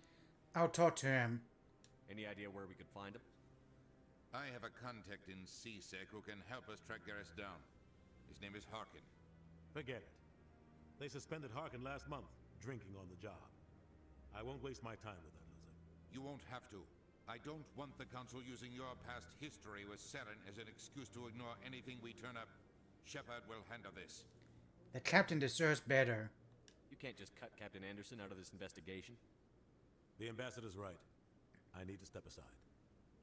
I'll talk to him. Any idea where we could find him? I have a contact in C-Sec who can help us track Garrus down. His name is Harkin. Forget it. They suspended Harkin last month, drinking on the job. I won't waste my time with that, Lizard. You won't have to. I don't want the Council using your past history with Saren as an excuse to ignore anything we turn up. Shepard will handle this. The Captain deserves better. You can't just cut Captain Anderson out of this investigation. The Ambassador's right. I need to step aside.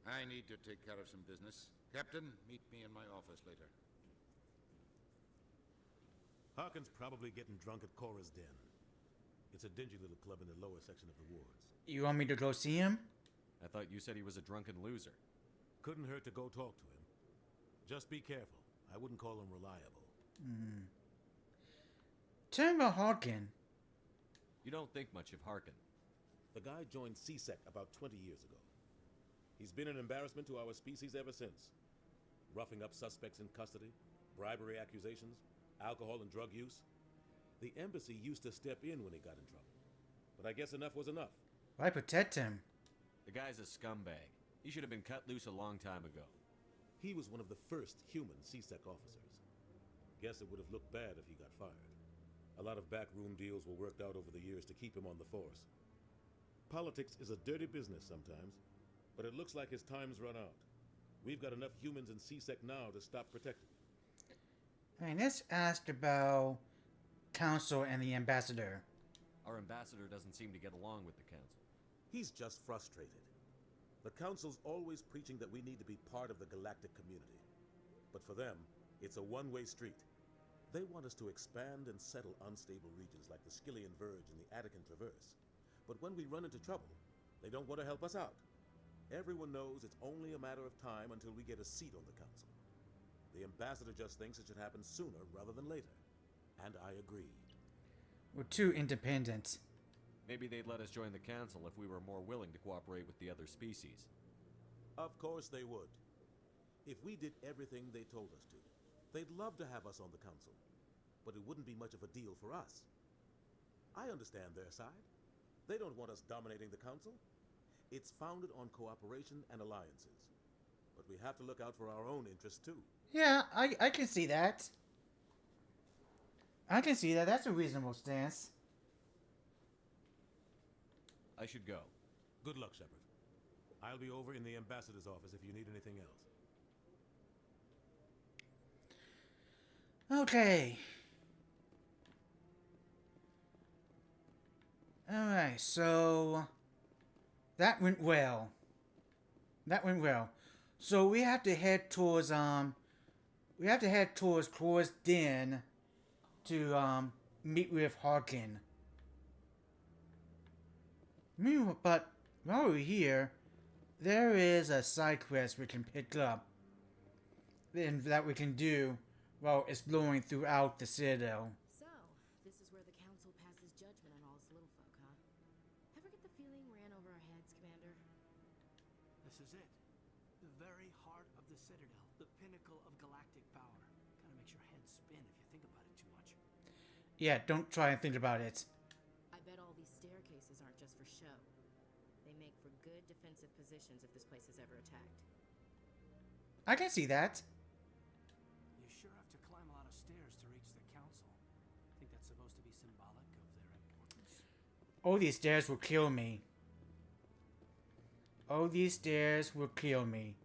I need to take care of some business. Captain, meet me in my office later. Harkin's probably getting drunk at Cora's Den. It's a dingy little club in the lower section of the wards. You want me to go see him? I thought you said he was a drunken loser. Couldn't hurt to go talk to him. Just be careful. I wouldn't call him reliable. Tell me about Harkin. You don't think much of Harkin. The guy joined C-Sec about 20 years ago. He's been an embarrassment to our species ever since. Roughing up suspects in custody, bribery accusations, alcohol and drug use. The embassy used to step in when he got in trouble. But I guess enough was enough. Why protect him? The guy's a scumbag. He should have been cut loose a long time ago. He was one of the first human C-Sec officers. Guess it would have looked bad if he got fired. A lot of backroom deals were worked out over the years to keep him on the force. Politics is a dirty business sometimes, but it looks like his time's run out. We've got enough humans in C-Sec now to stop protecting him. Alright, let's ask about Council and the Ambassador. Our Ambassador doesn't seem to get along with the Council. He's just frustrated. The Council's always preaching that we need to be part of the galactic community. But for them, it's a one-way street. They want us to expand and settle unstable regions like the Skillian Verge and the Attican Traverse. But when we run into trouble, they don't want to help us out. Everyone knows it's only a matter of time until we get a seat on the Council. The Ambassador just thinks it should happen sooner rather than later. And I agree. We're too independent. Maybe they'd let us join the Council if we were more willing to cooperate with the other species. Of course they would. If we did everything they told us to, they'd love to have us on the Council. But it wouldn't be much of a deal for us. I understand their side. They don't want us dominating the Council. It's founded on cooperation and alliances. But we have to look out for our own interests too. Yeah, I can see that. I can see that. That's a reasonable stance. I should go. Good luck, Shepard. I'll be over in the Ambassador's office if you need anything else. Okay. Alright, so that went well. That went well. So we have to head towards Cora's Den to meet with Harkin. But while we're here, there is a side quest we can pick up and that we can do while exploring throughout the Citadel. So, this is where the Council passes judgment on all us little folk, huh? Ever get the feeling ran over our heads, Commander? This is it. The very heart of the Citadel. The pinnacle of galactic power. Kinda makes your head spin if you think about it too much. Yeah, don't try and think about it. I bet all these staircases aren't just for show. They make for good defensive positions if this place is ever attacked. I can see that. You sure have to climb a lot of stairs to reach the council. Think that's supposed to be symbolic of their importance? Oh, these stairs will kill me. Oh, these stairs will kill me.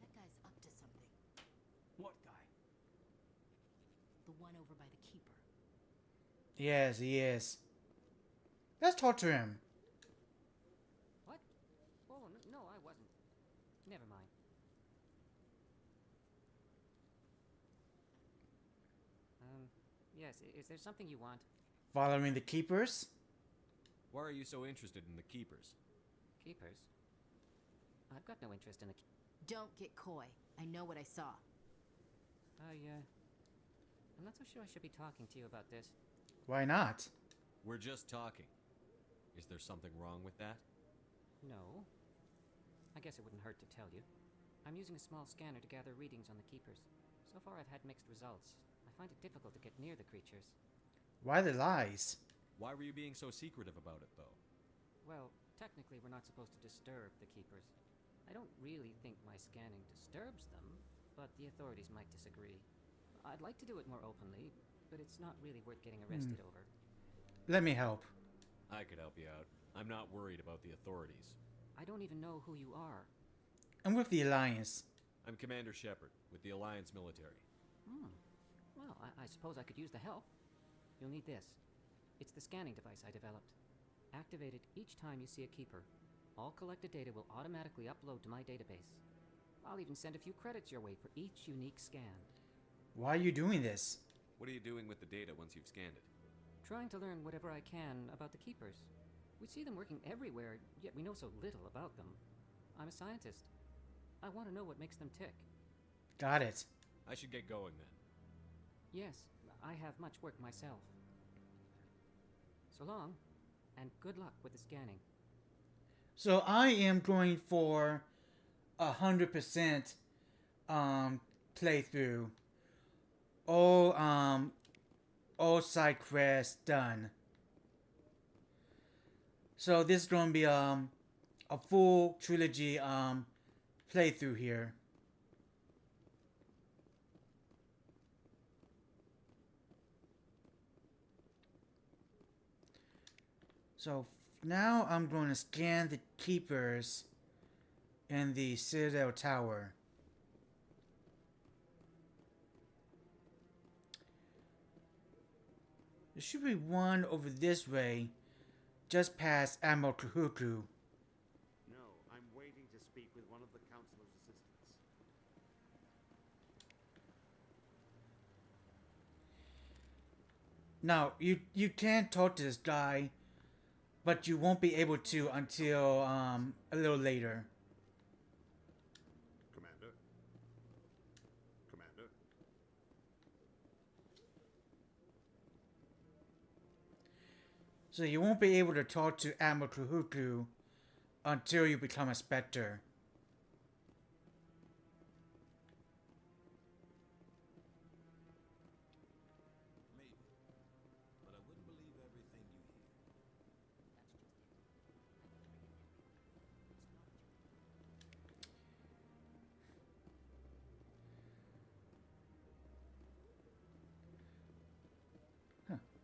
That guy's up to something. What guy? The one over by the Keeper. Yes, he is. Let's talk to him. What? Oh, no, I wasn't. Never mind. Yes, is there something you want? Following the Keepers? Why are you so interested in the Keepers? Keepers? I've got no interest in the... Don't get coy. I know what I saw. I'm not so sure I should be talking to you about this. Why not? We're just talking. Is there something wrong with that? No. I guess it wouldn't hurt to tell you. I'm using a small scanner to gather readings on the Keepers. So far I've had mixed results. I find it difficult to get near the creatures. Why the lies? Why were you being so secretive about it, though? Well, technically we're not supposed to disturb the Keepers. I don't really think my scanning disturbs them, but the authorities might disagree. I'd like to do it more openly, but it's not really worth getting arrested over. Let me help. I could help you out. I'm not worried about the authorities. I don't even know who you are. I'm with the Alliance. I'm Commander Shepard, with the Alliance military. Well, I suppose I could use the help. You'll need this. It's the scanning device I developed. Activate it each time you see a Keeper. All collected data will automatically upload to my database. I'll even send a few credits your way for each unique scan. Why are you doing this? What are you doing with the data once you've scanned it? Trying to learn whatever I can about the Keepers. We see them working everywhere, yet we know so little about them. I'm a scientist. I want to know what makes them tick. Got it. I should get going then. Yes, I have much work myself. So long, and good luck with the scanning. So I am going for 100% playthrough. All side quests done. So this is going to be a full trilogy playthrough here. So now I'm going to scan the Keepers in the Citadel Tower. There should be one over this way, just past Admiral Kahuku. No, I'm waiting to speak with one of the Councilor's assistants. Now, you can talk to this guy, but you won't be able to until a little later. Commander? Commander? So you won't be able to talk to Admiral Kahuku until you become a Spectre. Maybe. But I wouldn't believe everything you hear.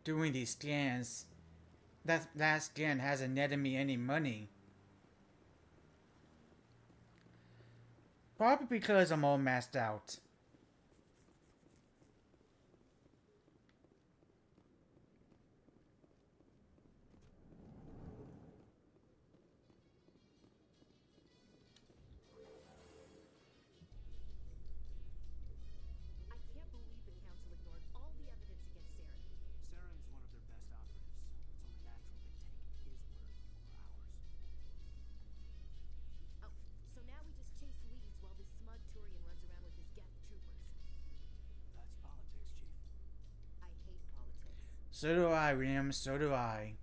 Doing these scans. That scan hasn't netted me any money. Probably because I'm all maxed out. I can't believe the Council ignored all the evidence against Saren. Saren's one of their best operatives. It's only natural they'd take his word over ours. Oh, so now we just chase leads while this smug Turian runs around with his Geth So do I, William. So do I.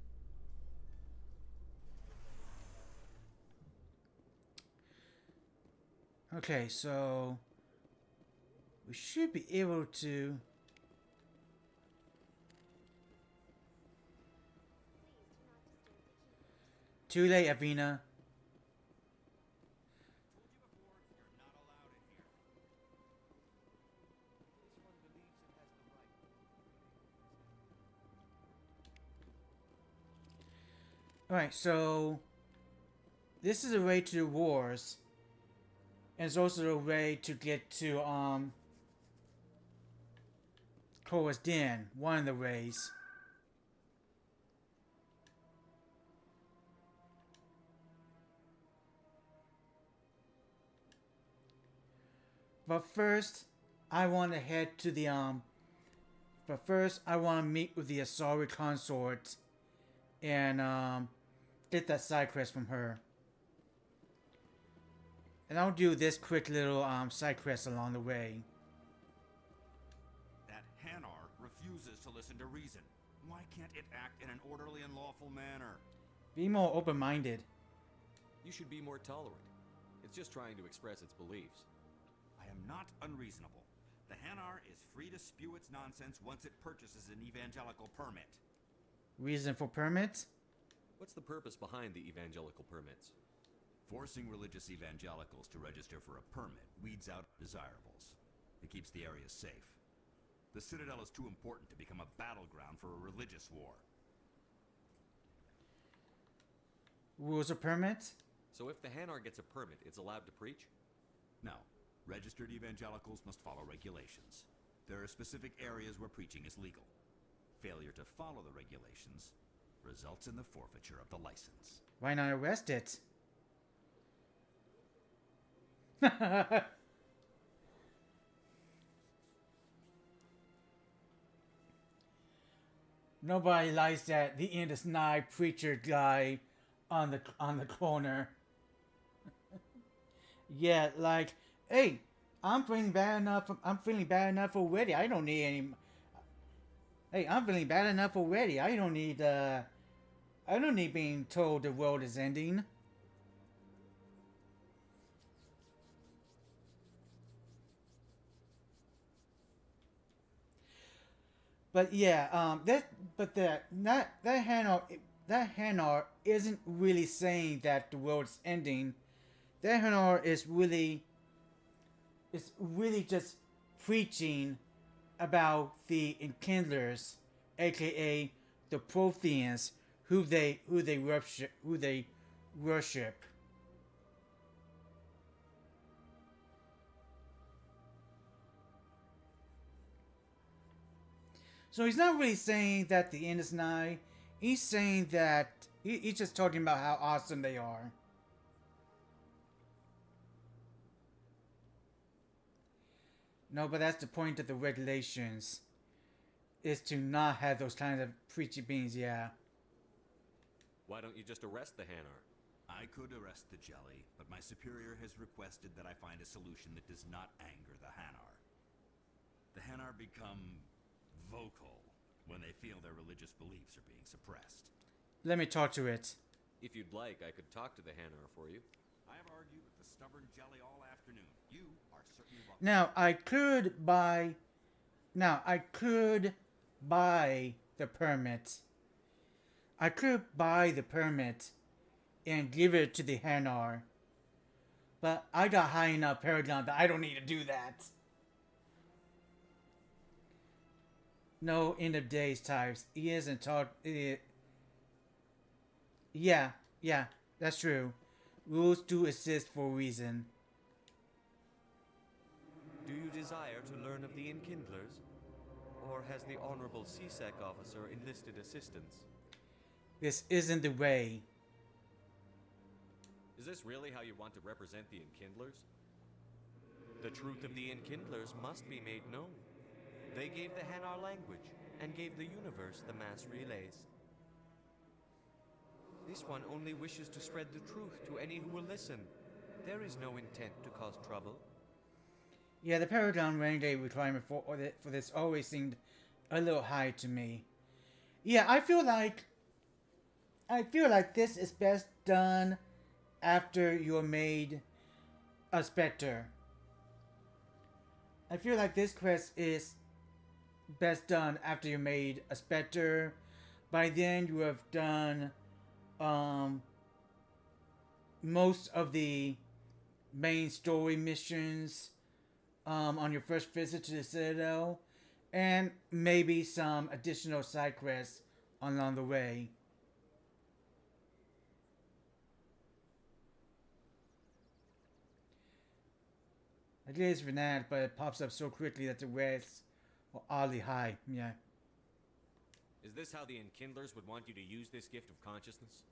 Okay, so we should be able to. Too late, Avina. Alright, so this is a way to the wars. And it's also a way to get to Korra's Den, one of the ways. But first, I want to head to the but first I want to meet with the Asari consort and get that side quest from her. And I'll do this quick little side quest along the way. That Hanar refuses to listen to reason. Why can't it act in an orderly and lawful manner? Be more open-minded. You should be more tolerant. It's just trying to express its beliefs. I am not unreasonable. The Hanar is free to spew its nonsense once it purchases an evangelical permit. Reason for permits? What's the purpose behind the evangelical permits? Forcing religious evangelicals to register for a permit weeds out desirables. It keeps the area safe. The Citadel is too important to become a battleground for a religious war. Rules of permits? So if the Hanar gets a permit, it's allowed to preach? No. Registered evangelicals must follow regulations. There are specific areas where preaching is legal. Failure to follow the regulations results in the forfeiture of the license. Why not arrest it? Nobody likes that the Indus Night preacher guy on the corner. Yeah, like, hey, I'm feeling bad enough already. I don't need any. Hey, I'm feeling bad enough already. I don't need being told the world is ending. But yeah, that Hanar isn't really saying that the world is ending. That Hanar is really just preaching about the Enkindlers, aka the Protheans, who they worship. So he's not really saying that the end is nigh. He's saying that he's just talking about how awesome they are. No, but that's the point of the regulations. Is to not have those kinds of preachy beings, yeah. Why don't you just arrest the Hanar? I could arrest the Jelly, but my superior has requested that I find a solution that does not anger the Hanar. The Hanar become vocal when they feel their religious beliefs are being suppressed. Let me talk to it. If you'd like, I could talk to the Hanar for you. I have argued with the stubborn Jelly all afternoon. You are certainly welcome. Now, I could buy the permit. I could buy the permit and give it to the Hanar. But I got high enough Paragon that I don't need to do that. No, end of days types. He isn't taught it. Yeah, that's true. Rules do exist for a reason. Do you desire to learn of the Enkindlers? Or has the Honorable CSEC officer enlisted assistance? This isn't the way. Is this really how you want to represent the Enkindlers? The truth of the Enkindlers must be made known. They gave the Hanar language, and gave the universe the mass relays. This one only wishes to spread the truth to any who will listen. There is no intent to cause trouble. Yeah, the Paragon Renegade requirement for this always seemed a little high to me. Yeah, I feel like this is best done after you're made a Spectre. I feel like this quest is best done after you're made a Spectre. By then you have done most of the main story missions on your first visit to the Citadel, and maybe some additional side quests along the way. I did this for that, but it pops up so quickly that the rates are oddly high. Yeah. Is this how the Enkindlers would want you to use this gift of consciousness?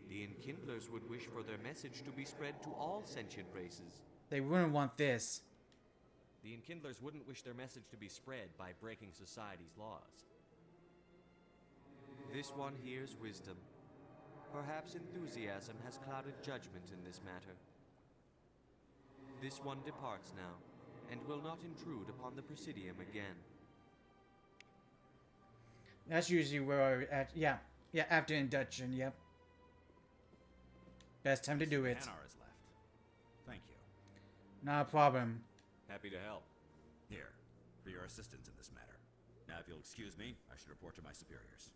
The Enkindlers would wish for their message to be spread to all sentient races. They wouldn't want this. The Enkindlers wouldn't wish their message to be spread by breaking society's laws. This one hears wisdom. Perhaps enthusiasm has clouded judgment in this matter. This one departs now, and will not intrude upon the Presidium again. That's usually where we're at. Yeah, after induction, yep. Best time to do it. Hanar is left. Thank you. Not a problem. Happy to help. Here, for your assistance in this matter. Now, if you'll excuse me, I should report to my superiors.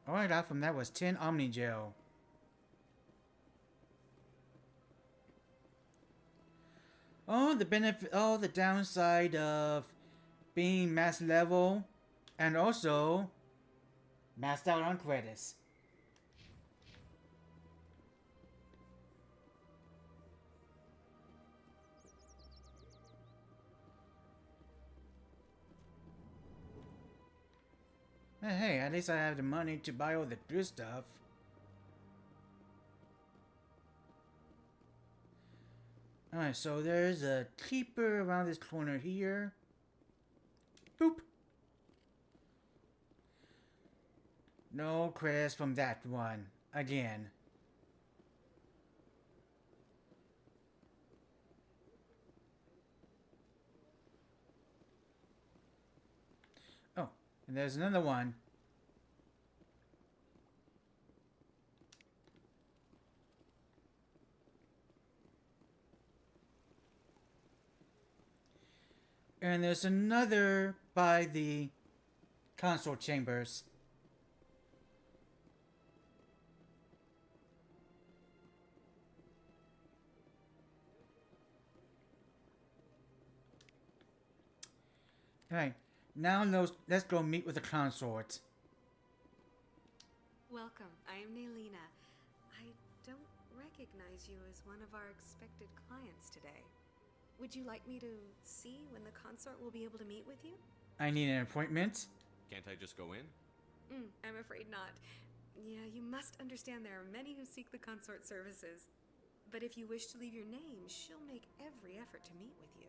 All I got from that was 10 Omni Gel. Oh, the benefit, oh, the downside of being mass level, and also maxed out on credits. Hey, at least I have the money to buy all the good stuff. Alright, so there's a keeper around this corner here. Boop. No credits from that one. Again. Oh, and there's another one. And there's another by the console chambers. Alright, now let's go meet with the consort. Welcome, I am Nelina. I don't recognize you as one of our expected clients today. Would you like me to see when the consort will be able to meet with you? I need an appointment. Can't I just go in? I'm afraid not. Yeah, you must understand there are many who seek the consort services. But if you wish to leave your name, she'll make every effort to meet with you.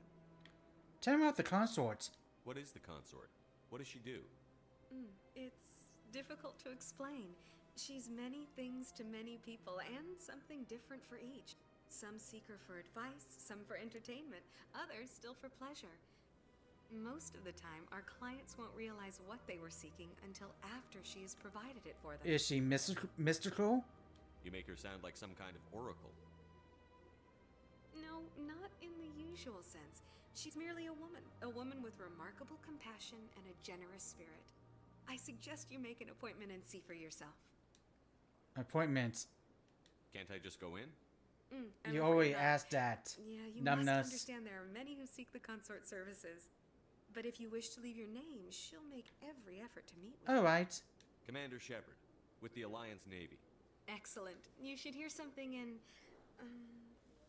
Tell me about the consort. What is the consort? What does she do? It's difficult to explain. She's many things to many people, and something different for each. Some seek her for advice, some for entertainment, others still for pleasure. Most of the time, our clients won't realize what they were seeking until after she has provided it for them. Is she mystical? You make her sound like some kind of oracle. No, not in the usual sense. She's merely a woman with remarkable compassion and a generous spirit. I suggest you make an appointment and see for yourself. Appointment. Can't I just go in? You already asked that. Yeah, you must understand there are many who seek the consort services. But if you wish to leave your name, she'll make every effort to meet with you. Alright. Commander Shepard, with the Alliance Navy. Excellent. You should hear something in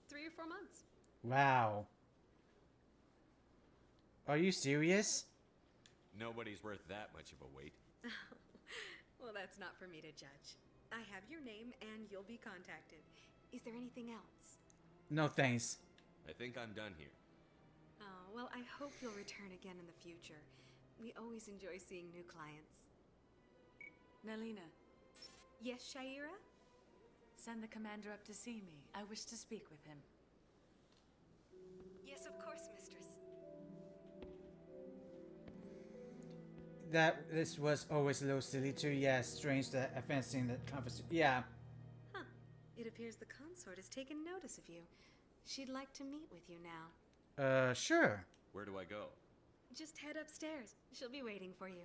3 or 4 months. Wow. Are you serious? Nobody's worth that much of a wait. Well, that's not for me to judge. I have your name and you'll be contacted. Is there anything else? No thanks. I think I'm done here. Oh, well, I hope you'll return again in the future. We always enjoy seeing new clients. Nelina. Yes, Shaira? Send the commander up to see me. I wish to speak with him. Yes, of course, mistress. that this was always a little silly too. Yeah, strange that advancing the conversation. Yeah. Huh. It appears the consort has taken notice of you. She'd like to meet with you now. Sure. Where do I go? Just head upstairs. She'll be waiting for you.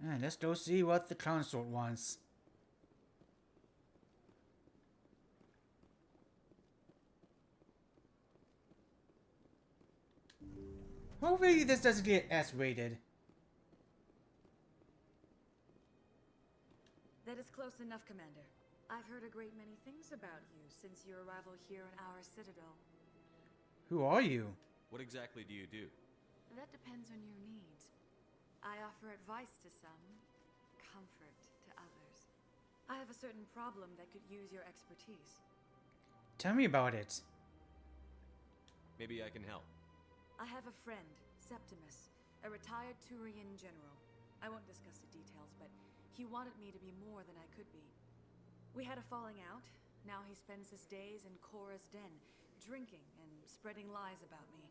And let's go see what the consort wants. Hopefully this doesn't get S-rated. That is close enough, Commander. I've heard a great many things about you since your arrival here in our citadel. Who are you? What exactly do you do? That depends on your needs. I offer advice to some, comfort to others. I have a certain problem that could use your expertise. Tell me about it. Maybe I can help. I have a friend, Septimus, a retired Turian general. I won't discuss the details, but he wanted me to be more than I could be. We had a falling out. Now he spends his days in Korra's den, drinking and spreading lies about me.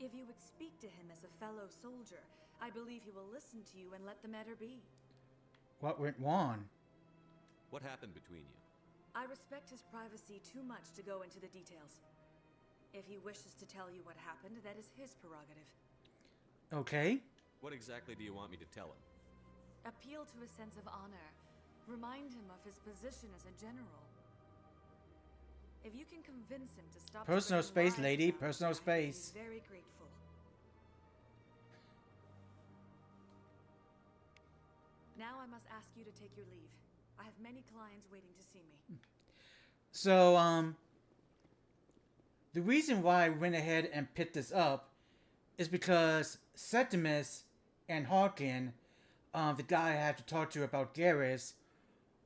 If you would speak to him as a fellow soldier, I believe he will listen to you and let the matter be. What went wrong? What happened between you? I respect his privacy too much to go into the details. If he wishes to tell you what happened, that is his prerogative. Okay. What exactly do you want me to tell him? Appeal to his sense of honor. Remind him of his position as a general. If you can convince him to stop Personal spreading space, lies lady. about Personal me, I will be space. very grateful. Now I must ask you to take your leave. I have many clients waiting to see me. So, the reason why I went ahead and picked this up is because Septimus and Harkin, the guy I had to talk to about Garrus,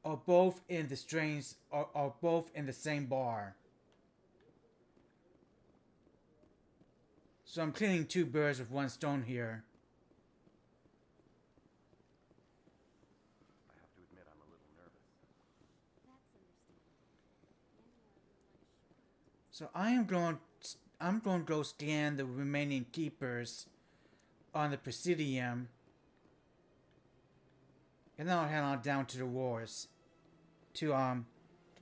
are both in the are both in the same bar. So I'm killing two birds with one stone here. I have to admit I'm a little nervous. So I'm going to go scan the remaining keepers on the Presidium, and then I'll head on down to the wars, to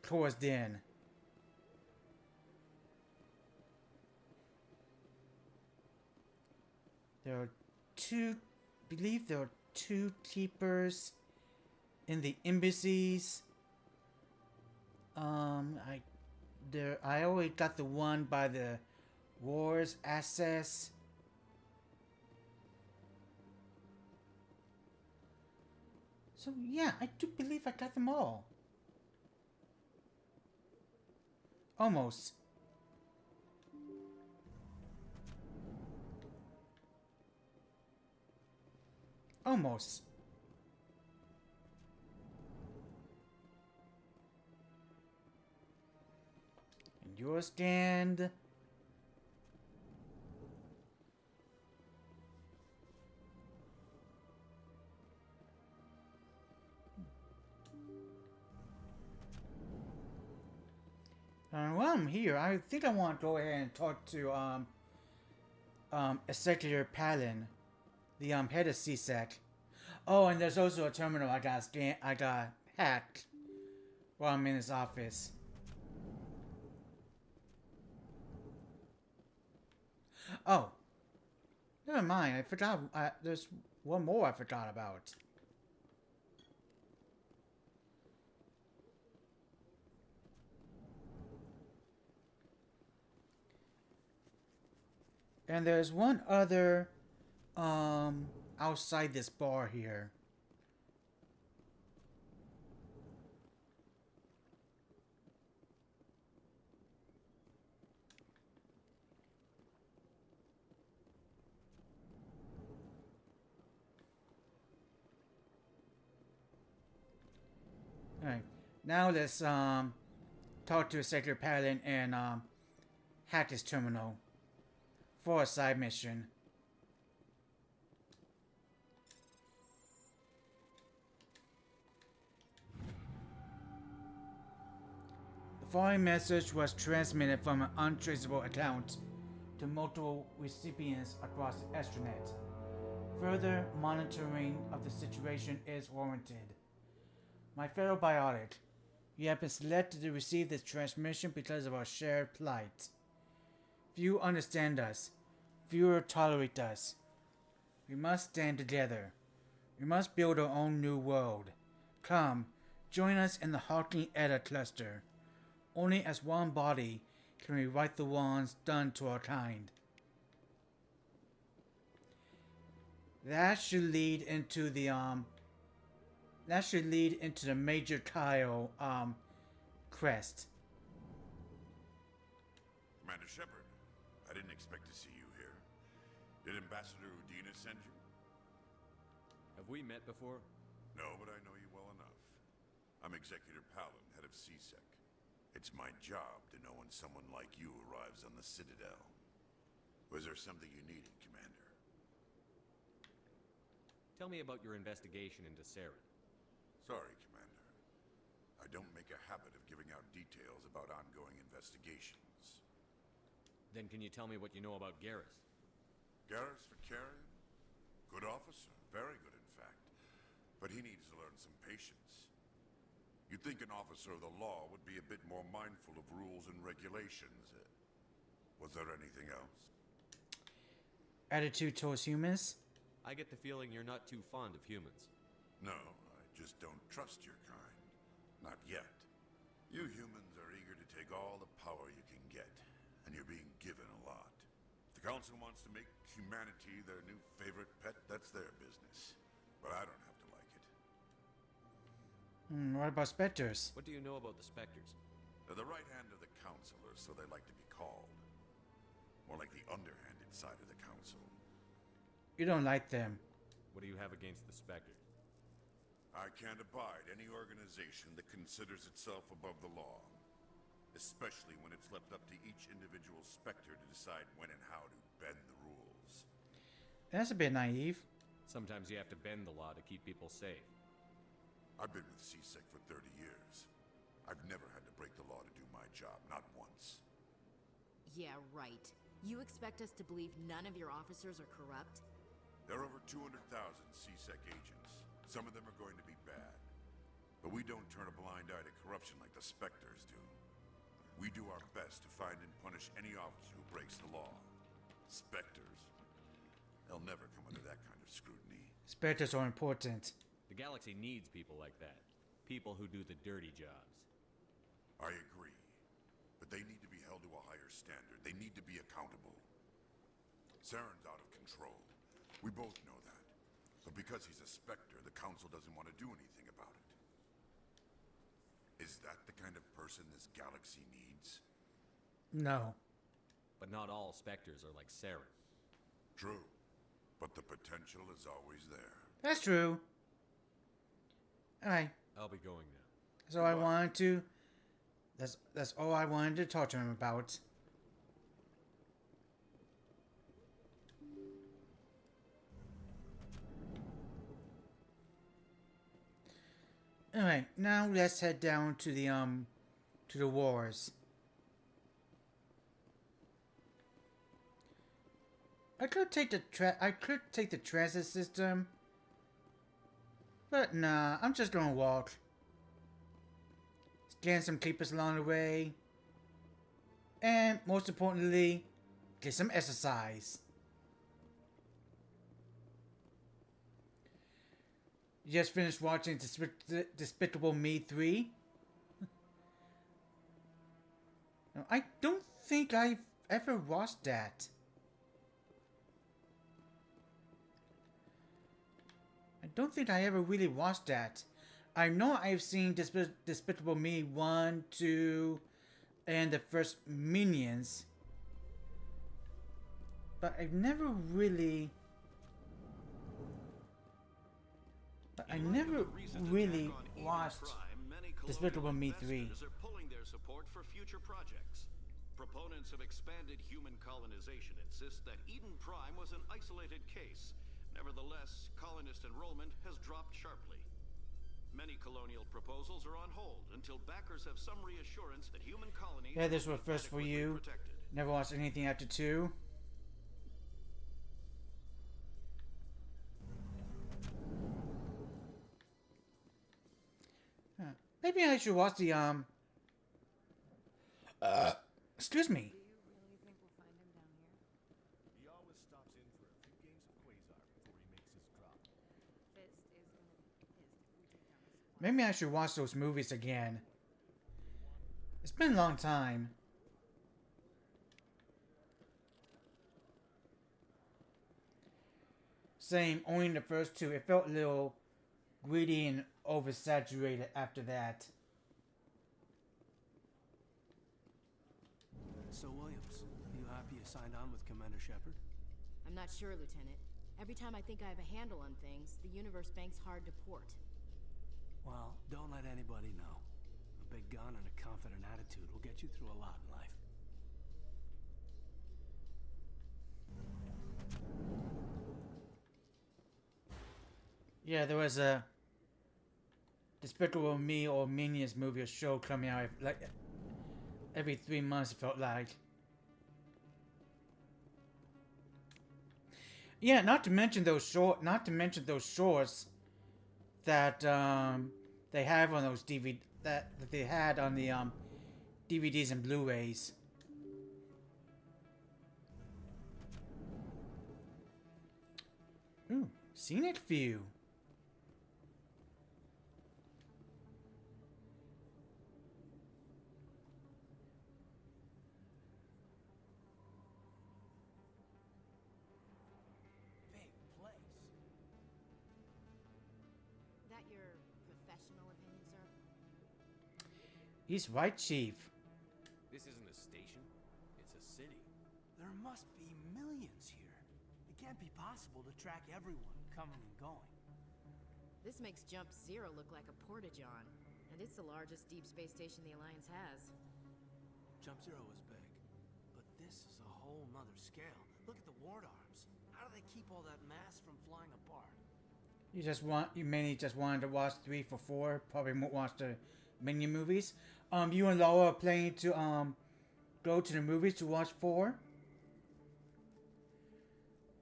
Korra's den. There are believe there are two keepers in the embassies. I already got the one by the wars access. So yeah, I do believe I got them all. Almost. Almost. And you're scanned. While I'm here, I think I want to go ahead and talk to Executor Palin, the head of CSEC. Oh, and there's also a terminal I got hacked while I'm in his office. Oh, never mind. I forgot. There's one more I forgot about. And there's one other outside this bar here. Alright, now let's talk to Secretary Palin and hack his terminal for a side mission. The following message was transmitted from an untraceable account to multiple recipients across the Astronet. Further monitoring of the situation is warranted. My fellow biotic, you have been selected to receive this transmission because of our shared plight. Few understand us. Fewer tolerate us. We must stand together. We must build our own new world. Come, join us in the Hawking Eta cluster. Only as one body can we right the wrongs done to our kind. That should lead into the Major Kyle crest. Commander Shepard, I didn't expect to see you here. Did Ambassador Udina send you? Have we met before? No, but I know you well enough. I'm Executor Palin, head of CSEC. It's my job to know when someone like you arrives on the Citadel. Was there something you needed, Commander? Tell me about your investigation into Saren. Sorry, Commander. I don't make a habit of giving out details about ongoing investigations. Then can you tell me what you know about Garrus? Garrus Vakarian? Good officer. Very good, in fact. But he needs to learn some patience. You'd think an officer of the law would be a bit more mindful of rules and regulations. Was there anything else? Attitude towards humans? I get the feeling you're not too fond of humans. No, I just don't trust your kind. Not yet. You humans are eager to take all the power you can get, and you're being given a lot. If the Council wants to make humanity their new favorite pet, that's their business. But I don't have to like it. What about Spectres? What do you know about the Spectres? They're the right hand of the Council, or so they like to be called. More like the underhanded side of the Council. You don't like them. What do you have against the Spectres? I can't abide any organization that considers itself above the law. Especially when it's left up to each individual Spectre to decide when and how to bend the rules. That's a bit naive. Sometimes you have to bend the law to keep people safe. I've been with CSEC for 30 years. I've never had to break the law to do my job, not once. Yeah, right. You expect us to believe none of your officers are corrupt? There are over 200,000 CSEC agents. Some of them are going to be bad. But we don't turn a blind eye to corruption like the Spectres do. We do our best to find and punish any officer who breaks the law. Spectres, they'll never come under that kind of scrutiny. Spectres are important. The galaxy needs people like that. People who do the dirty jobs. I agree. But they need to be held to a higher standard. They need to be accountable. Saren's out of control. We both know that. But because he's a Spectre, the Council doesn't want to do anything about it. Is that the kind of person this galaxy needs? No. But not all Spectres are like Saren. True. But the potential is always there. That's true. Alright. I'll be going now. That's all I wanted to... That's all I wanted to talk to him about. Alright, now let's head down to the wars. I could take the transit system, but nah, I'm just gonna walk. Scan some keepers along the way, and most importantly, get some exercise. Just finished watching Despicable Me 3. No, I don't think I've ever watched that. I don't think I ever really watched that. I know I've seen Despicable Me 1, 2, and the first Minions. But I've never really... watched Despicable Me 3. Are pulling their support for future projects. Proponents of expanded human colonization insist that Eden Prime was an isolated case. Nevertheless, colonist enrollment has dropped sharply. Many colonial proposals are on hold until backers have some reassurance that human colonies Yeah, this will was be first for adequately you. protected. Never watched anything after 2. Huh. Maybe I should watch the excuse me. He always stops in for a few games of Quasar before he makes his drop. Maybe I should watch those movies again. It's been a long time. Same, only the first 2. It felt a little greedy and oversaturated after that. So, Williams, are you happy you signed on with Commander Shepard? I'm not sure, Lieutenant. Every time I think I have a handle on things, the Universe Bank's hard to port. Well, don't let anybody know. A big gun and a confident attitude will get you through a lot in life. Yeah, there was a Despicable Me or Minions movie or show coming out like every 3 months, it felt like. Yeah, not to mention those shorts that they have on those DVD that they had on the DVDs and Blu-rays. Ooh, scenic view. Big place. That your professional opinion, sir? He's right, Chief. This isn't a station. It's a city. There must be millions here. It can't be possible to track everyone coming and going. This makes Jump Zero look like a porta-john, and it's the largest deep space station the Alliance has. Jump Zero is big, but this is a whole nother scale. Look at the ward arms. How do they keep all that mass from flying apart? You mainly just wanted to watch 3 for 4. Probably won't watch the Minion movies. You and Laura are planning to go to the movies to watch 4.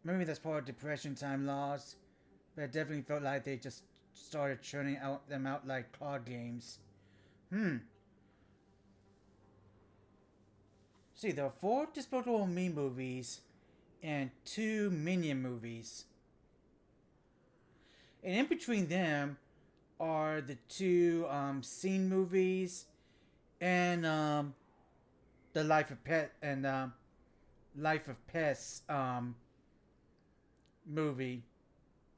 Maybe that's part of Depression time laws, but it definitely felt like they just started churning them out like card games. See, there are 4 Despicable Me movies and 2 Minion movies. And in between them are the 2 Scene movies and the Life of Pet and Life of Pets movie.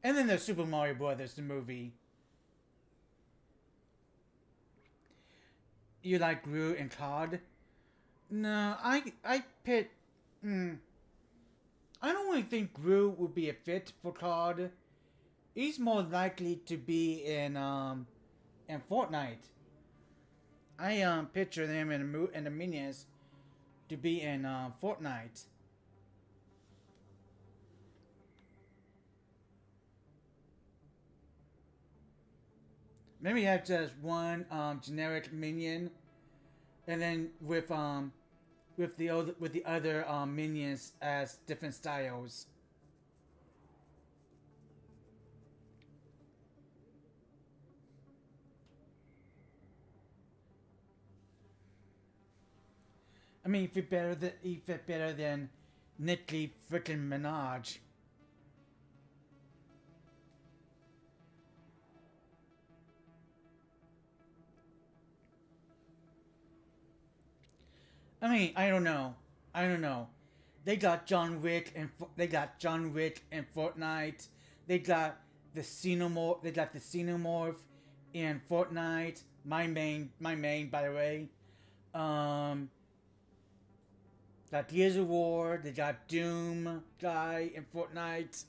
And then there's Super Mario Brothers, the movie. You like Gru and Todd? No, I pit. I don't really think Gru would be a fit for Todd. He's more likely to be in Fortnite. I picture them in the Minions to be in Fortnite. Maybe have just one generic Minion, and then with the other Minions as different styles. I mean, he fit better than Nicki frickin' Minaj. I mean, I don't know. They got John Wick in Fortnite. They got the Xenomorph. In Fortnite. My main, by the way. Got Gears of War. They got Doom guy in Fortnite.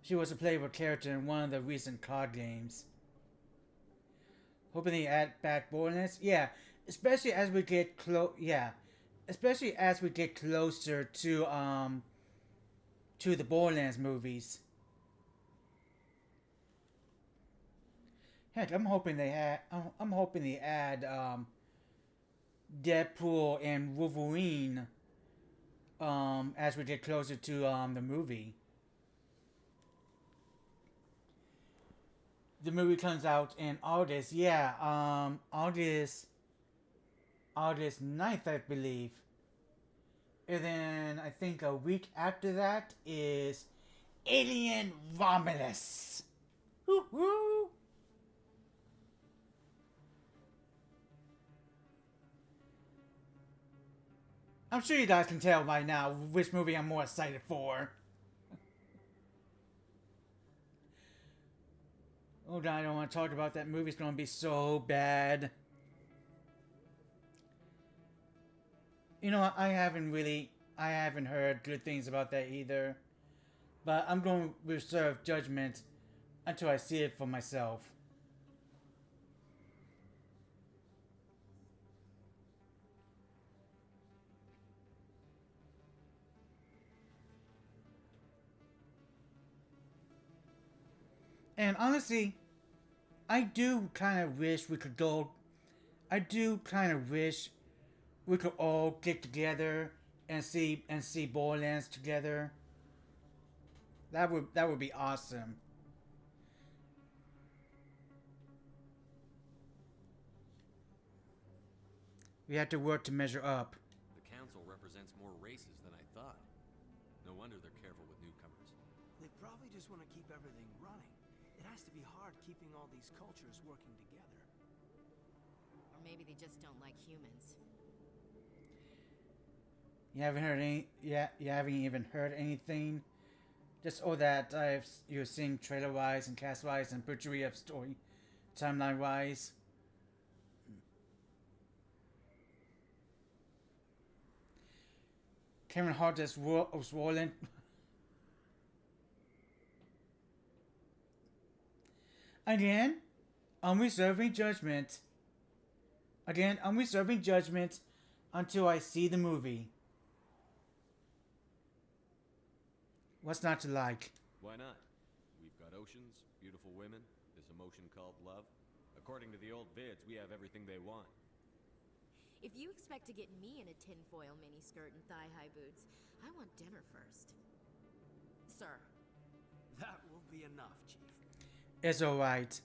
She was a playable character in one of the recent card games. Hoping they add back bonus. Yeah, especially as we get close. Yeah, especially as we get closer to the Borderlands movies. Heck, I'm hoping they add Deadpool and Wolverine as we get closer to the movie. The movie comes out in August. Yeah, August 9th, I believe. And then I think a week after that is Alien Romulus. Woo-hoo! I'm sure you guys can tell by now which movie I'm more excited for. Oh god, I don't want to talk about that movie. It's going to be so bad. You know, I haven't heard good things about that either. But I'm going to reserve judgment until I see it for myself. And honestly, I do kind of wish we could go. I do kind of wish we could all get together and see Borderlands together. That would be awesome. We have to work to measure up. The council represents more races than I thought. No wonder they're careful with newcomers. They probably just want to keep everything running. It has to be hard keeping all these cultures working together. Or maybe they just don't like humans. You haven't heard any? Yeah, you haven't even heard anything. Just all that you're seeing trailer-wise and cast-wise and butchery of story, timeline-wise. Kevin Hart as Roland. Again, I'm reserving judgment. Again, I'm reserving judgment until I see the movie. What's not to like? Why not? We've got oceans, beautiful women, this emotion called love. According to the old vids, we have everything they want. If you expect to get me in a tinfoil miniskirt and thigh-high boots, I want dinner first. Sir. That will be enough, Chief. It's alright.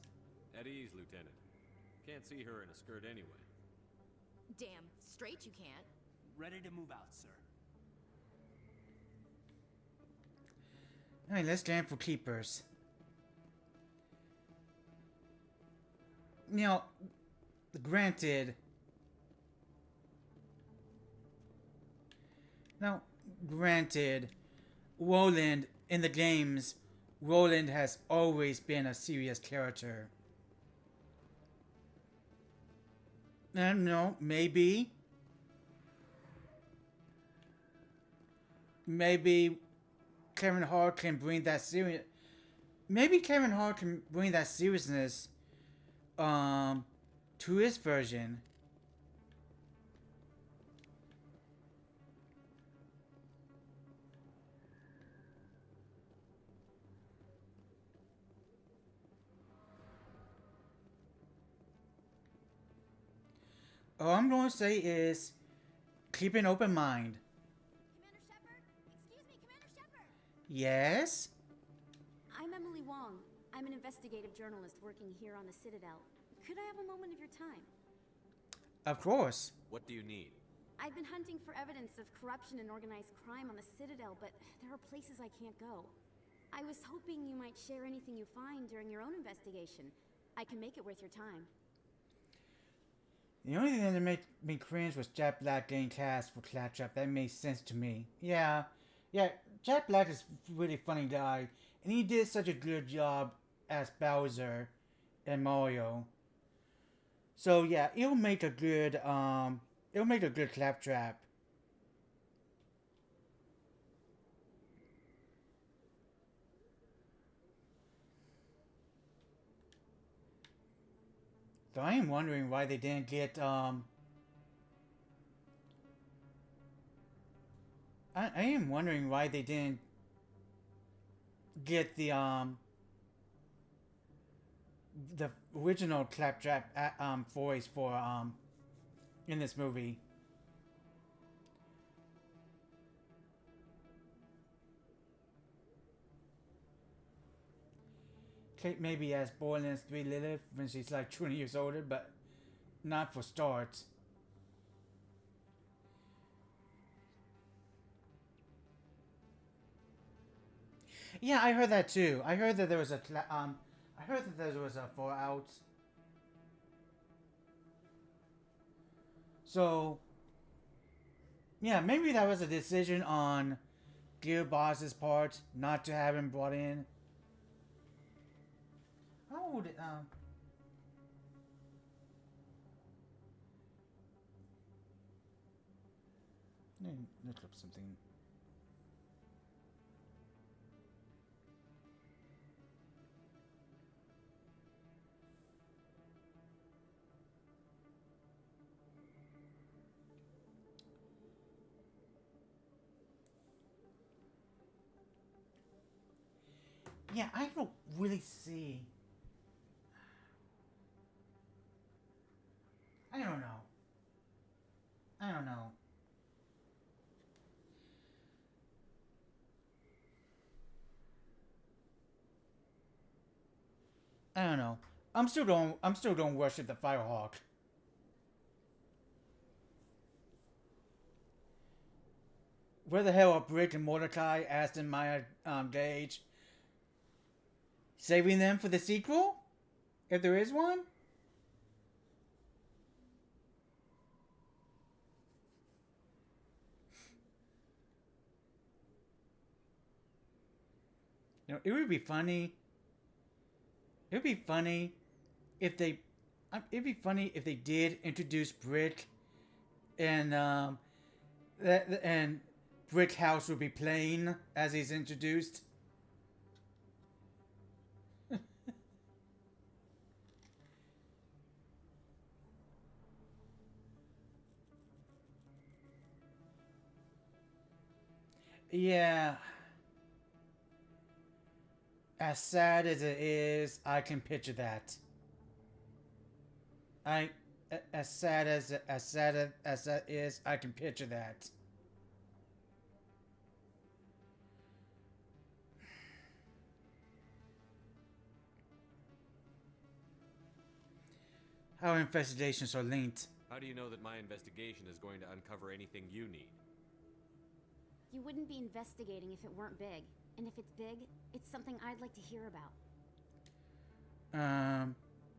At ease, Lieutenant. Can't see her in a skirt anyway. Damn straight you can't. Ready to move out, sir. Alright, let's jam for keepers. You know, granted. Now, granted, Roland, in the games, Roland has always been a serious character. And no, maybe Kevin Hart can bring that serious. Maybe Kevin Hart can bring that seriousness, to his version. All I'm going to say is, keep an open mind. Commander Shepard? Excuse me, Commander Shepard! Yes? I'm Emily Wong. I'm an investigative journalist working here on the Citadel. Could I have a moment of your time? Of course. What do you need? I've been hunting for evidence of corruption and organized crime on the Citadel, but there are places I can't go. I was hoping you might share anything you find during your own investigation. I can make it worth your time. The only thing that made me cringe was Jack Black getting cast for Claptrap. That made sense to me. Yeah, Jack Black is a really funny guy, and he did such a good job as Bowser and Mario. So yeah, it'll make a good Claptrap. So I am wondering why they didn't get I am wondering why they didn't get the original Claptrap voice for in this movie. Kate maybe as born as 3 Lilith when she's like 20 years older, but not for starts. Yeah, I heard that too. I heard that there was a I heard that there was a Fallout. So yeah, maybe that was a decision on Gearbox's part not to have him brought in. How old let me look up something. Yeah, I don't really see. I don't know. I don't know. I don't know. I'm still don't worship the Firehawk. Where the hell are Brick and Mordecai, Aston, Maya, Gage? Saving them for the sequel? If there is one? You know, it would be funny. It would be funny if they. It'd be funny if they did introduce Brick, and and Brick House would be playing as he's introduced. Yeah. As sad as it is, I can picture that. As sad as that is, I can picture that. How investigations are linked. How do you know that my investigation is going to uncover anything you need? You wouldn't be investigating if it weren't big. And if it's big, it's something I'd like to hear about.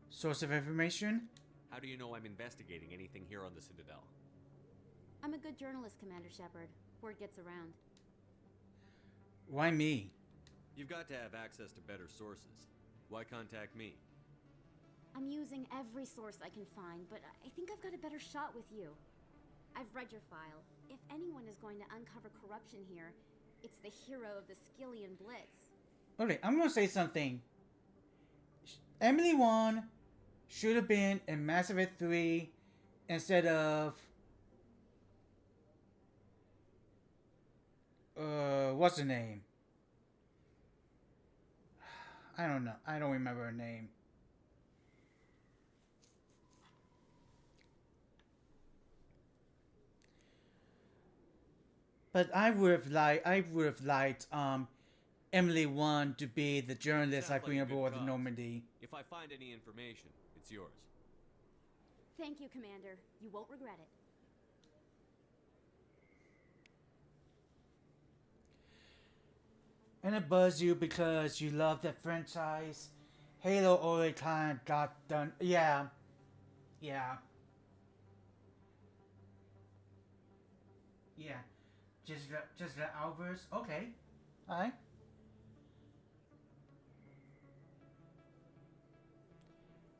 Source of information? How do you know I'm investigating anything here on the Citadel? I'm a good journalist, Commander Shepard. Word gets around. Why me? You've got to have access to better sources. Why contact me? I'm using every source I can find, but I think I've got a better shot with you. I've read your file. If anyone is going to uncover corruption here, it's the hero of the Skillian Blitz. Okay, I'm gonna say something. Emily Wan should have been in Mass Effect 3 instead of what's her name? I don't know. I don't remember her name. But I would have liked Emily Wan to be the journalist I bring aboard the Normandy. If I find any information, it's yours. Thank you, Commander. You won't regret it. And it buzzed you because you love that franchise. Halo already kind of got done. Yeah. Yeah. Yeah. Just the Alvarez? Okay. Alright.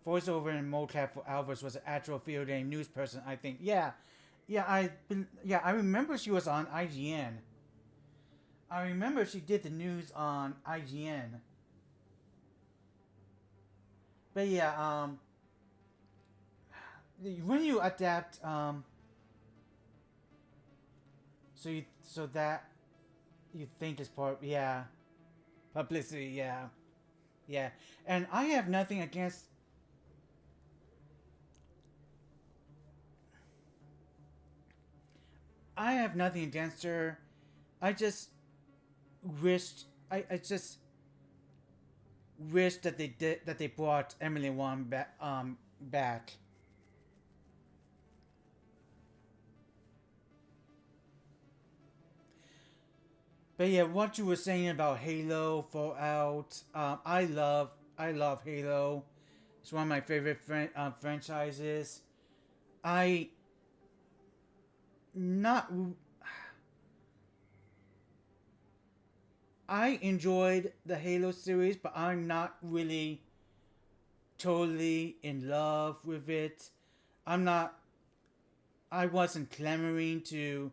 Voiceover and mocap for Alvarez was an actual field game news person, I think. Yeah. I remember she was on IGN. I remember she did the news on IGN. But yeah, when you adapt so that you think is part, yeah, publicity, yeah, yeah. And I have nothing against. I have nothing against her. I just wished. I just wish that they brought Emily Wong back. Back. But yeah, what you were saying about Halo, Fallout, I love Halo. It's one of my favorite franchises. I enjoyed the Halo series, but I'm not really totally in love with it. I wasn't clamoring to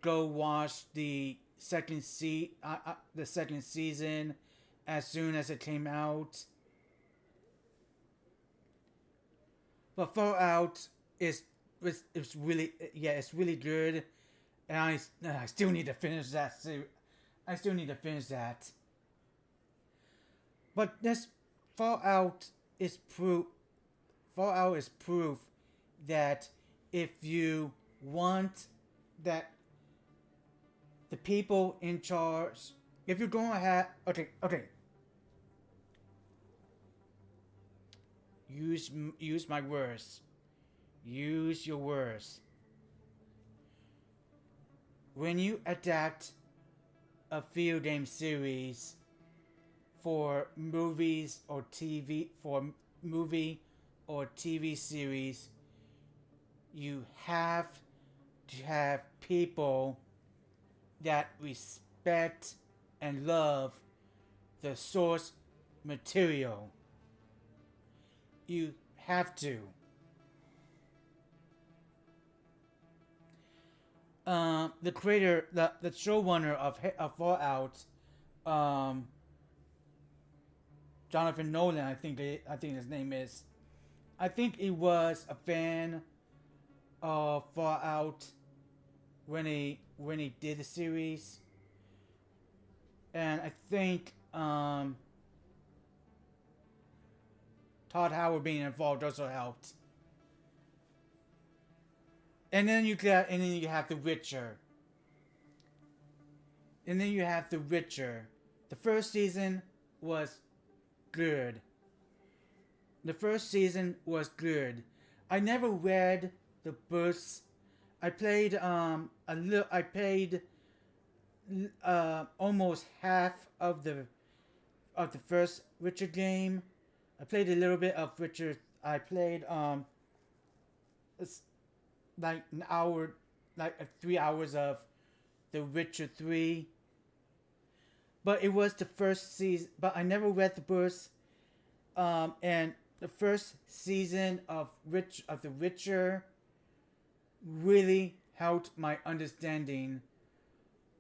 go watch the second season as soon as it came out. But Fallout is really, yeah, it's really good, and I still need to finish that. I still need to finish that. But this Fallout is proof. Fallout is proof that if you want that the people in charge, if you're going to have, okay. Use my words. Use your words. When you adapt a video game series for movies or TV, series, you have to have people that respect and love the source material. You have to. The creator, the showrunner of Fallout, Jonathan Nolan, I think his name is. I think he was a fan of Fallout when he did the series, and I think Todd Howard being involved also helped. And then you have The Witcher. The first season was good. I never read the books. I played almost half of the first Witcher game. I played a little bit of Witcher. I played like an hour, like 3 hours of The Witcher 3. But it was the first season. But I never read the books. And the first season of The Witcher really helped my understanding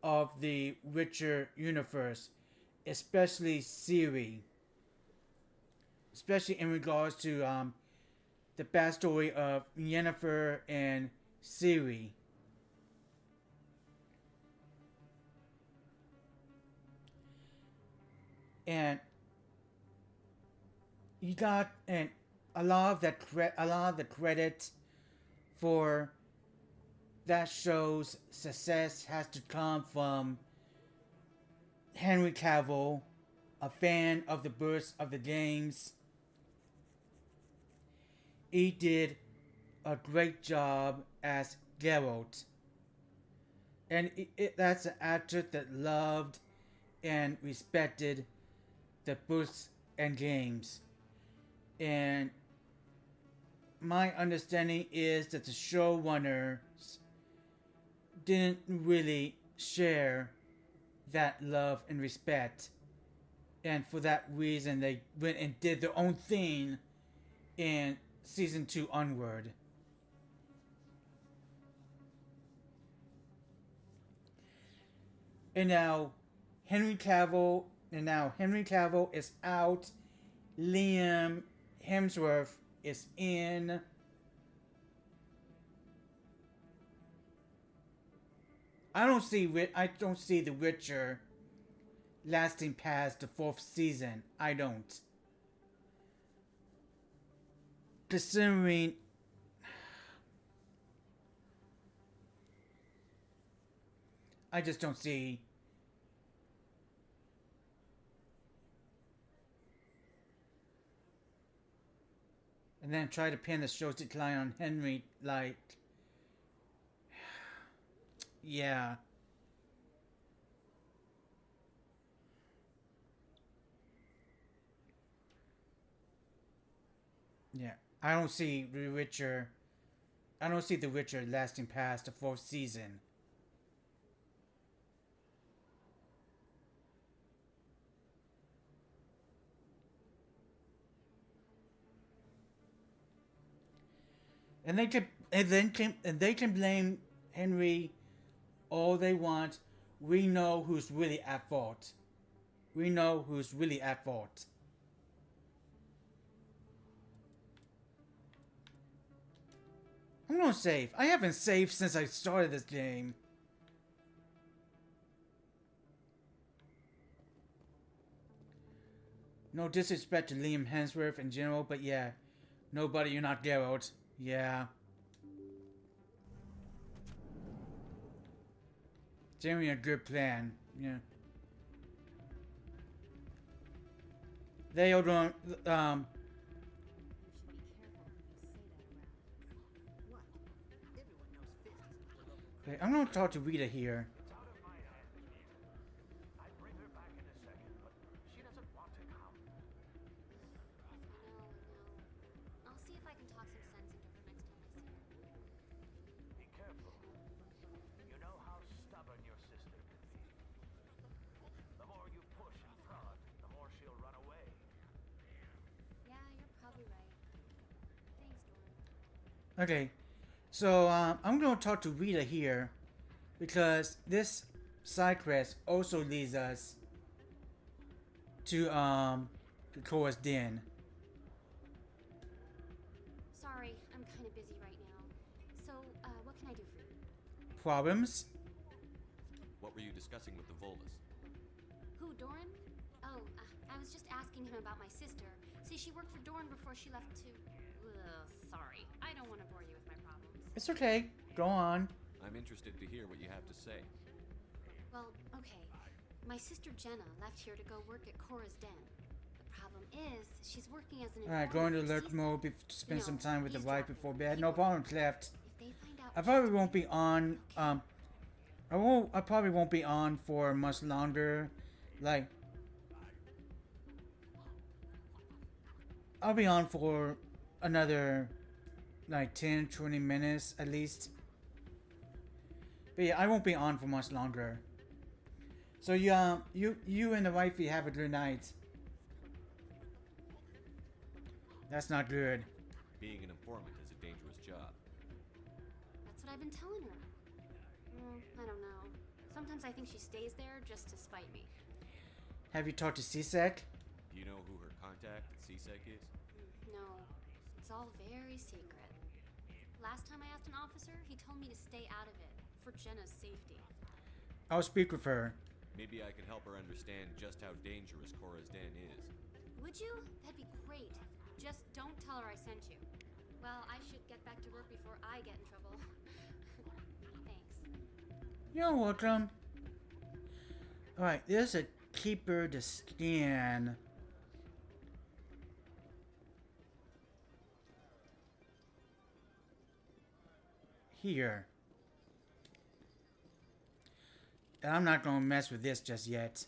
of the Witcher universe, especially Ciri. Especially in regards to the backstory of Yennefer and Ciri. And you got a lot of the credit for that show's success has to come from Henry Cavill, a fan of the books of the games. He did a great job as Geralt. And that's an actor that loved and respected the books and games. And my understanding is that the showrunners didn't really share that love and respect. And for that reason, they went and did their own thing in Season 2 onward. And now Henry Cavill is out. Liam Hemsworth is in. I don't see The Witcher lasting past the 4th season. I don't. Considering I just don't see. And then try to pin the show's decline on Henry, like, yeah. Yeah, I don't see The Witcher lasting past the 4th season. And they can blame Henry all they want. We know who's really at fault. We know who's really at fault. I'm gonna save. I haven't saved since I started this game. No disrespect to Liam Hemsworth in general, but yeah. Nobody, you're not Geralt. Yeah. Generally a good plan. Yeah. They all don't, Okay, I'm gonna talk to Rita here. I'll see if I can talk some sense into her next time I see her. Be careful. You know how stubborn your sister can be. The more you push and prod, the more she'll run away. Yeah, you're probably right. Thanks, Doran. Okay. So, I'm going to talk to Rita here because this side quest also leads us to Cora's Den. Sorry, I'm kind of busy right now. So, what can I do for you? Problems? What were you discussing with the Volus? Who, Doran? Oh, I was just asking him about my sister. See, she worked for Doran before she left to... Ugh, sorry. I don't want to bore you with my problems. It's okay. Go on. I'm interested to hear what you have to say. Well, okay. My sister Jenna left here to go work at Cora's Den. The problem is, she's working as an Alright, going to informant alert for mode to spend some time with the he's wife dropping before other bed. No people. problems left. If they find out I probably won't be on, I probably won't be on for much longer. Like, I'll be on for another, like, 10, 20 minutes at least. But yeah, I won't be on for much longer. So yeah, you and the wifey have a good night. That's not good. Being an informant is a dangerous job. That's what I've been telling her. I don't know. Sometimes I think she stays there just to spite me. Have you talked to CSEC? Do you know who her contact at CSEC is? No, it's all very secret. Last time I asked an officer, he told me to stay out of it, for Jenna's safety. I'll speak with her. Maybe I could help her understand just how dangerous Cora's Den is. Would you? That'd be great. Just don't tell her I sent you. Well, I should get back to work before I get in trouble. Thanks. You're welcome. Alright, there's a keeper to scan. Here. And I'm not gonna mess with this just yet.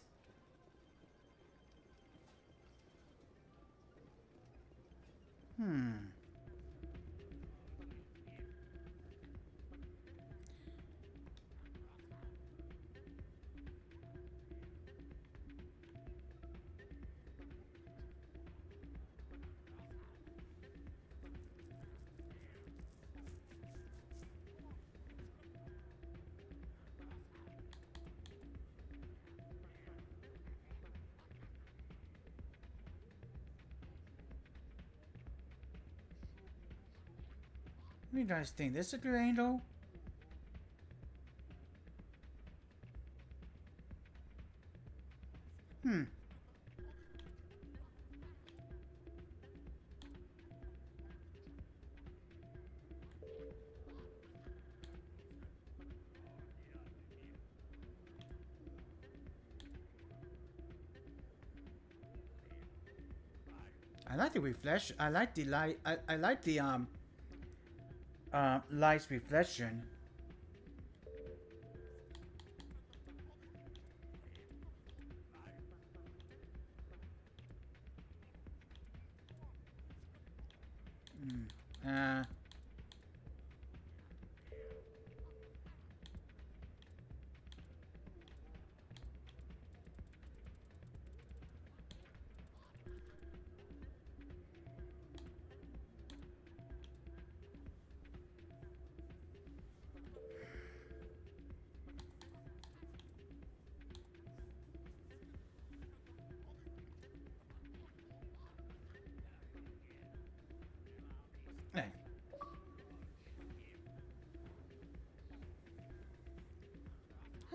What do you guys think? This is a good angle? I like the reflection. I like the light. I like the light's reflection. Uh.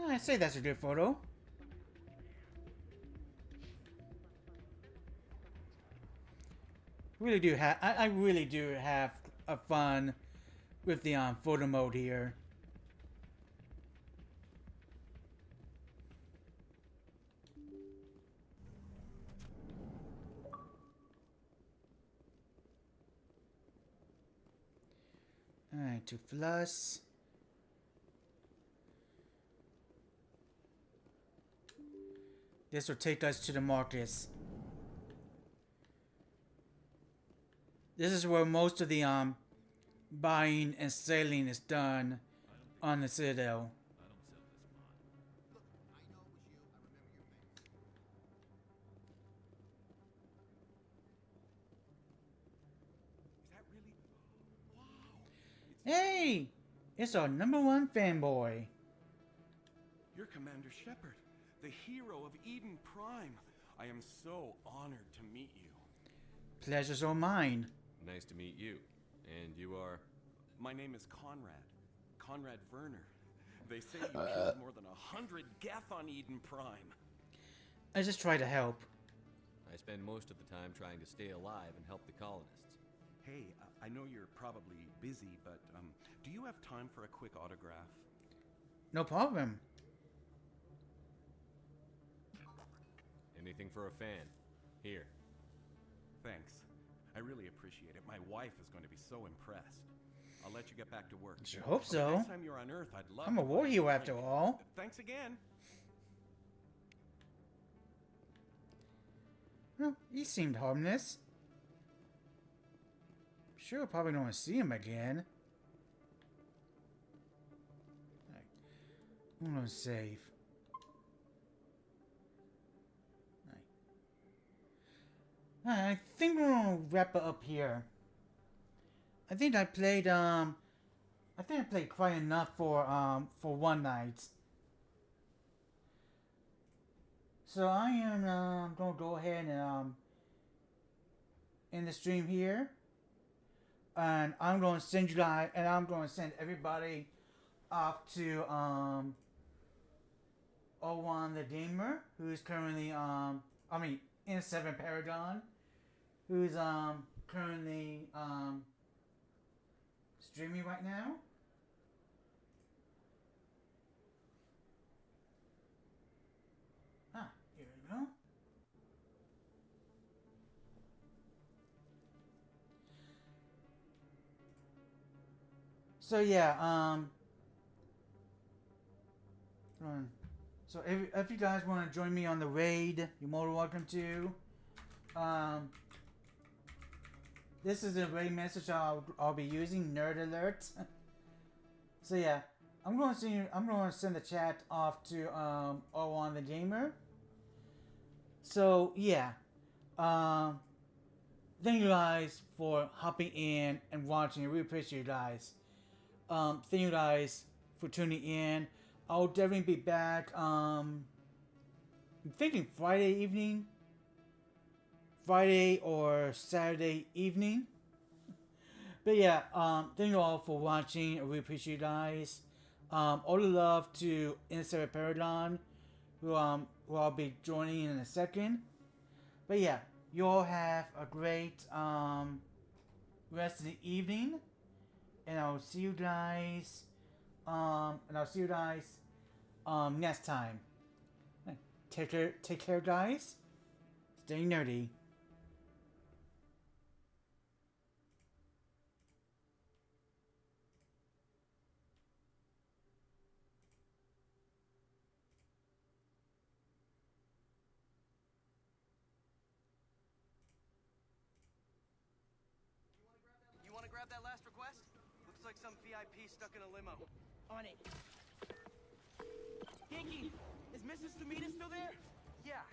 I say that's a good photo. Really do have I really do have a fun with the photo mode here. Alright, to Fluss. This will take us to the Marcus. This is where most of the buying and selling is done on the Citadel. Hey! It's our #1 fanboy. You're Commander Shepard, the hero of Eden Prime. I am so honored to meet you. Pleasure's all mine. Nice to meet you. And you are? My name is Conrad. Conrad Werner. They say you killed more than 100 Geth on Eden Prime. I just try to help. I spend most of the time trying to stay alive and help the colonists. Hey, I know you're probably busy, but do you have time for a quick autograph? No problem. Anything for a fan. Here. Thanks. I really appreciate it. My wife is going to be so impressed. I'll let you get back to work. Sure hope so. Next time you're on Earth, I'd love I'm a war hero after all. Thanks again. Well, he seemed harmless. Sure, probably don't want to see him again. Right. I'm gonna save. Right. I think we're gonna wrap it up here. I think I played quite enough for one night. So I am gonna go ahead and end the stream here. And I'm going to send you guys, and I'm going to send everybody off to O1 the Gamer, who's currently in 7 Paragon, who's currently streaming right now. Ah, here we go. So yeah, so if you guys want to join me on the raid, you're more than welcome to. This is the raid message I'll be using, Nerd Alert. So yeah, I'm going to send the chat off to O1 the Gamer. So yeah, thank you guys for hopping in and watching. I really appreciate you guys. Thank you guys for tuning in. I'll definitely be back. I'm thinking Friday or Saturday evening. But yeah, thank you all for watching. I really appreciate you guys. All the love to Insert Paragon, who I'll be joining in a second. But yeah, you all have a great rest of the evening. And I'll see you guys. Next time. Take care, guys. Stay nerdy. some VIP stuck in a limo. On it. Dinky, is Mrs. Sumida still there? Yeah,